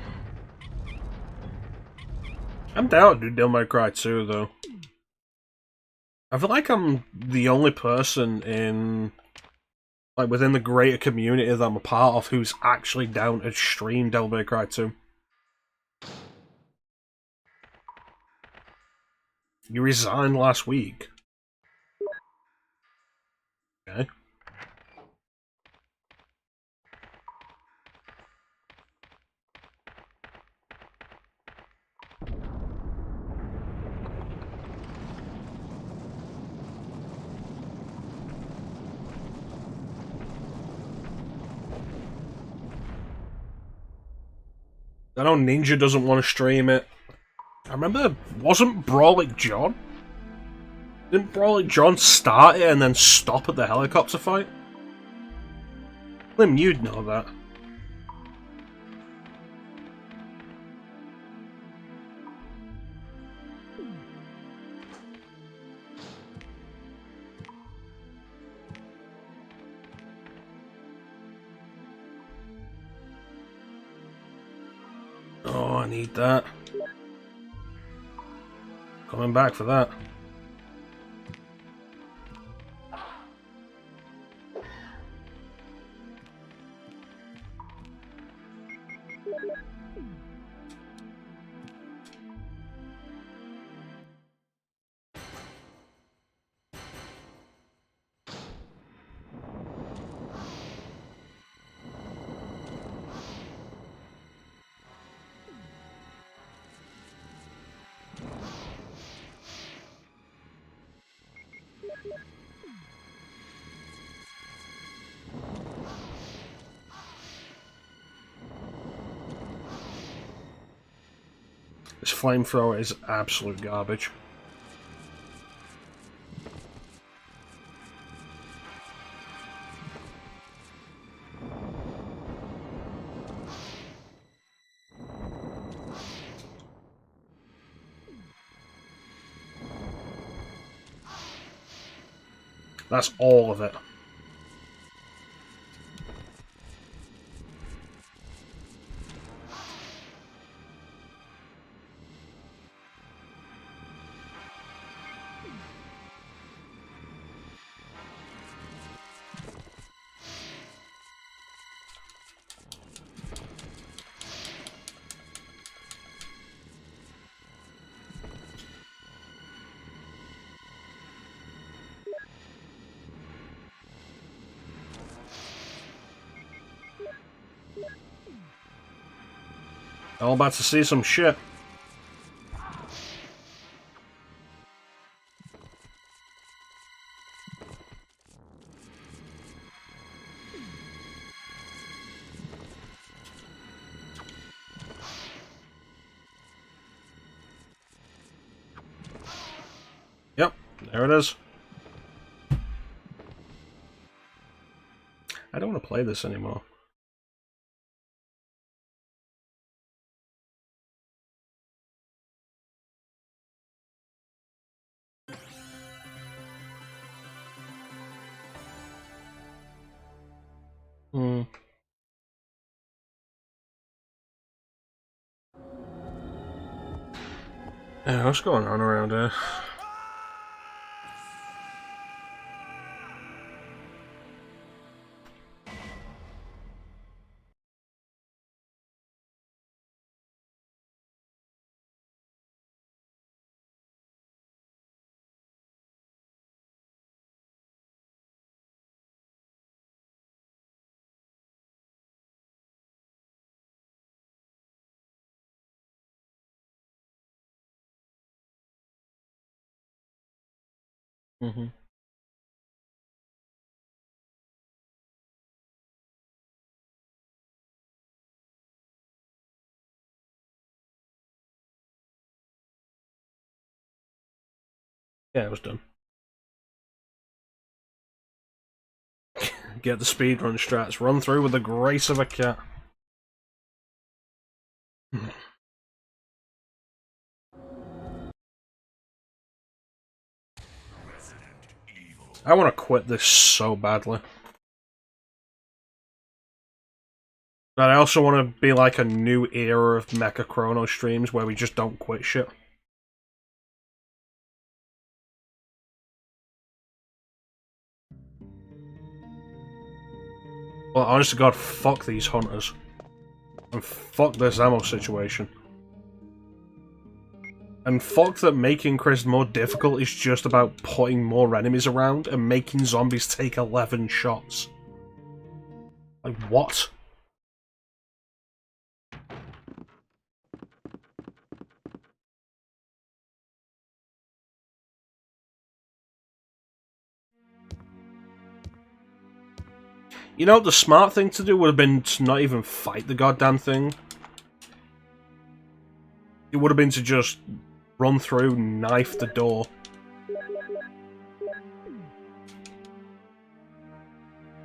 S1: down to do Devil May Cry 2, though. I feel like I'm the only person in, like, within the greater community that I'm a part of who's actually down to stream Devil May Cry 2. You resigned last week. Okay. I know Ninja doesn't want to stream it. I remember, wasn't Brawlic John? Didn't Brawlic John start it and then stop at the helicopter fight? Lim, you'd know that. Oh, I need that. Coming back for that. This flamethrower is absolute garbage. That's all of it. All about to see some shit. Yep, there it is. I don't want to play this anymore. Yeah, what's going on around here? Yeah, it was done. Get the speedrun strats. Run through with the grace of a cat. I want to quit this so badly. But I also want to be like a new era of mecha-chrono streams where we just don't quit shit. Well, honest to God, fuck these hunters. And fuck this ammo situation. And fuck that making Chris more difficult is just about putting more enemies around and making zombies take 11 shots. Like, what? You know, the smart thing to do would have been to not even fight the goddamn thing. It would have been to just run through, knife the door.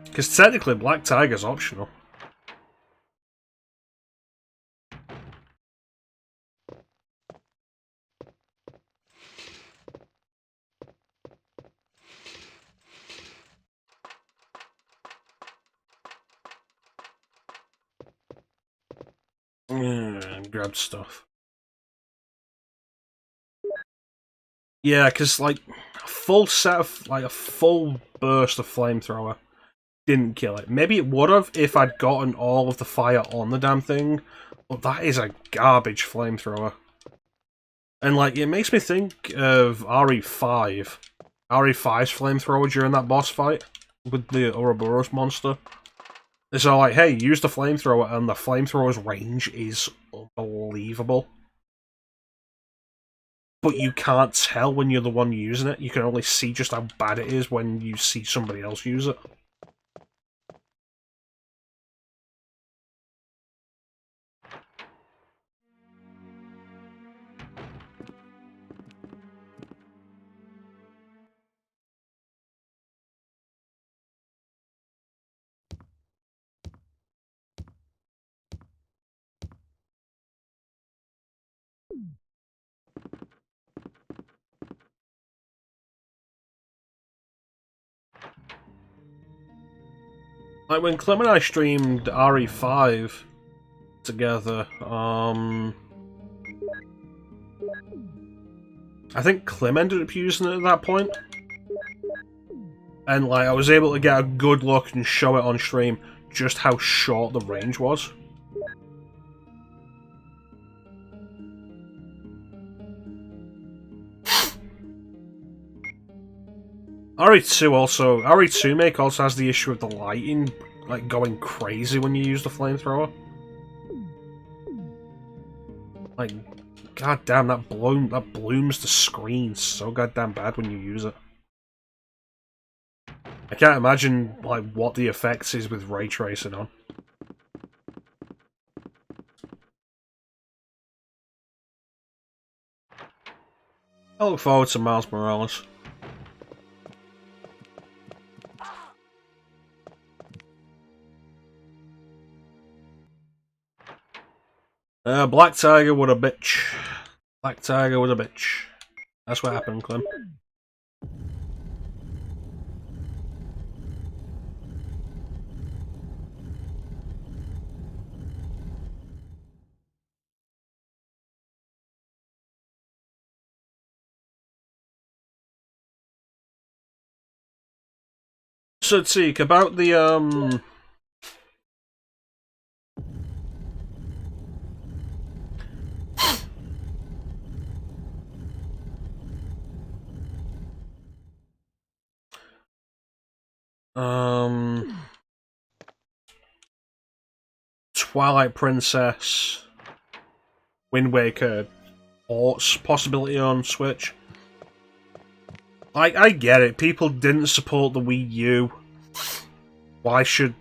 S1: Because technically Black Tiger's optional. Grab stuff. Yeah, because like a full set of a full burst of flamethrower didn't kill it. Maybe it would have if I'd gotten all of the fire on the damn thing, but that is a garbage flamethrower. And like it makes me think of RE5. RE5's flamethrower during that boss fight with the Ouroboros monster. It's all like, hey, use the flamethrower, and the flamethrower's range is unbelievable. But you can't tell when you're the one using it. You can only see just how bad it is when you see somebody else use it. Like when Clem and I streamed RE5 together, I think Clem ended up using it at that point. And like I was able to get a good look and show it on stream just how short the range was. RE2 make also has the issue of the lighting, like going crazy when you use the flamethrower. Like, goddamn, that blooms the screen so goddamn bad when you use it. I can't imagine like what the effects is with ray tracing on. I look forward to Miles Morales. Black Tiger with a bitch. Black Tiger with a bitch. That's what happened, Clem. So, Teek, about the, Twilight Princess, Wind Waker, ports possibility on Switch. I get it. People didn't support the Wii U. Why should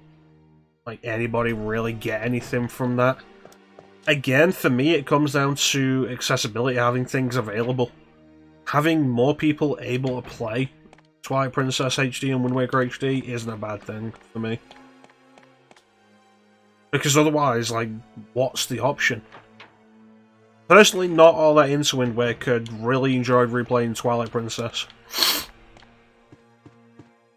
S1: anybody really get anything from that? Again, for me, it comes down to accessibility, having things available. Having more people able to play Twilight Princess HD and Wind Waker HD isn't a bad thing for me. Because otherwise, what's the option? Personally, not all that into Wind Waker. Really enjoyed replaying Twilight Princess.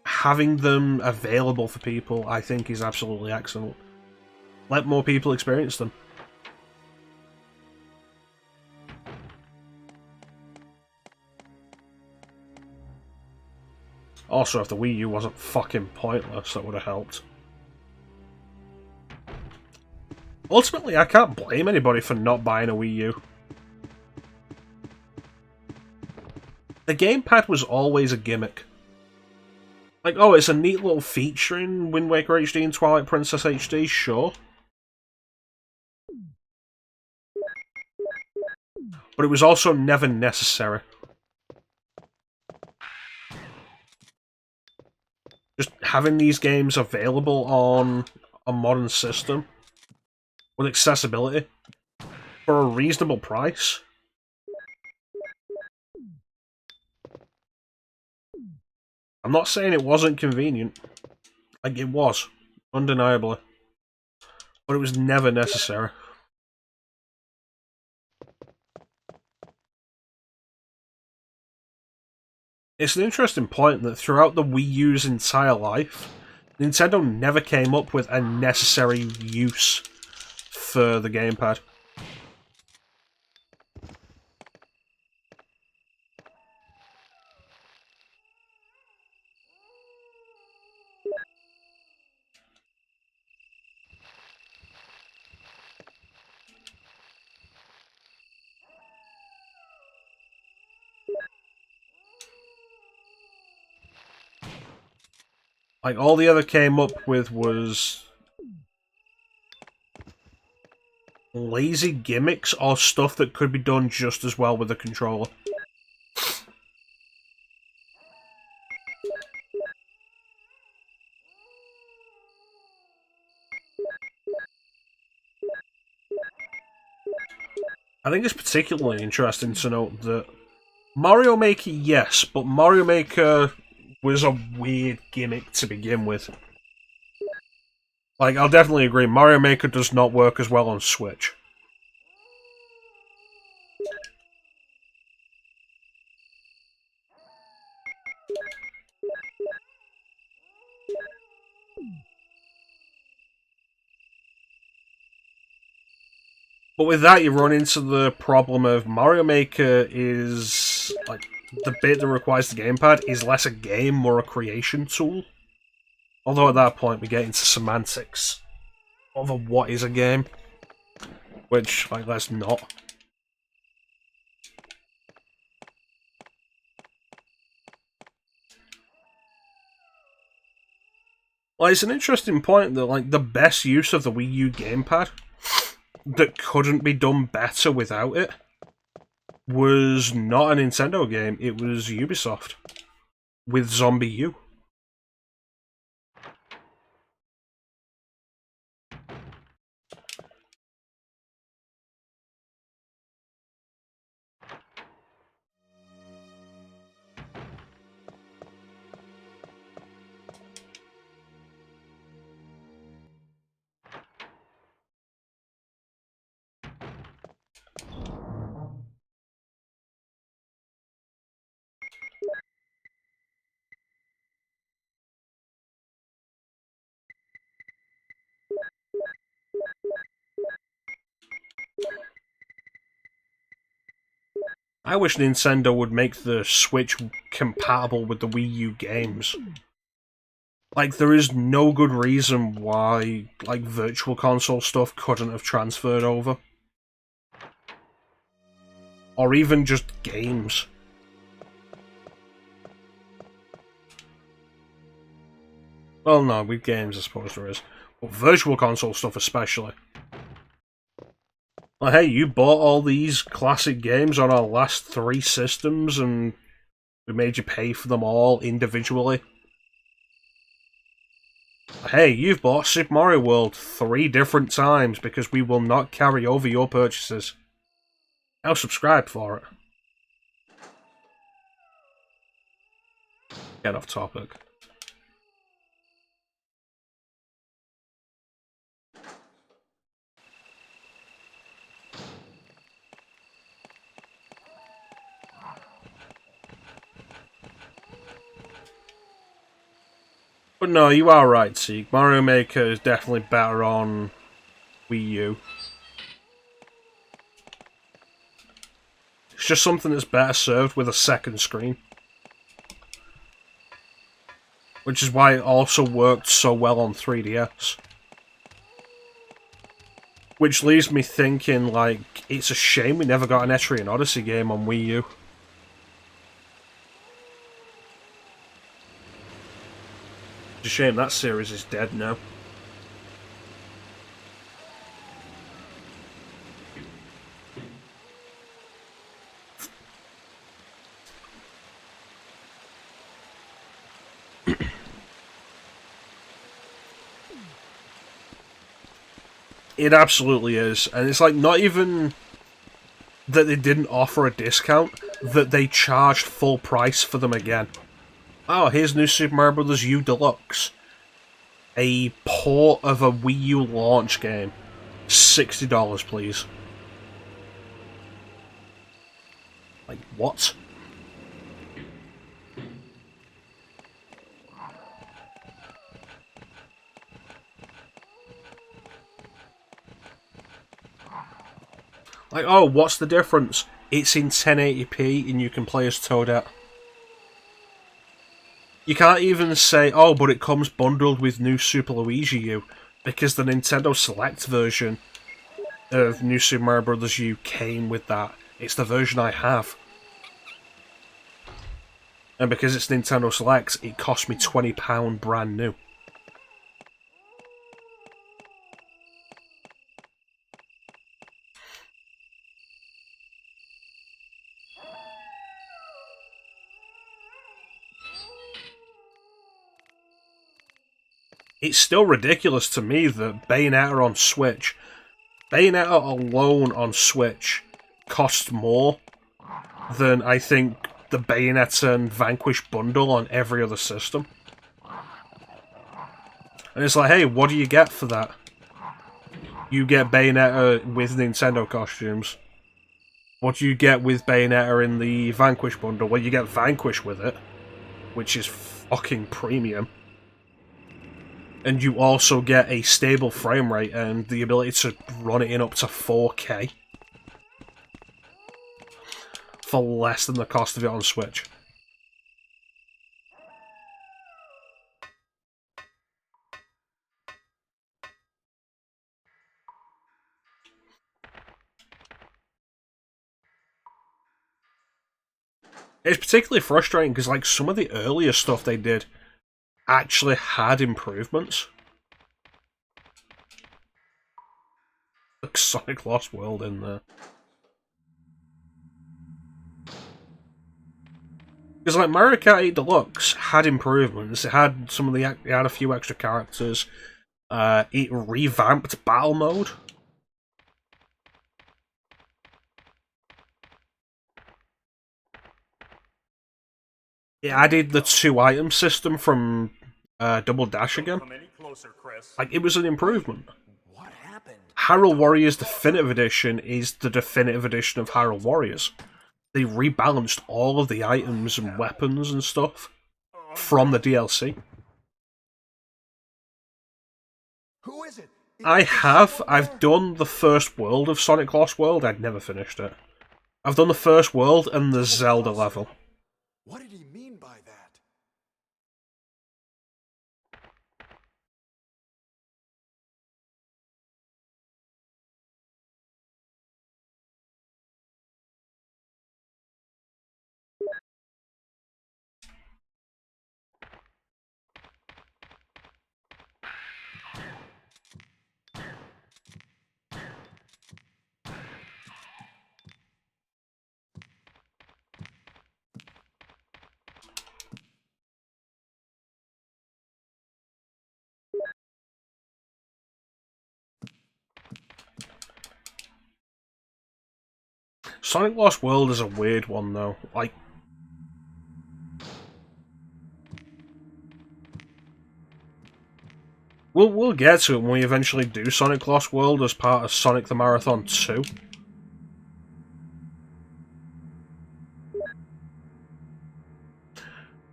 S1: Having them available for people, I think, is absolutely excellent. Let more people experience them. Also, if the Wii U wasn't fucking pointless, that would have helped. Ultimately, I can't blame anybody for not buying a Wii U. The gamepad was always a gimmick. Oh, it's a neat little feature in Wind Waker HD and Twilight Princess HD, sure. But it was also never necessary. Just having these games available on a modern system with accessibility for a reasonable price. I'm not saying it wasn't convenient. Like, it was, undeniably. But it was never necessary. It's an interesting point that throughout the Wii U's entire life, Nintendo never came up with a necessary use for the gamepad. Like, all the other came up with was lazy gimmicks or stuff that could be done just as well with a controller. I think it's particularly interesting to note that Mario Maker, yes, but Mario Maker was a weird gimmick to begin with. Like, I'll definitely agree, Mario Maker does not work as well on Switch. But with that, you run into the problem of Mario Maker is, like, the bit that requires the gamepad is less a game, more a creation tool. Although at that point, we get into semantics over what is a game. Which, like, let's not. Well, it's an interesting point that, like, the best use of the Wii U gamepad that couldn't be done better without it was not a Nintendo game, it was Ubisoft with Zombie U. I wish Nintendo would make the Switch compatible with the Wii U games. Like, there is no good reason why, like, Virtual Console stuff couldn't have transferred over. Or even just games. Well, no, with games I suppose there is. But Virtual Console stuff especially. Like, hey, you bought all these classic games on our last 3 systems and we made you pay for them all individually. Hey, you've bought Super Mario World 3 different times because we will not carry over your purchases. Now subscribe for it. Get off topic. But no, you are right, Seek. Mario Maker is definitely better on Wii U. It's just something that's better served with a second screen. Which is why it also worked so well on 3DS. Which leaves me thinking, like, it's a shame we never got an Etrian Odyssey game on Wii U. It's a shame that series is dead now. It absolutely is, and it's like not even that they didn't offer a discount, that they charged full price for them again. Oh, here's New Super Mario Bros. U Deluxe. A port of a Wii U launch game. $60, please. Like, what? Like, oh, what's the difference? It's in 1080p and you can play as Toadette. You can't even say, oh, but it comes bundled with New Super Luigi U, because the Nintendo Select version of New Super Mario Bros. U came with that. It's the version I have. And because it's Nintendo Select, it cost me £20 brand new. It's still ridiculous to me that Bayonetta on Switch, Bayonetta alone on Switch, costs more than I think the Bayonetta and Vanquish bundle on every other system. And it's like, hey, what do you get for that? You get Bayonetta with Nintendo costumes. What do you get with Bayonetta in the Vanquish bundle? Well, you get Vanquish with it, which is fucking premium. And you also get a stable frame rate and the ability to run it in up to 4K. For less than the cost of it on Switch. It's particularly frustrating because, like, some of the earlier stuff they did actually had improvements. Like Sonic Lost World in there. Because, like, Mario Kart 8 Deluxe had improvements. It had some of the... It had a few extra characters. It revamped Battle Mode. It added the 2-item system from Double Dash again.
S6: Come any closer, Chris.
S1: Like, it was an improvement.
S3: What happened?
S1: Hyrule Warriors Definitive Edition is the definitive edition of Hyrule Warriors. They rebalanced all of the items and weapons and stuff from the DLC.
S3: Who is it?
S1: I've done the first world of Sonic Lost World. I'd never finished it. I've done the first world and the Zelda level.
S3: What did he mean by that?
S1: Sonic Lost World is a weird one, though. Like, we'll get to it when we eventually do Sonic Lost World as part of Sonic the Marathon 2.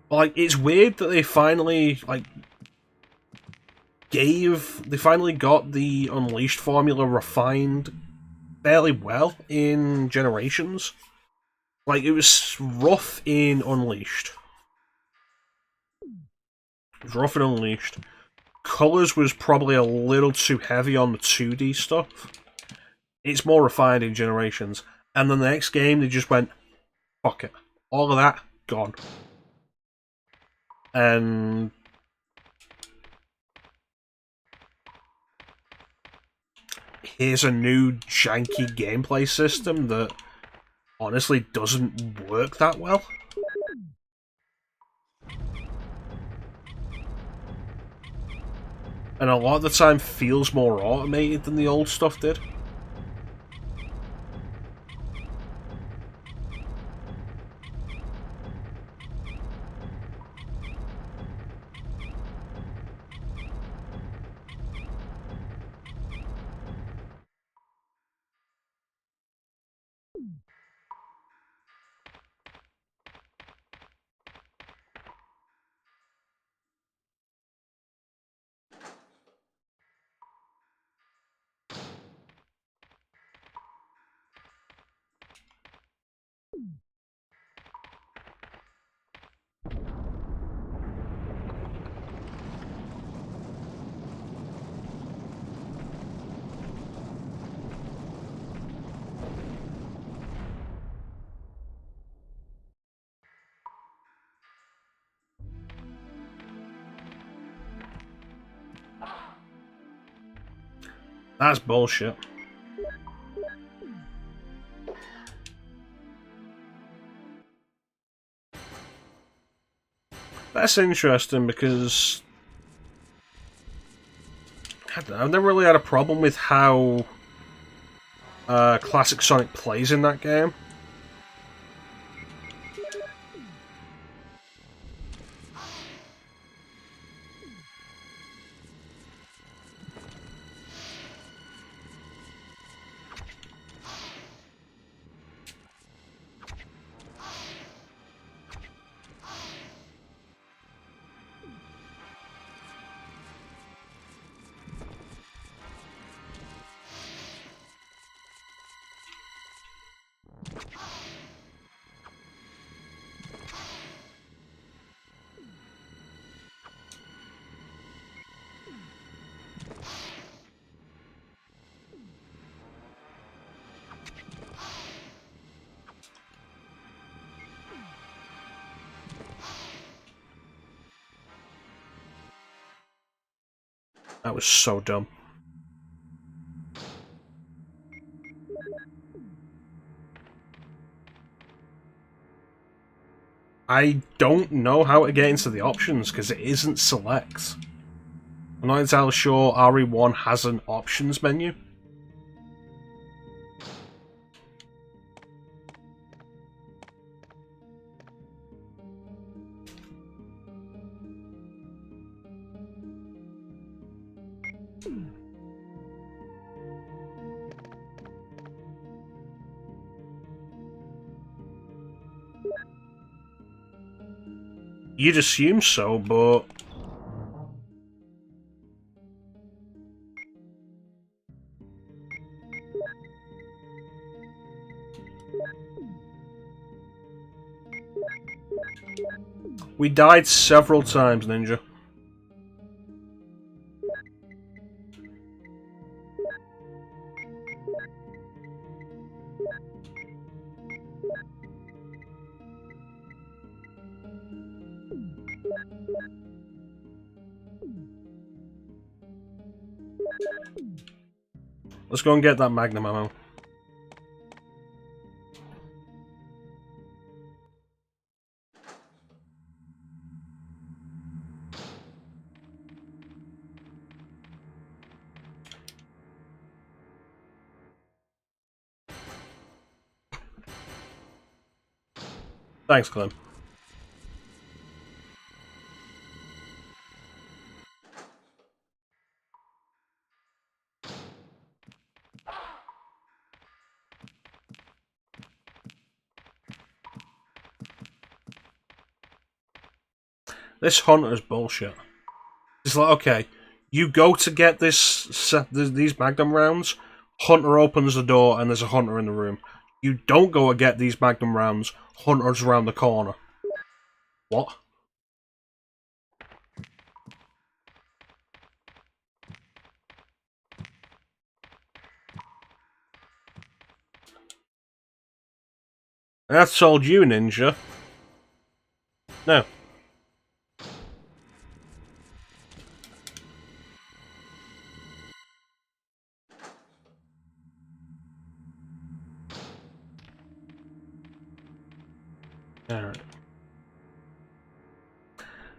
S1: Like, it's weird that they finally, like, they finally got the Unleashed formula refined fairly well in Generations. Like, it was rough in Unleashed. It was rough in Unleashed. Colours was probably a little too heavy on the 2D stuff. It's more refined in Generations. And then the next game, they just went, fuck it. All of that, gone. And here's a new janky gameplay system that honestly doesn't work that well. And a lot of the time feels more automated than the old stuff did. That's bullshit. That's interesting because I've never really had a problem with how classic Sonic plays in that game. That was so dumb. I don't know how to get into the options because it isn't select. I'm not entirely sure RE1 has an options menu. You'd assume so, but we died several times, Ninja. Let's go and get that Magnum ammo. Thanks, Clem. This hunter's bullshit. It's like, okay, you go to get these Magnum rounds, Hunter opens the door and there's a Hunter in the room. You don't go and get these Magnum rounds, Hunter's around the corner. What? That's told you, Ninja. No. Alright.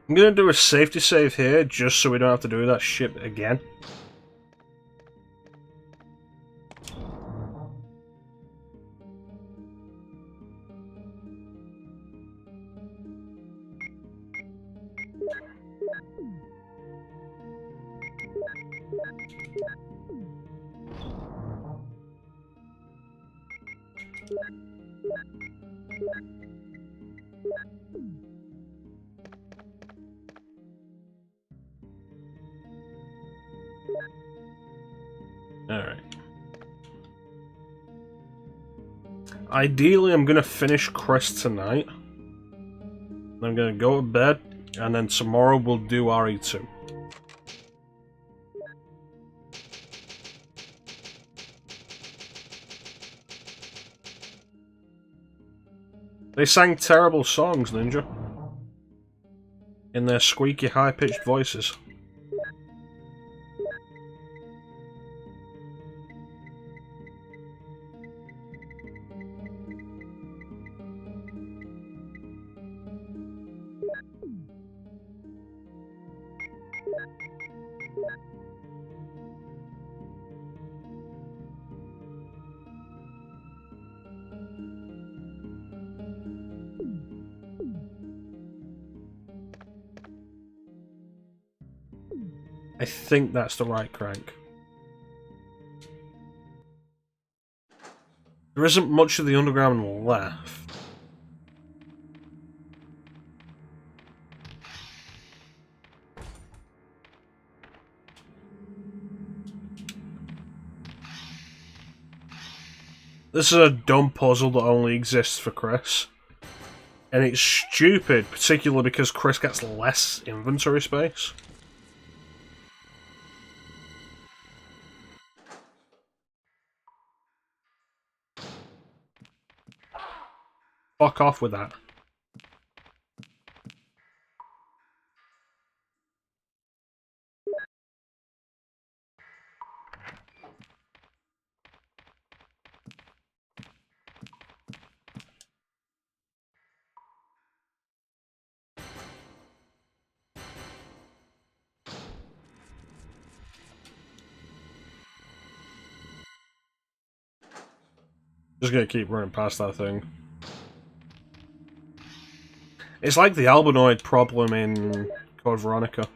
S1: I'm gonna do a safety save here, just so we don't have to do that shit again. Alright. Ideally, I'm gonna finish Crest tonight. I'm gonna go to bed, and then tomorrow we'll do RE2. They sang terrible songs, Ninja. In their squeaky, high-pitched voices. I think that's the right crank. There isn't much of the underground left. This is a dumb puzzle that only exists for Chris. And it's stupid, particularly because Chris gets less inventory space. Fuck off with that. Just gonna keep running past that thing. It's like the albinoid problem in Code Veronica.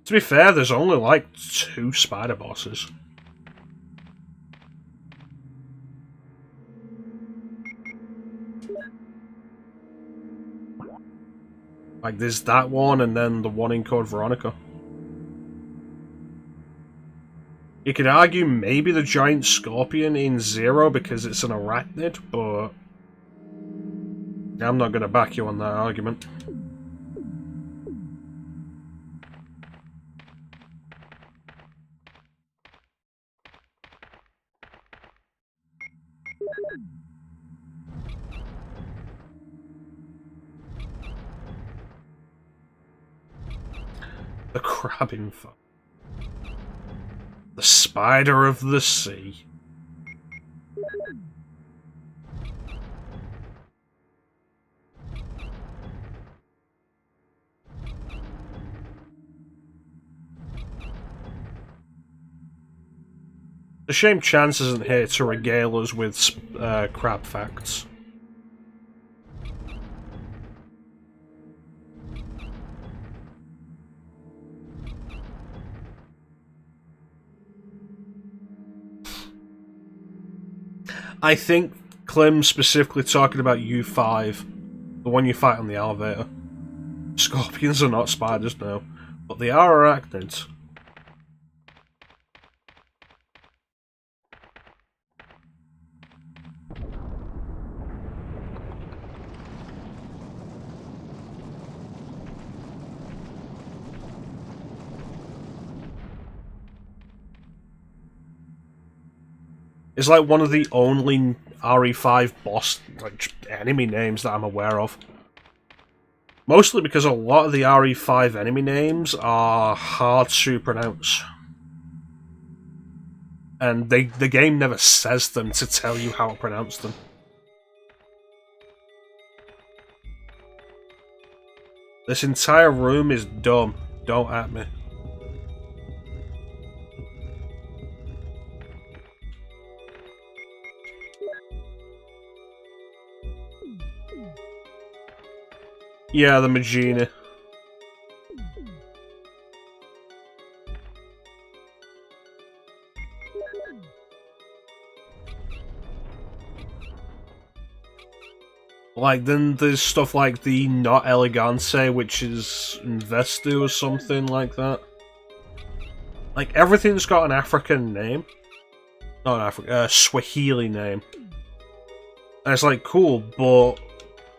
S1: To be fair, there's only like 2 spider bosses. Like, there's that one, and then the one in Code Veronica. You could argue maybe the giant scorpion in Zero because it's an arachnid, but I'm not going to back you on that argument. The crabbing fuck. The spider of the sea. A shame Chance isn't here to regale us with crab facts. I think Clem's specifically talking about U5, the one you fight on the elevator. Scorpions are not spiders, no, but they are arachnids. It's like one of the only RE5 boss enemy names that I'm aware of. Mostly because a lot of the RE5 enemy names are hard to pronounce. And the game never says them to tell you how to pronounce them. This entire room is dumb. Don't at me. Yeah, the Magini. Like, then there's stuff like the Not Elegante, which is Investu or something like that. Like, everything's got an African name. Not an African, Swahili name. And it's like, cool, but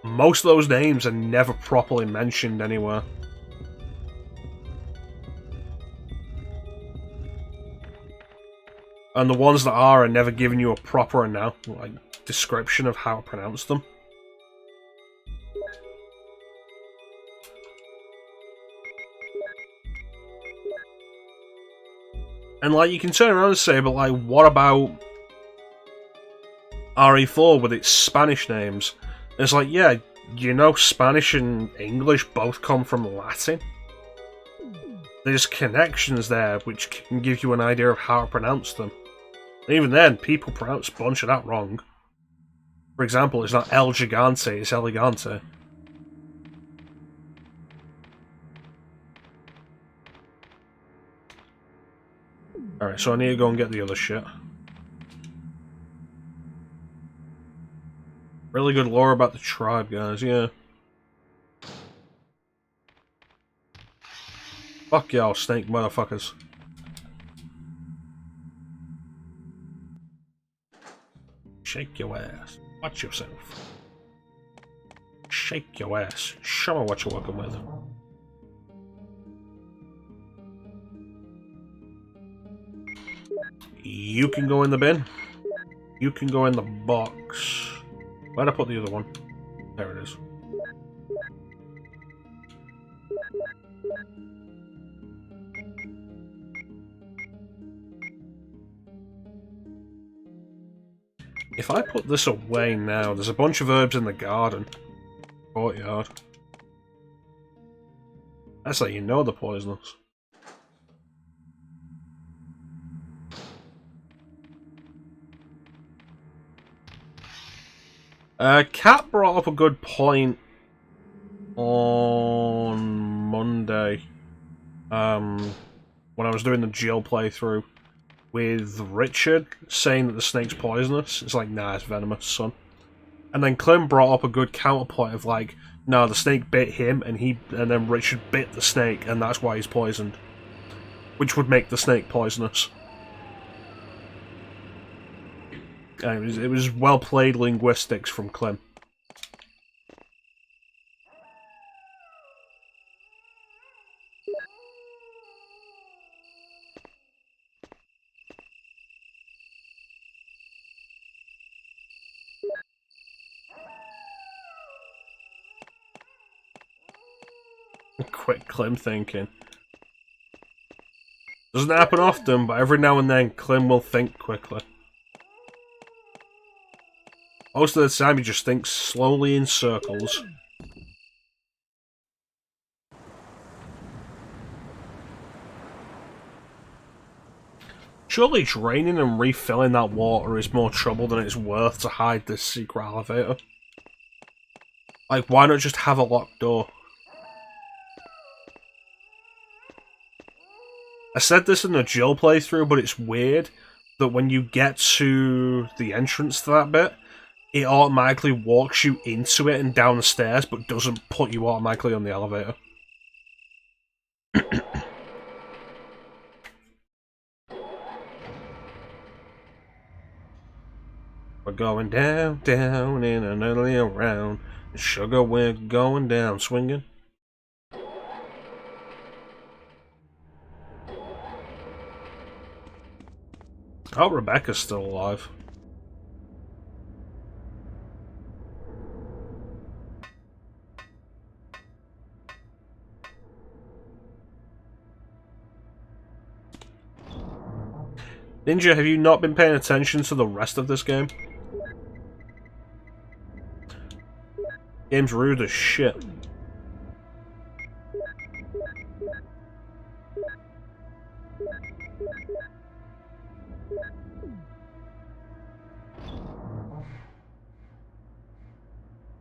S1: most of those names are never properly mentioned anywhere. And the ones that are never giving you a proper description of how to pronounce them. And like, you can turn around and say, but like, what about RE4 with its Spanish names? And it's like, yeah, you know, Spanish and English both come from Latin. There's connections there which can give you an idea of how to pronounce them. And even then, people pronounce a bunch of that wrong. For example, it's not El Gigante, it's Elegante. Alright, so I need to go and get the other shit. Really good lore about the tribe, guys, yeah. Fuck y'all, snake motherfuckers. Shake your ass. Watch yourself. Shake your ass. Show me what you're working with. You can go in the bin. You can go in the box. Where'd I put the other one? There it is. If I put this away now, there's a bunch of herbs in the garden. Courtyard. That's how you know they're poisonous. Kat brought up a good point on Monday. When I was doing the Jill playthrough with Richard saying that the snake's poisonous. It's like, nah, it's venomous, son. And then Clem brought up a good counterpoint of like, no, the snake bit him, and then Richard bit the snake, and that's why he's poisoned. Which would make the snake poisonous. It was well played linguistics from Clem. Quick Clem thinking. Doesn't happen often, but every now and then Clem will think quickly. Most of the time he just thinks slowly in circles. Surely draining and refilling that water is more trouble than it's worth to hide this secret elevator. Like, why not just have a locked door? I said this in the Jill playthrough, but it's weird that when you get to the entrance to that bit, it automatically walks you into it and down the stairs, but doesn't put you automatically on the elevator. We're going down, down, in and early around. Sugar, we're going down, swinging. Oh, Rebecca's still alive. Ninja, have you not been paying attention to the rest of this game? Game's rude as shit.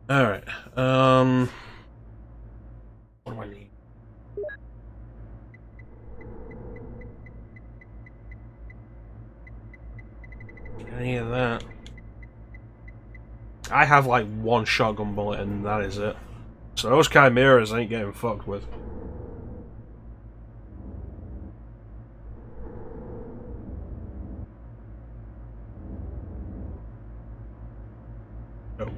S1: Alright, what do I need? Any of that? I have like one shotgun bullet and that is it. So those chimeras ain't getting fucked with. Oh.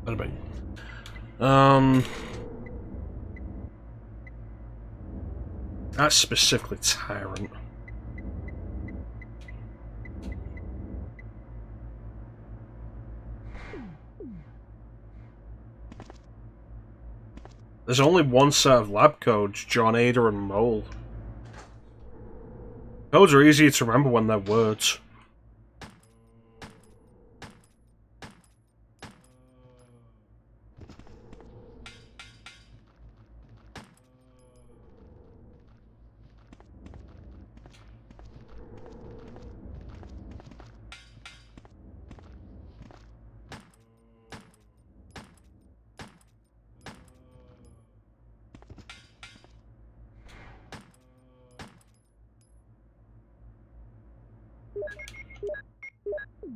S1: Better be. That's specifically Tyrant. There's only one set of lab codes, John, Ada, and Mole. Codes are easier to remember when they're words.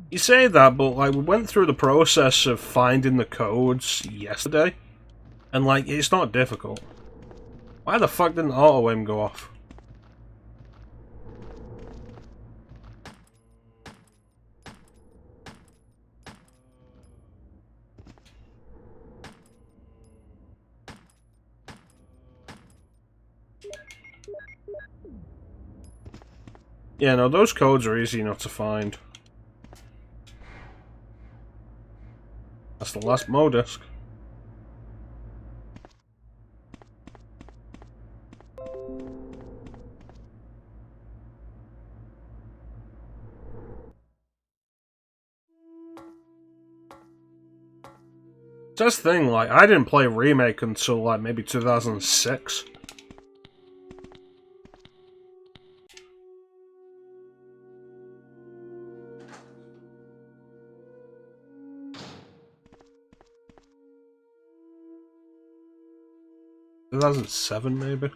S1: You say that, but like we went through the process of finding the codes yesterday, and like it's not difficult. Why the fuck didn't auto aim go off? Yeah, no, those codes are easy enough to find. That's the last Mo disc. That's the thing, like, I didn't play Remake until, like, maybe 2006. ...2007, maybe?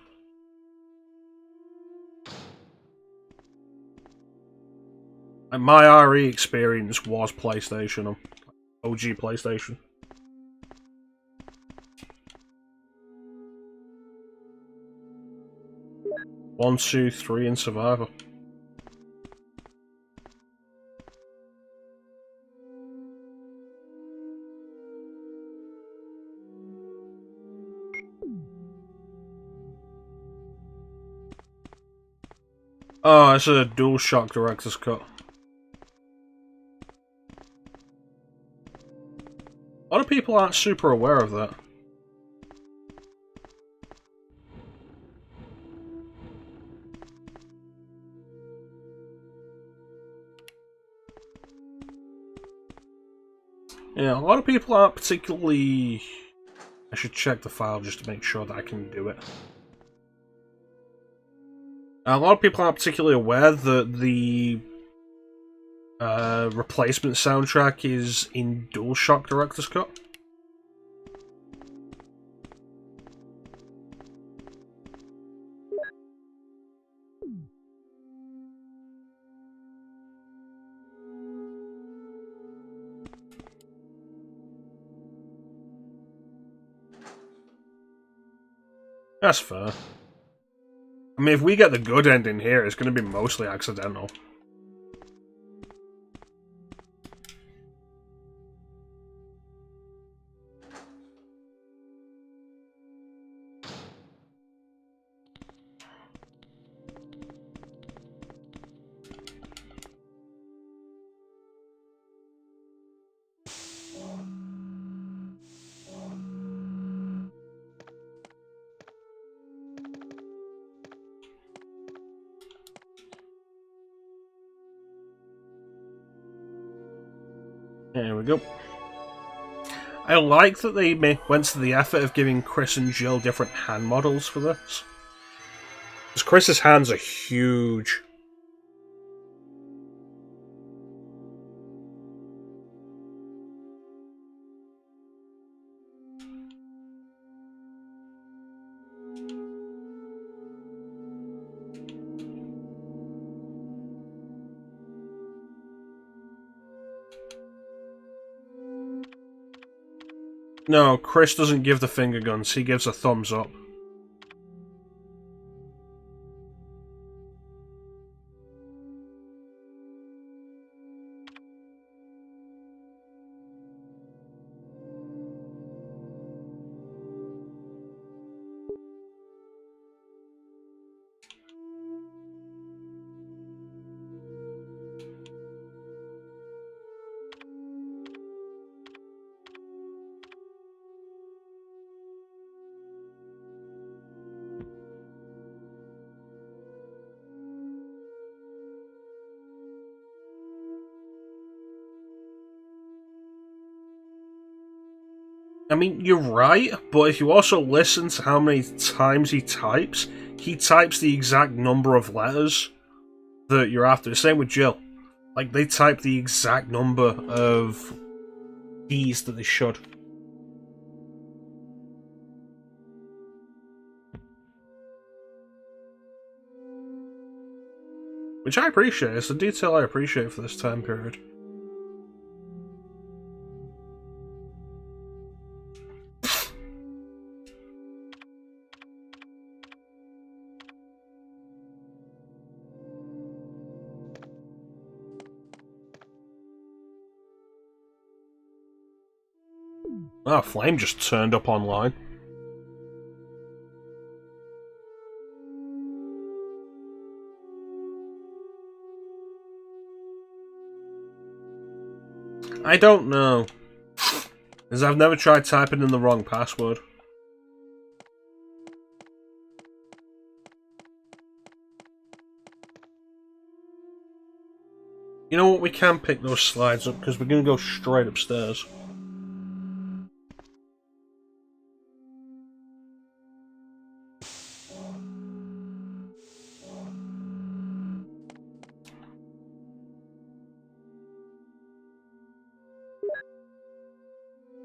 S1: Like, my RE experience was PlayStation, OG PlayStation. 1, 2, 3 in Survivor. Oh, it's a DualShock Director's Cut. A lot of people aren't super aware of that. Yeah, a lot of people aren't particularly... I should check the file just to make sure that I can do it. A lot of people aren't particularly aware that the replacement soundtrack is in DualShock Director's Cut. That's fair. I mean, if we get the good ending here, it's going to be mostly accidental. There we go. I like that they went to the effort of giving Chris and Jill different hand models for this. Because Chris's hands are huge. No, Chris doesn't give the finger guns, he gives a thumbs up. I mean, you're right, but if you also listen to how many times he types the exact number of letters that you're after. Same with Jill. Like, they type the exact number of keys that they should. Which I appreciate. It's the detail I appreciate for this time period. Ah, Flame just turned up online. I don't know. Because I've never tried typing in the wrong password. You know what, we can pick those slides up because we're going to go straight upstairs.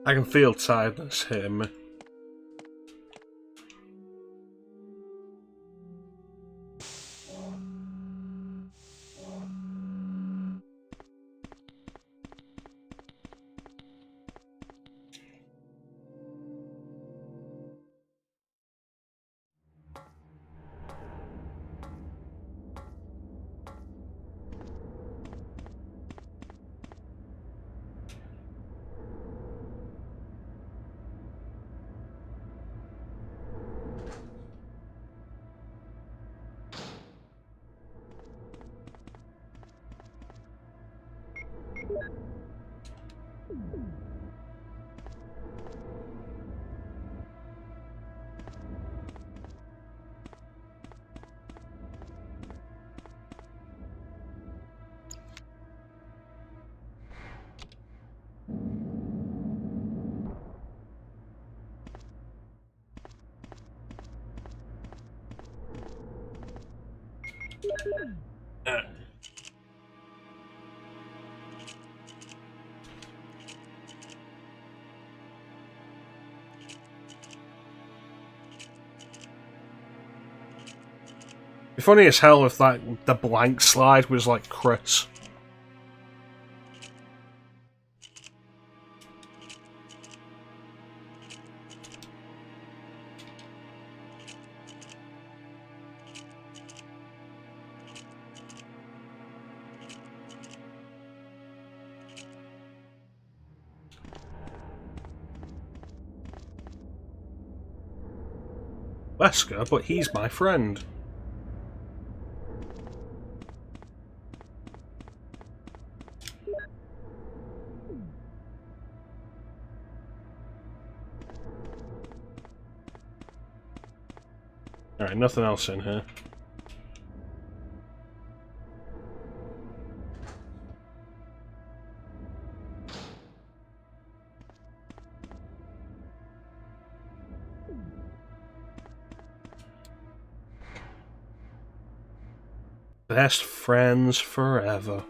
S1: I can feel tiredness hitting me. Be funny as hell if the blank slide was like Chris. Wesker, but he's my friend. Alright, nothing else in here. Best friends forever.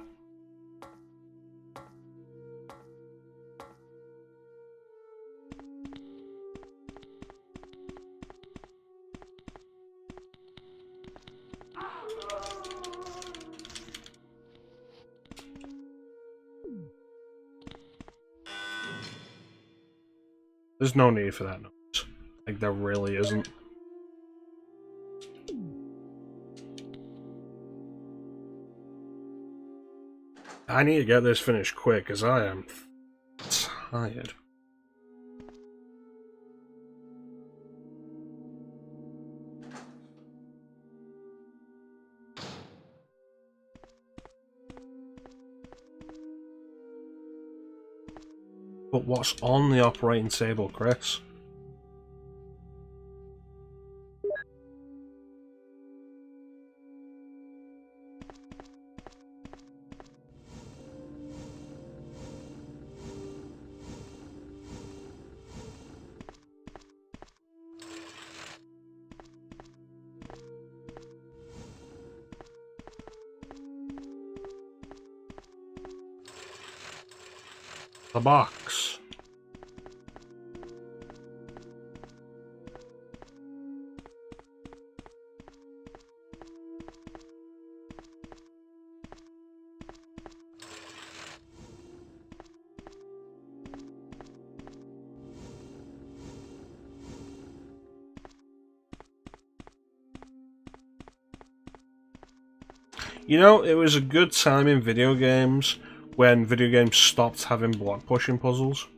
S1: There's no need for that noise. Like, there really isn't. I need to get this finished quick, because I am tired. But what's on the operating table, Chris? The box. You know, it was a good time in video games when video games stopped having block pushing puzzles.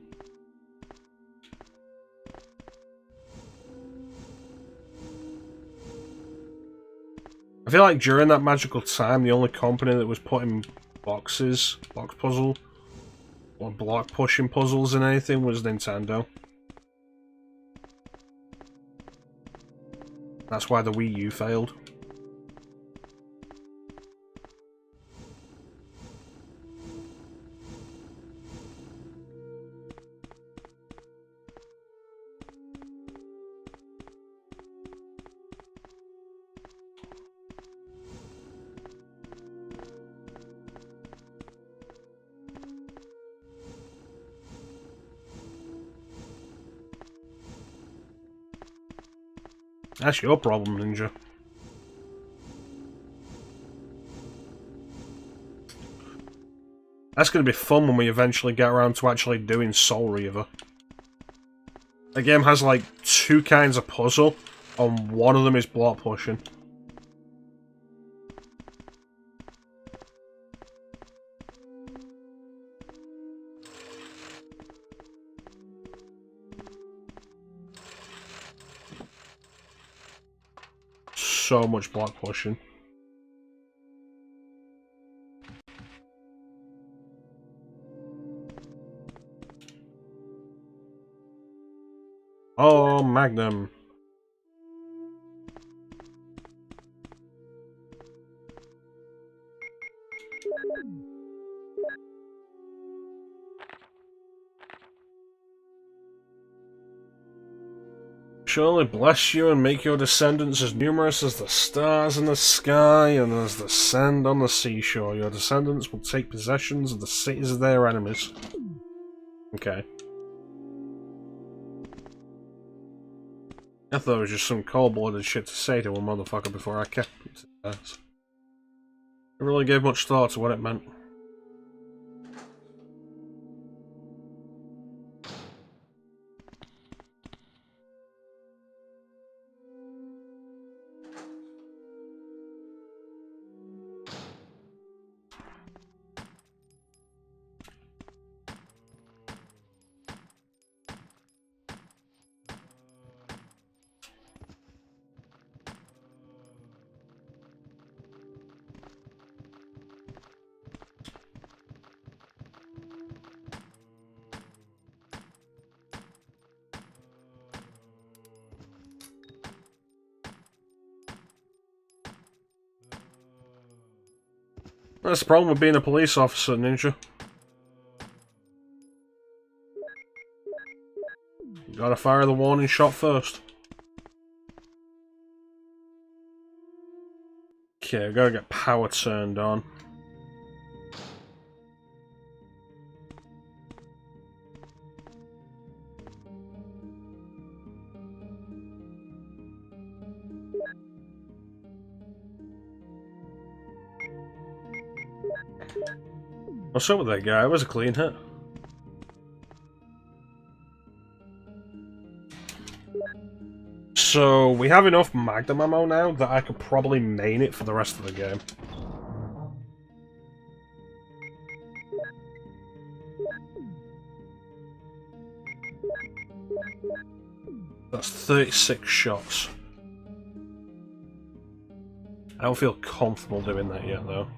S1: I feel like during that magical time, the only company that was putting box puzzle, or block pushing puzzles in anything was Nintendo. That's why the Wii U failed. That's your problem, Ninja. That's going to be fun when we eventually get around to actually doing Soul Reaver. The game has like 2 kinds of puzzle, and one of them is block pushing. So much block pushing. Oh, Magnum. Surely bless you and make your descendants as numerous as the stars in the sky and as the sand on the seashore. Your descendants will take possessions of the cities of their enemies. Okay. I thought it was just some cold-blooded shit to say to a motherfucker before I kept it. I really gave much thought to what it meant. That's the problem with being a police officer, Ninja. You gotta fire the warning shot first. Okay, I gotta get power turned on. What's up with that guy? It was a clean hit. So, we have enough Magnum ammo now that I could probably main it for the rest of the game. That's 36 shots. I don't feel comfortable doing that yet, though.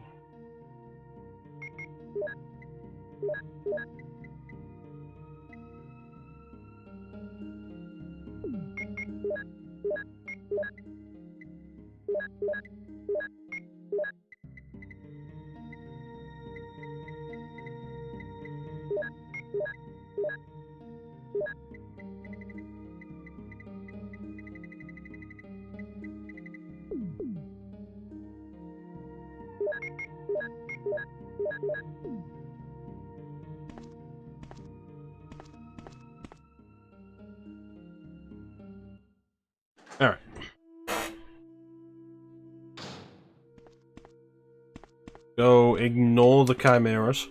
S1: Go ignore the chimeras.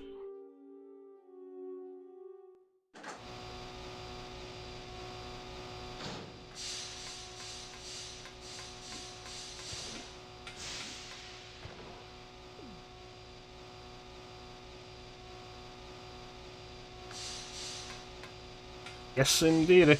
S1: Yes, indeedy.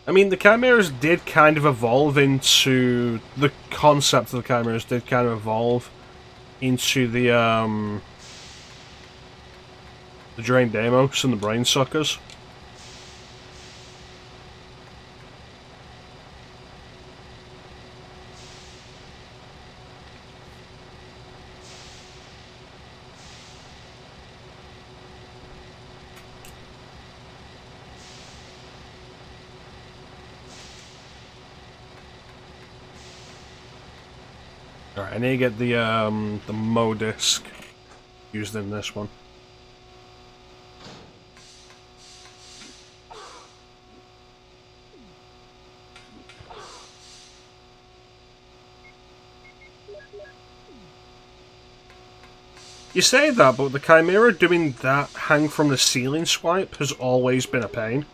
S1: I mean, the chimeras did kind of evolve into... The concept of the chimeras did kind of evolve into the Drain Deimos and the Brain Suckers. Alright, I need to get the Mo disc used in this one. You say that, but the Chimera doing that hang from the ceiling swipe has always been a pain.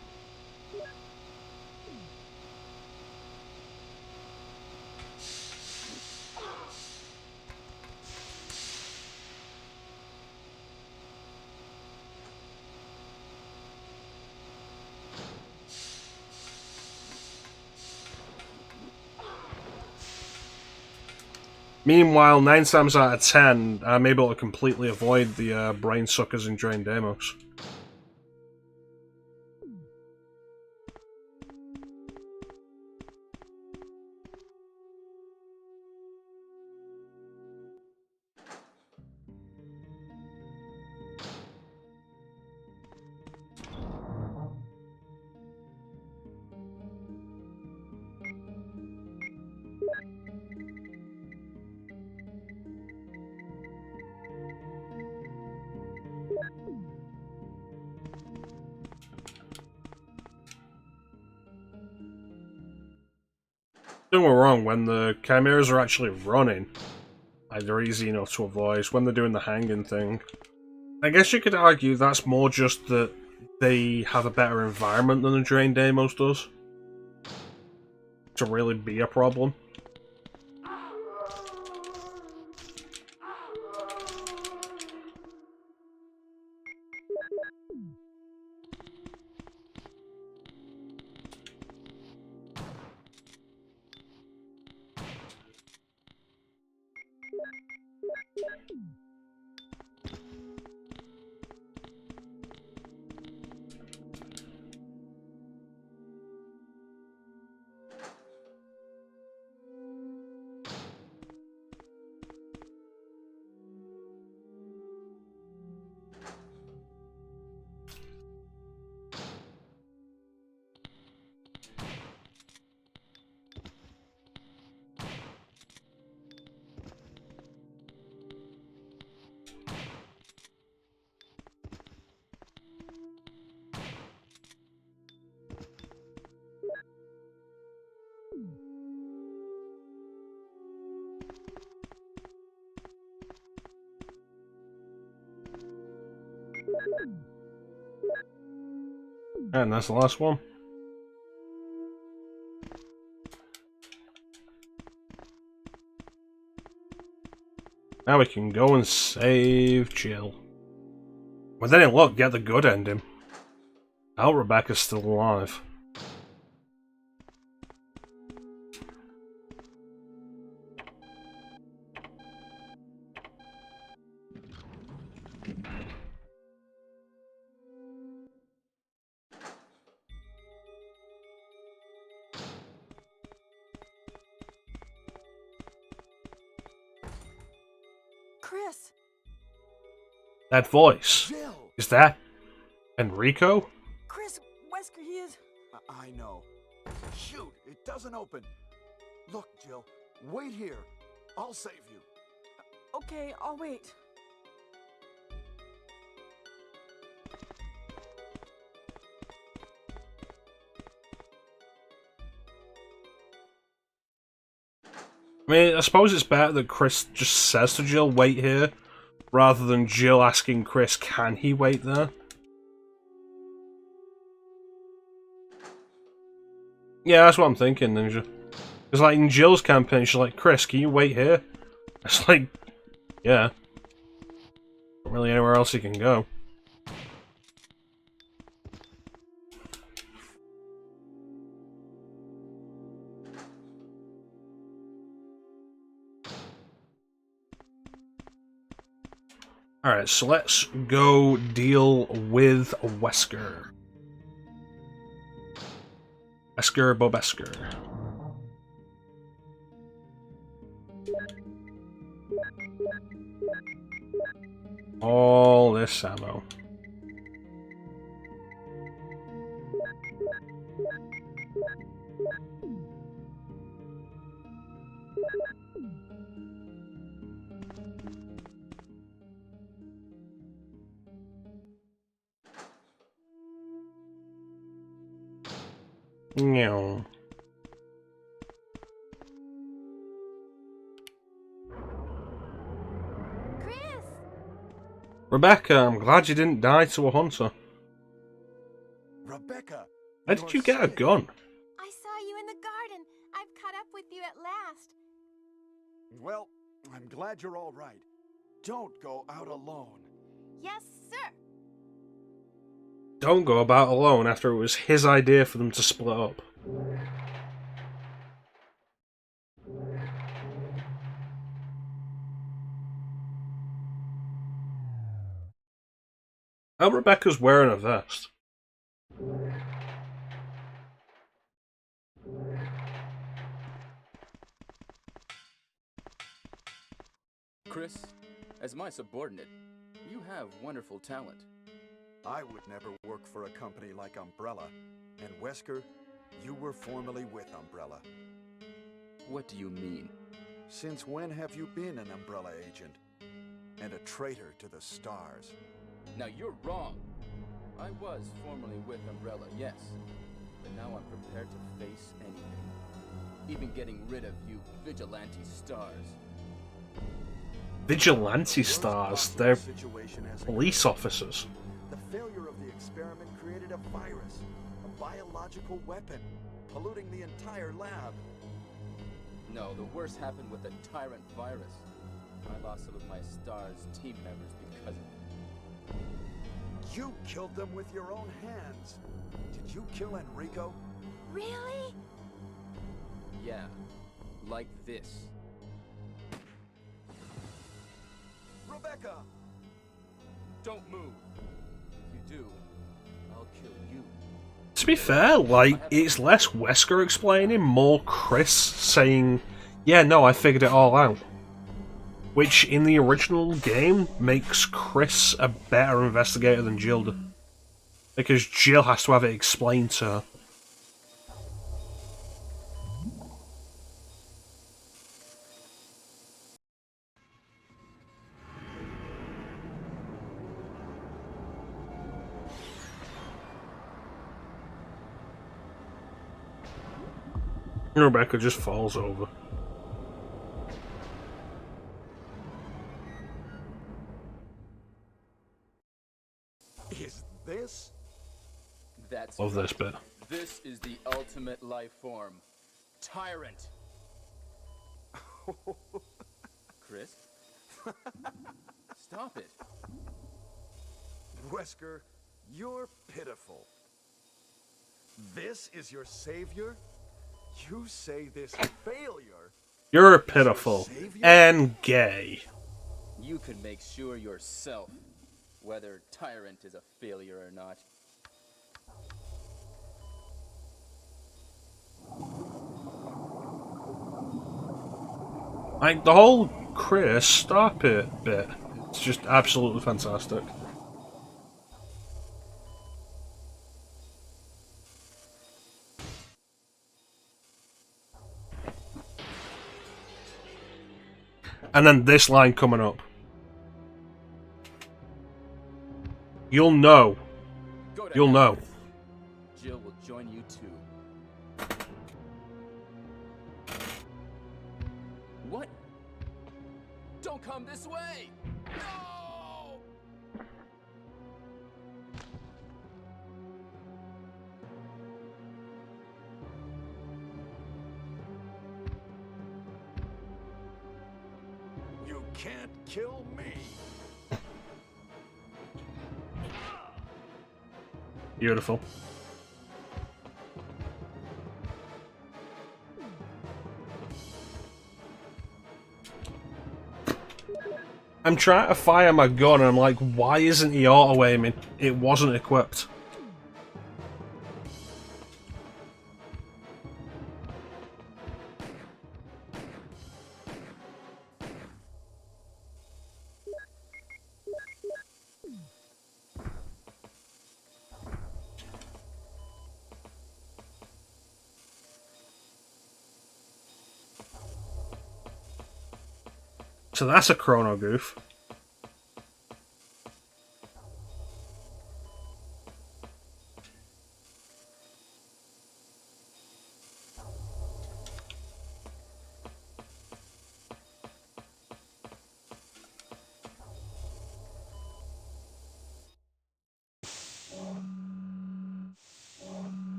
S1: Meanwhile, 9 times out of 10, I'm able to completely avoid the Brain Suckers and Drain Deimos. Don't get me wrong, when the Chimeras are actually running, they're easy enough to avoid. It's when they're doing the hanging thing. I guess you could argue that's more just that they have a better environment than the Drain Deimos does to really be a problem. And that's the last one. Now we can go and save Jill. Well, then look, get the good ending. Oh, Rebecca's still alive.
S2: Chris!
S1: That voice.
S3: Jill!
S1: Is that Enrico?
S7: Chris, Wesker, he is.
S3: I know. Shoot, it doesn't open. Look, Jill, wait here. I'll save you.
S7: Okay, I'll wait.
S1: I mean, I suppose it's better that Chris just says to Jill, wait here, rather than Jill asking Chris, can he wait there? Yeah, that's what I'm thinking, Ninja. Because, like, in Jill's campaign, she's like, Chris, can you wait here? It's like, yeah. Not really anywhere else he can go. Alright, so let's go deal with Wesker. Wesker Bobesker. All this ammo. No.
S2: Chris!
S1: Rebecca, I'm glad you didn't die to a hunter.
S3: Rebecca!
S1: Where did you get a gun?
S2: I saw you in the garden. I've caught up with you at last.
S3: Well, I'm glad you're all right. Don't go out alone.
S2: Yes, sir.
S1: Don't go about alone after it was his idea for them to split up. Oh, Rebecca's wearing a vest.
S5: Chris, as my subordinate, you have wonderful talent.
S3: I would never work for a company like Umbrella. And Wesker, you were formerly with Umbrella.
S5: What do you mean?
S3: Since when have you been an Umbrella agent? And a traitor to the stars?
S5: Now you're wrong. I was formerly with Umbrella, yes. But now I'm prepared to face anything. Even getting rid of you vigilante stars.
S1: Vigilante stars? They're
S3: Situation has
S1: police officers.
S3: The failure of the experiment created a virus, a biological weapon, polluting the entire lab.
S5: No, the worst happened with the tyrant virus. I lost some of my STARS team members because of it.
S3: You killed them with your own hands. Did you kill Enrico?
S2: Really?
S5: Yeah, like this.
S3: Rebecca!
S5: Don't move. If you do, I'll kill you.
S1: To be fair, like, it's less Wesker explaining, more Chris saying, yeah, no, I figured it all out. Which, in the original game, makes Chris a better investigator than Jill did. Because Jill has to have it explained to her. Rebecca just falls over.
S3: Is this?
S5: That's
S1: Love
S5: right.
S1: this bit.
S5: This is the ultimate life form. Tyrant. Chris? Stop it.
S3: Wesker, you're pitiful. This is your savior? You say this failure?
S1: You're pitiful. And gay.
S5: You can make sure yourself whether Tyrant is a failure or not.
S1: Like, the whole Chris, stop it bit. It's just absolutely fantastic. And then this line coming up. You'll know.
S5: Go to
S1: You'll
S5: hell.
S1: know.
S5: Jill will join you too. What? Don't come this way! No!
S3: You can't kill me.
S1: Beautiful. I'm trying to fire my gun and I'm like, why isn't he auto-aiming? It wasn't equipped. So that's a chrono goof.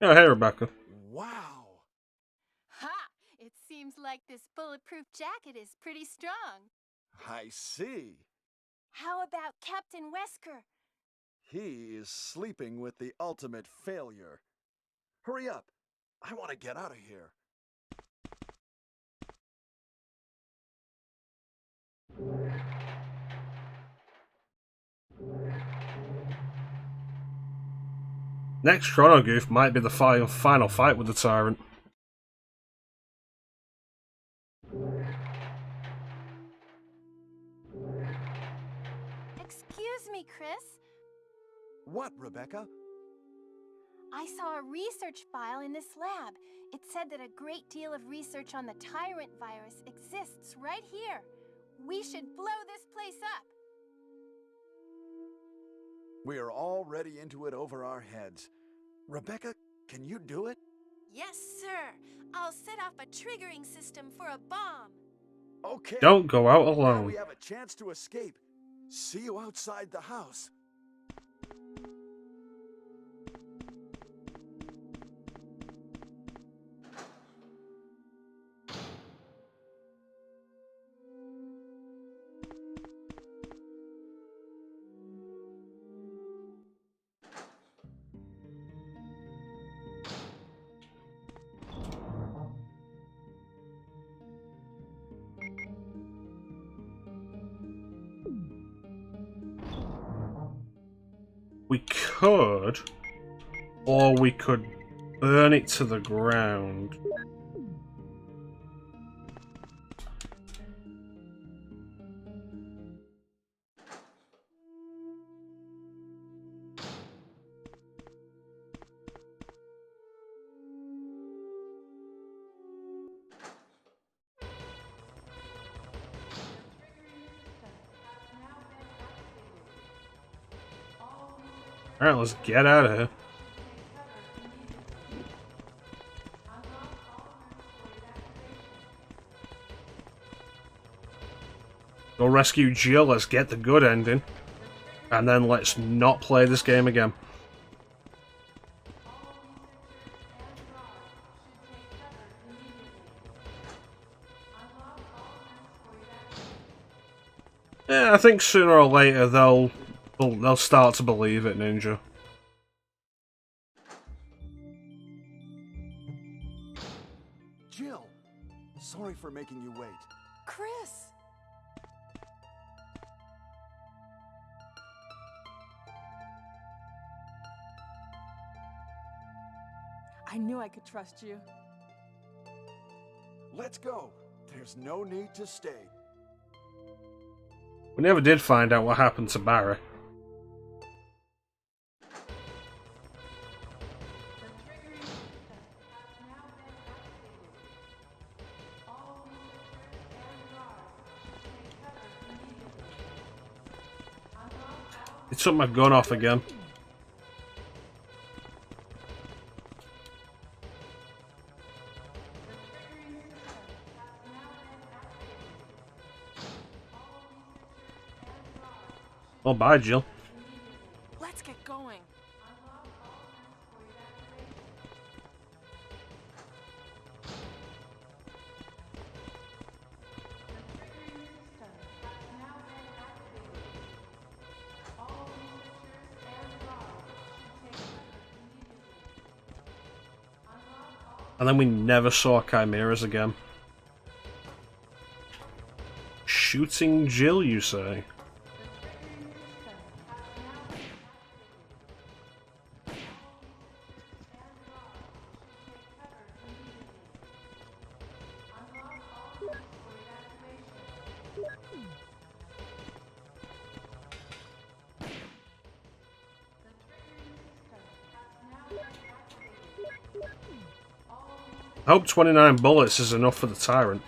S1: Oh, hey, Rebecca.
S3: Wow.
S2: Ha! It seems like this bulletproof jacket is pretty strong.
S3: I see.
S2: How about Captain Wesker?
S3: He is sleeping with the ultimate failure. Hurry up. I want to get out of here.
S1: Next chrono goof might be the final fight with the Tyrant.
S2: Excuse me, Chris.
S3: What, Rebecca?
S2: I saw a research file in this lab. It said that a great deal of research on the Tyrant virus exists right here. We should blow this place up.
S3: We are already into it over our heads. Rebecca, can you do it?
S2: Yes, sir. I'll set off a triggering system for a bomb.
S3: Okay.
S1: Don't go out
S3: Now
S1: alone.
S3: we have a chance to escape. See you outside the house.
S1: We could, or we could burn it to the ground. Alright, let's get out of here. Go rescue Jill, let's get the good ending. And then let's not play this game again. Yeah, I think sooner or later they'll start to believe it, Ninja.
S3: Jill, sorry for making you wait.
S7: Chris! I knew I could trust you.
S3: Let's go. There's no need to stay.
S1: We never did find out what happened to Barry. It took my gun off again. Oh, bye, Jill.
S7: Let's get going.
S1: And then we never saw chimeras again. Shooting Jill, you say? I hope 29 bullets is enough for the Tyrant.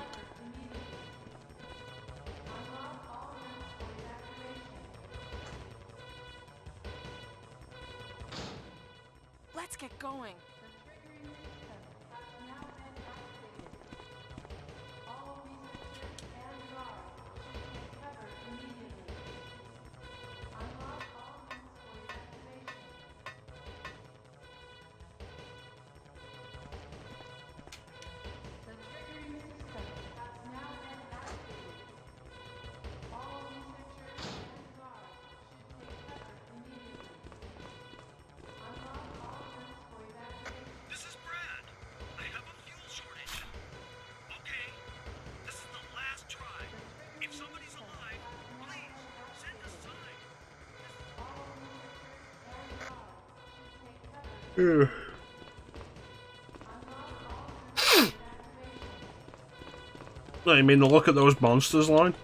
S7: Let's get going.
S6: This is Brad. I have a fuel shortage. Okay, this is the last try. If somebody's alive, please send a sign.
S1: No, you mean the look at those monsters line?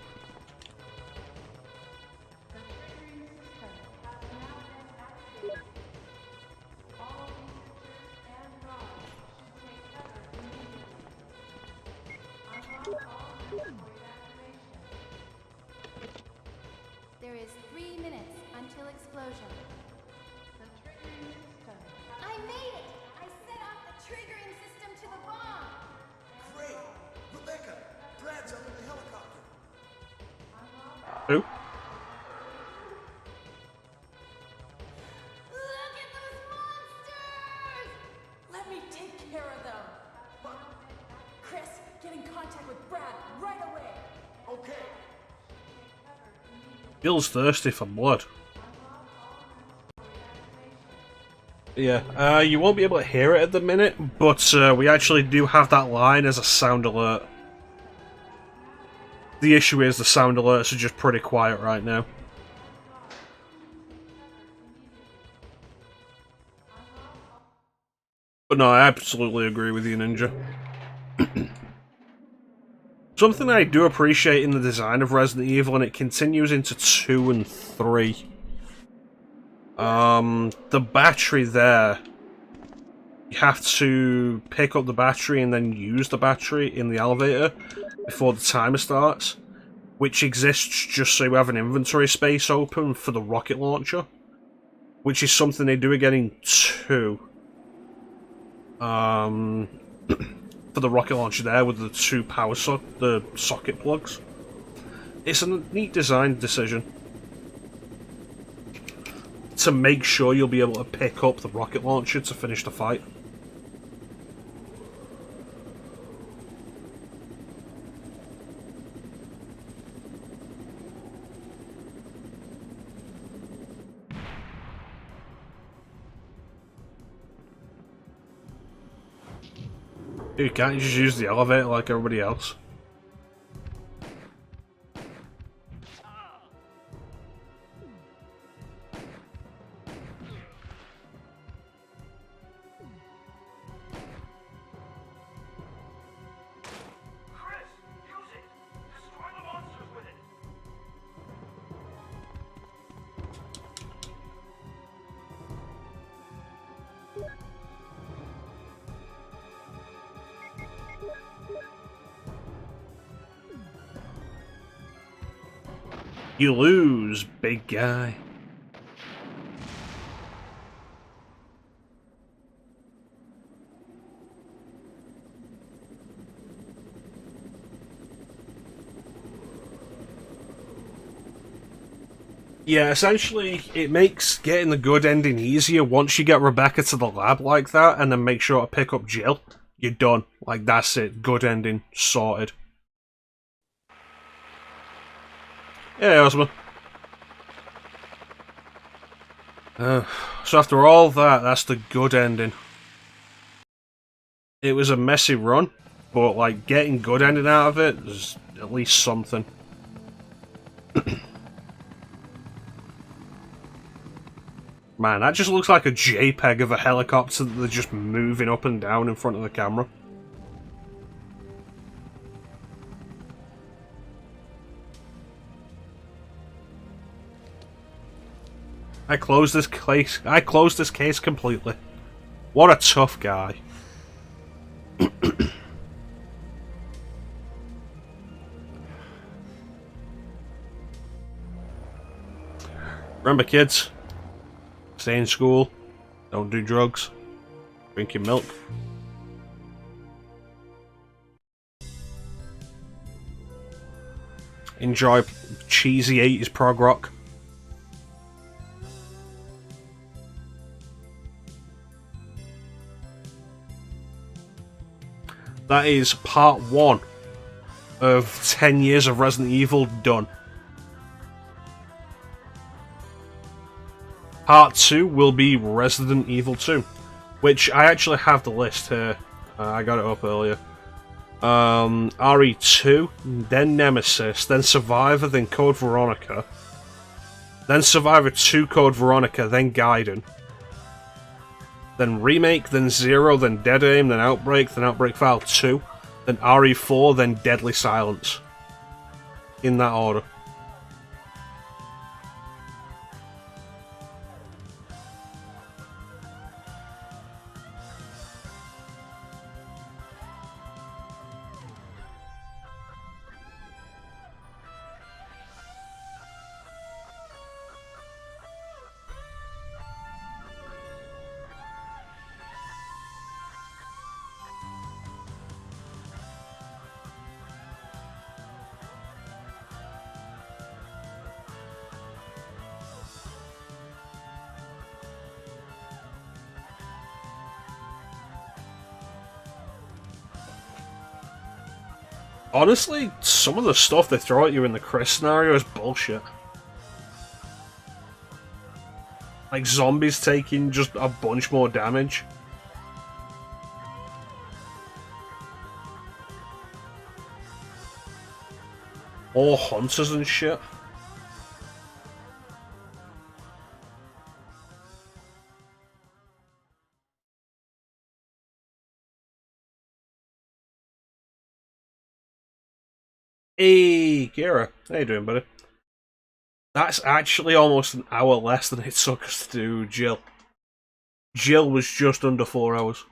S2: There is 3 minutes until explosion. I made it! I set off the triggering system to the bomb!
S3: Great! Rebecca, Brad's up in the helicopter.
S1: Who?
S2: Look at those monsters!
S7: Let me take care of them. Chris, get in contact with Brad right away.
S3: Okay.
S1: Bill's thirsty for blood. Yeah, you won't be able to hear it at the minute, but we actually do have that line as a sound alert. The issue is the sound alerts are just pretty quiet right now. But no, I absolutely agree with you, Ninja. Something I do appreciate in the design of Resident Evil, and it continues into 2 and 3. The battery there, you have to pick up the battery and then use the battery in the elevator before the timer starts, which exists just so you have an inventory space open for the rocket launcher, which is something they do again in 2. For the rocket launcher there with the 2 the socket plugs. It's a neat design decision to make sure you'll be able to pick up the rocket launcher to finish the fight. Dude, can't you just use the elevator like everybody else?
S6: Chris, you
S1: You lose, big guy. Yeah, essentially, it makes getting the good ending easier once you get Rebecca to the lab like that, and then make sure to pick up Jill. You're done. Like, that's it. Good ending. Sorted. Yeah, Osman. So after all that, that's the good ending. It was a messy run, but, like, getting good ending out of it is at least something. Man, that just looks like a JPEG of a helicopter that they're just moving up and down in front of the camera. I closed this case completely. What a tough guy. Remember, kids, stay in school, don't do drugs, drink your milk. Enjoy cheesy 80s prog rock. That is part 1 of 10 years of Resident Evil done. Part 2 will be Resident Evil 2, which I actually have the list here. I got it up earlier. RE2, then Nemesis, then Survivor, then Code Veronica, then Survivor 2 Code Veronica, then Gaiden, then Remake, then Zero, then Dead Aim, then Outbreak File 2, then RE4, then Deadly Silence. In that order. Honestly, some of the stuff they throw at you in the Chris scenario is bullshit. Like zombies taking just a bunch more damage. Or hunters and shit. Hey, Kira. How you doing, buddy? That's actually almost an hour less than it took us to do Jill. Jill was just under 4 hours.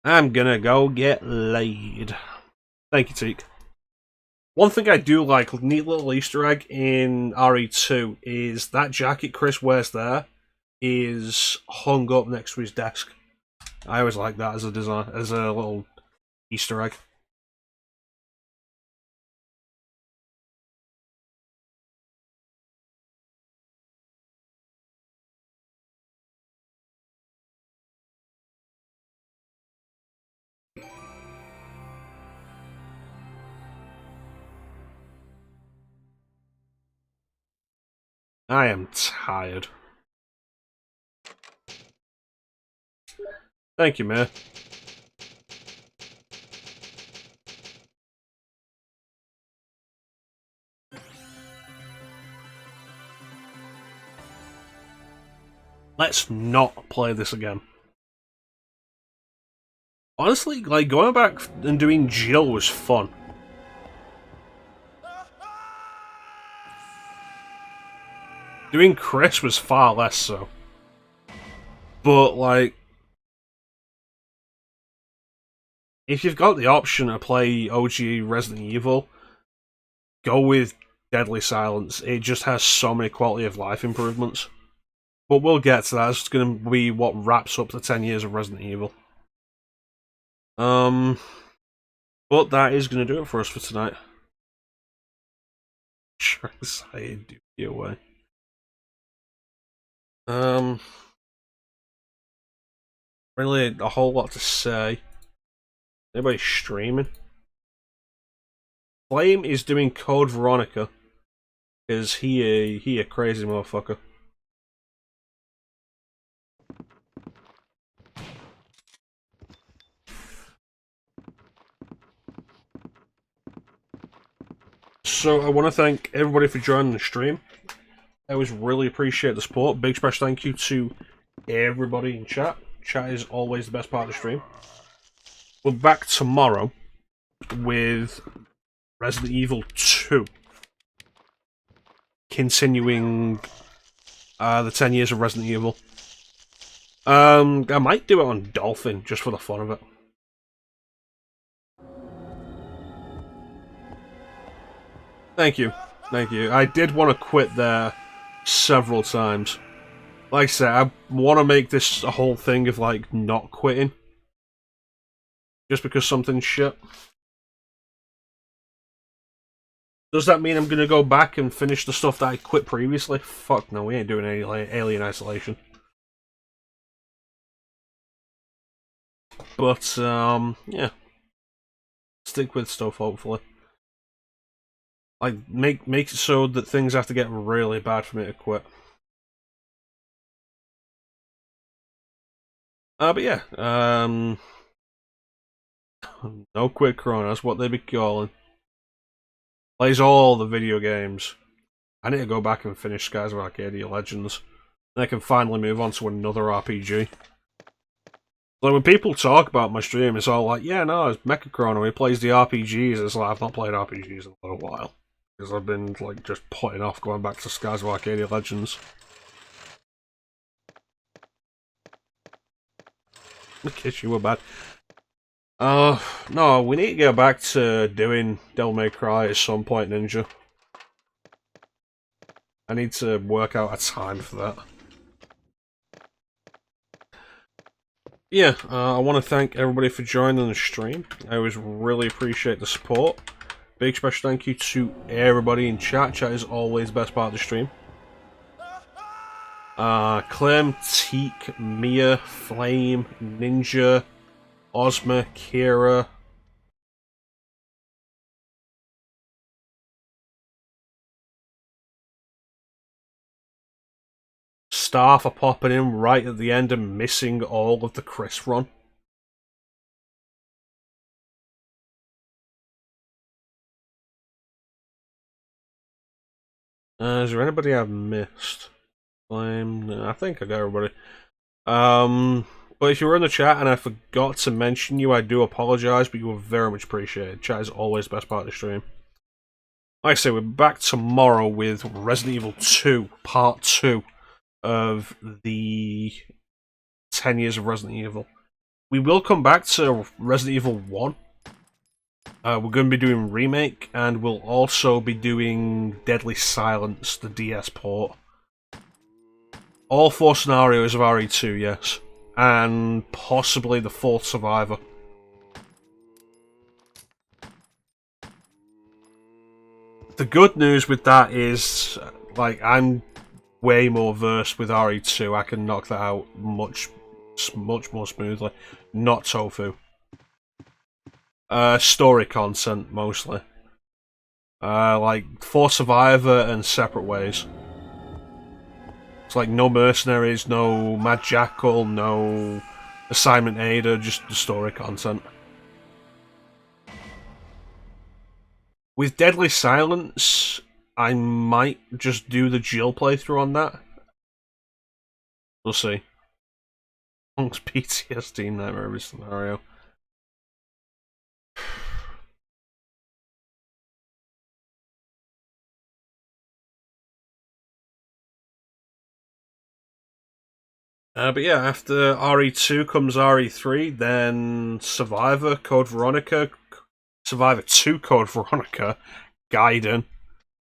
S1: I'm gonna go get laid. Thank you, Teak. One thing I do like, neat little Easter egg in RE2, is that jacket Chris wears there is hung up next to his desk. I always like that as a design, as a little Easter egg. I am tired. Thank you, man. Let's not play this again. Honestly, like, going back and doing Jill was fun. Doing Chris was far less so. But, like, if you've got the option to play OG Resident Evil, go with Deadly Silence. It just has so many quality of life improvements. But we'll get to that. It's going to be what wraps up the 10 years of Resident Evil. But that is going to do it for us for tonight. Sure, excited, do you away. Really a whole lot to say. Anybody streaming? Flame is doing Code Veronica, because he a crazy motherfucker. So I want to thank everybody for joining the stream. I always really appreciate the support. Big special thank you to everybody in chat. Chat is always the best part of the stream. We're back tomorrow with Resident Evil 2. Continuing the 10 years of Resident Evil. I might do it on Dolphin, just for the fun of it. Thank you. Thank you. I did want to quit there several times. Like I said, I want to make this a whole thing of, like, not quitting. Just because something's shit. Does that mean I'm going to go back and finish the stuff that I quit previously? Fuck no, we ain't doing any Alien Isolation. But, yeah. Stick with stuff, hopefully. Like, make it so that things have to get really bad for me to quit. But yeah, no quit Chrono, that's what they be calling. Plays all the video games. I need to go back and finish Skies of Arcadia Legends. And I can finally move on to another RPG. So when people talk about my stream, it's all like, yeah, no, it's mecha-chrono, he plays the RPGs. It's like, I've not played RPGs in a little while. Because I've been, like, just putting off going back to Skies of Arcadia Legends. The kiss you were bad. No, we need to get back to doing Devil May Cry at some point, Ninja. I need to work out a time for that. Yeah, I want to thank everybody for joining the stream. I always really appreciate the support. Big special thank you to everybody in chat. Chat is always the best part of the stream. Clem, Teak, Mia, Flame, Ninja, Ozma, Kira. Star for popping in right at the end and missing all of the Chris run. Is there anybody I've missed? Flame? No, I think I got everybody. But if you were in the chat and I forgot to mention you, I do apologise, but you were very much appreciated. Chat is always the best part of the stream. Like I say, we're back tomorrow with Resident Evil 2, Part 2 of the 10 years of Resident Evil. We will come back to Resident Evil 1. We're going to be doing Remake, and we'll also be doing Deadly Silence, the DS port. All 4 scenarios of RE2, yes. And possibly the 4th Survivor. The good news with that is, like, I'm way more versed with RE2. I can knock that out much more smoothly. Not tofu. Story content, mostly. Like, for Survivor and Separate Ways. It's like no Mercenaries, no Mad Jackal, no Assignment Ada, just the story content. With Deadly Silence, I might just do the Jill playthrough on that. We'll see. Monk's PTSD nightmare every scenario. But yeah, after RE2 comes RE3, then Survivor, Code Veronica, Survivor 2 Code Veronica, Gaiden,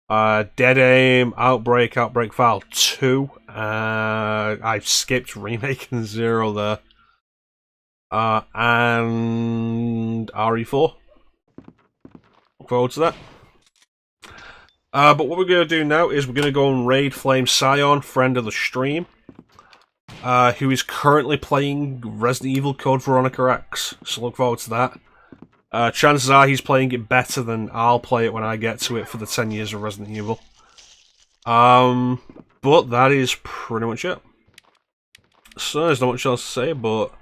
S1: Dead Aim, Outbreak, Outbreak File 2. I skipped Remake and Zero there. And RE4. Look forward to that. But what we're going to do now is we're going to go and raid Flame Scion, friend of the stream, who is currently playing Resident Evil Code Veronica X. So look forward to that. Chances are he's playing it better than I'll play it when I get to it for the 10 years of Resident Evil. But that is pretty much it. So there's not much else to say, but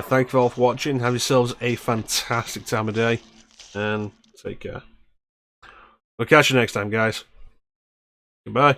S1: thank you all for watching. Have yourselves a fantastic time of day, and take care. We'll catch you next time, guys. Goodbye.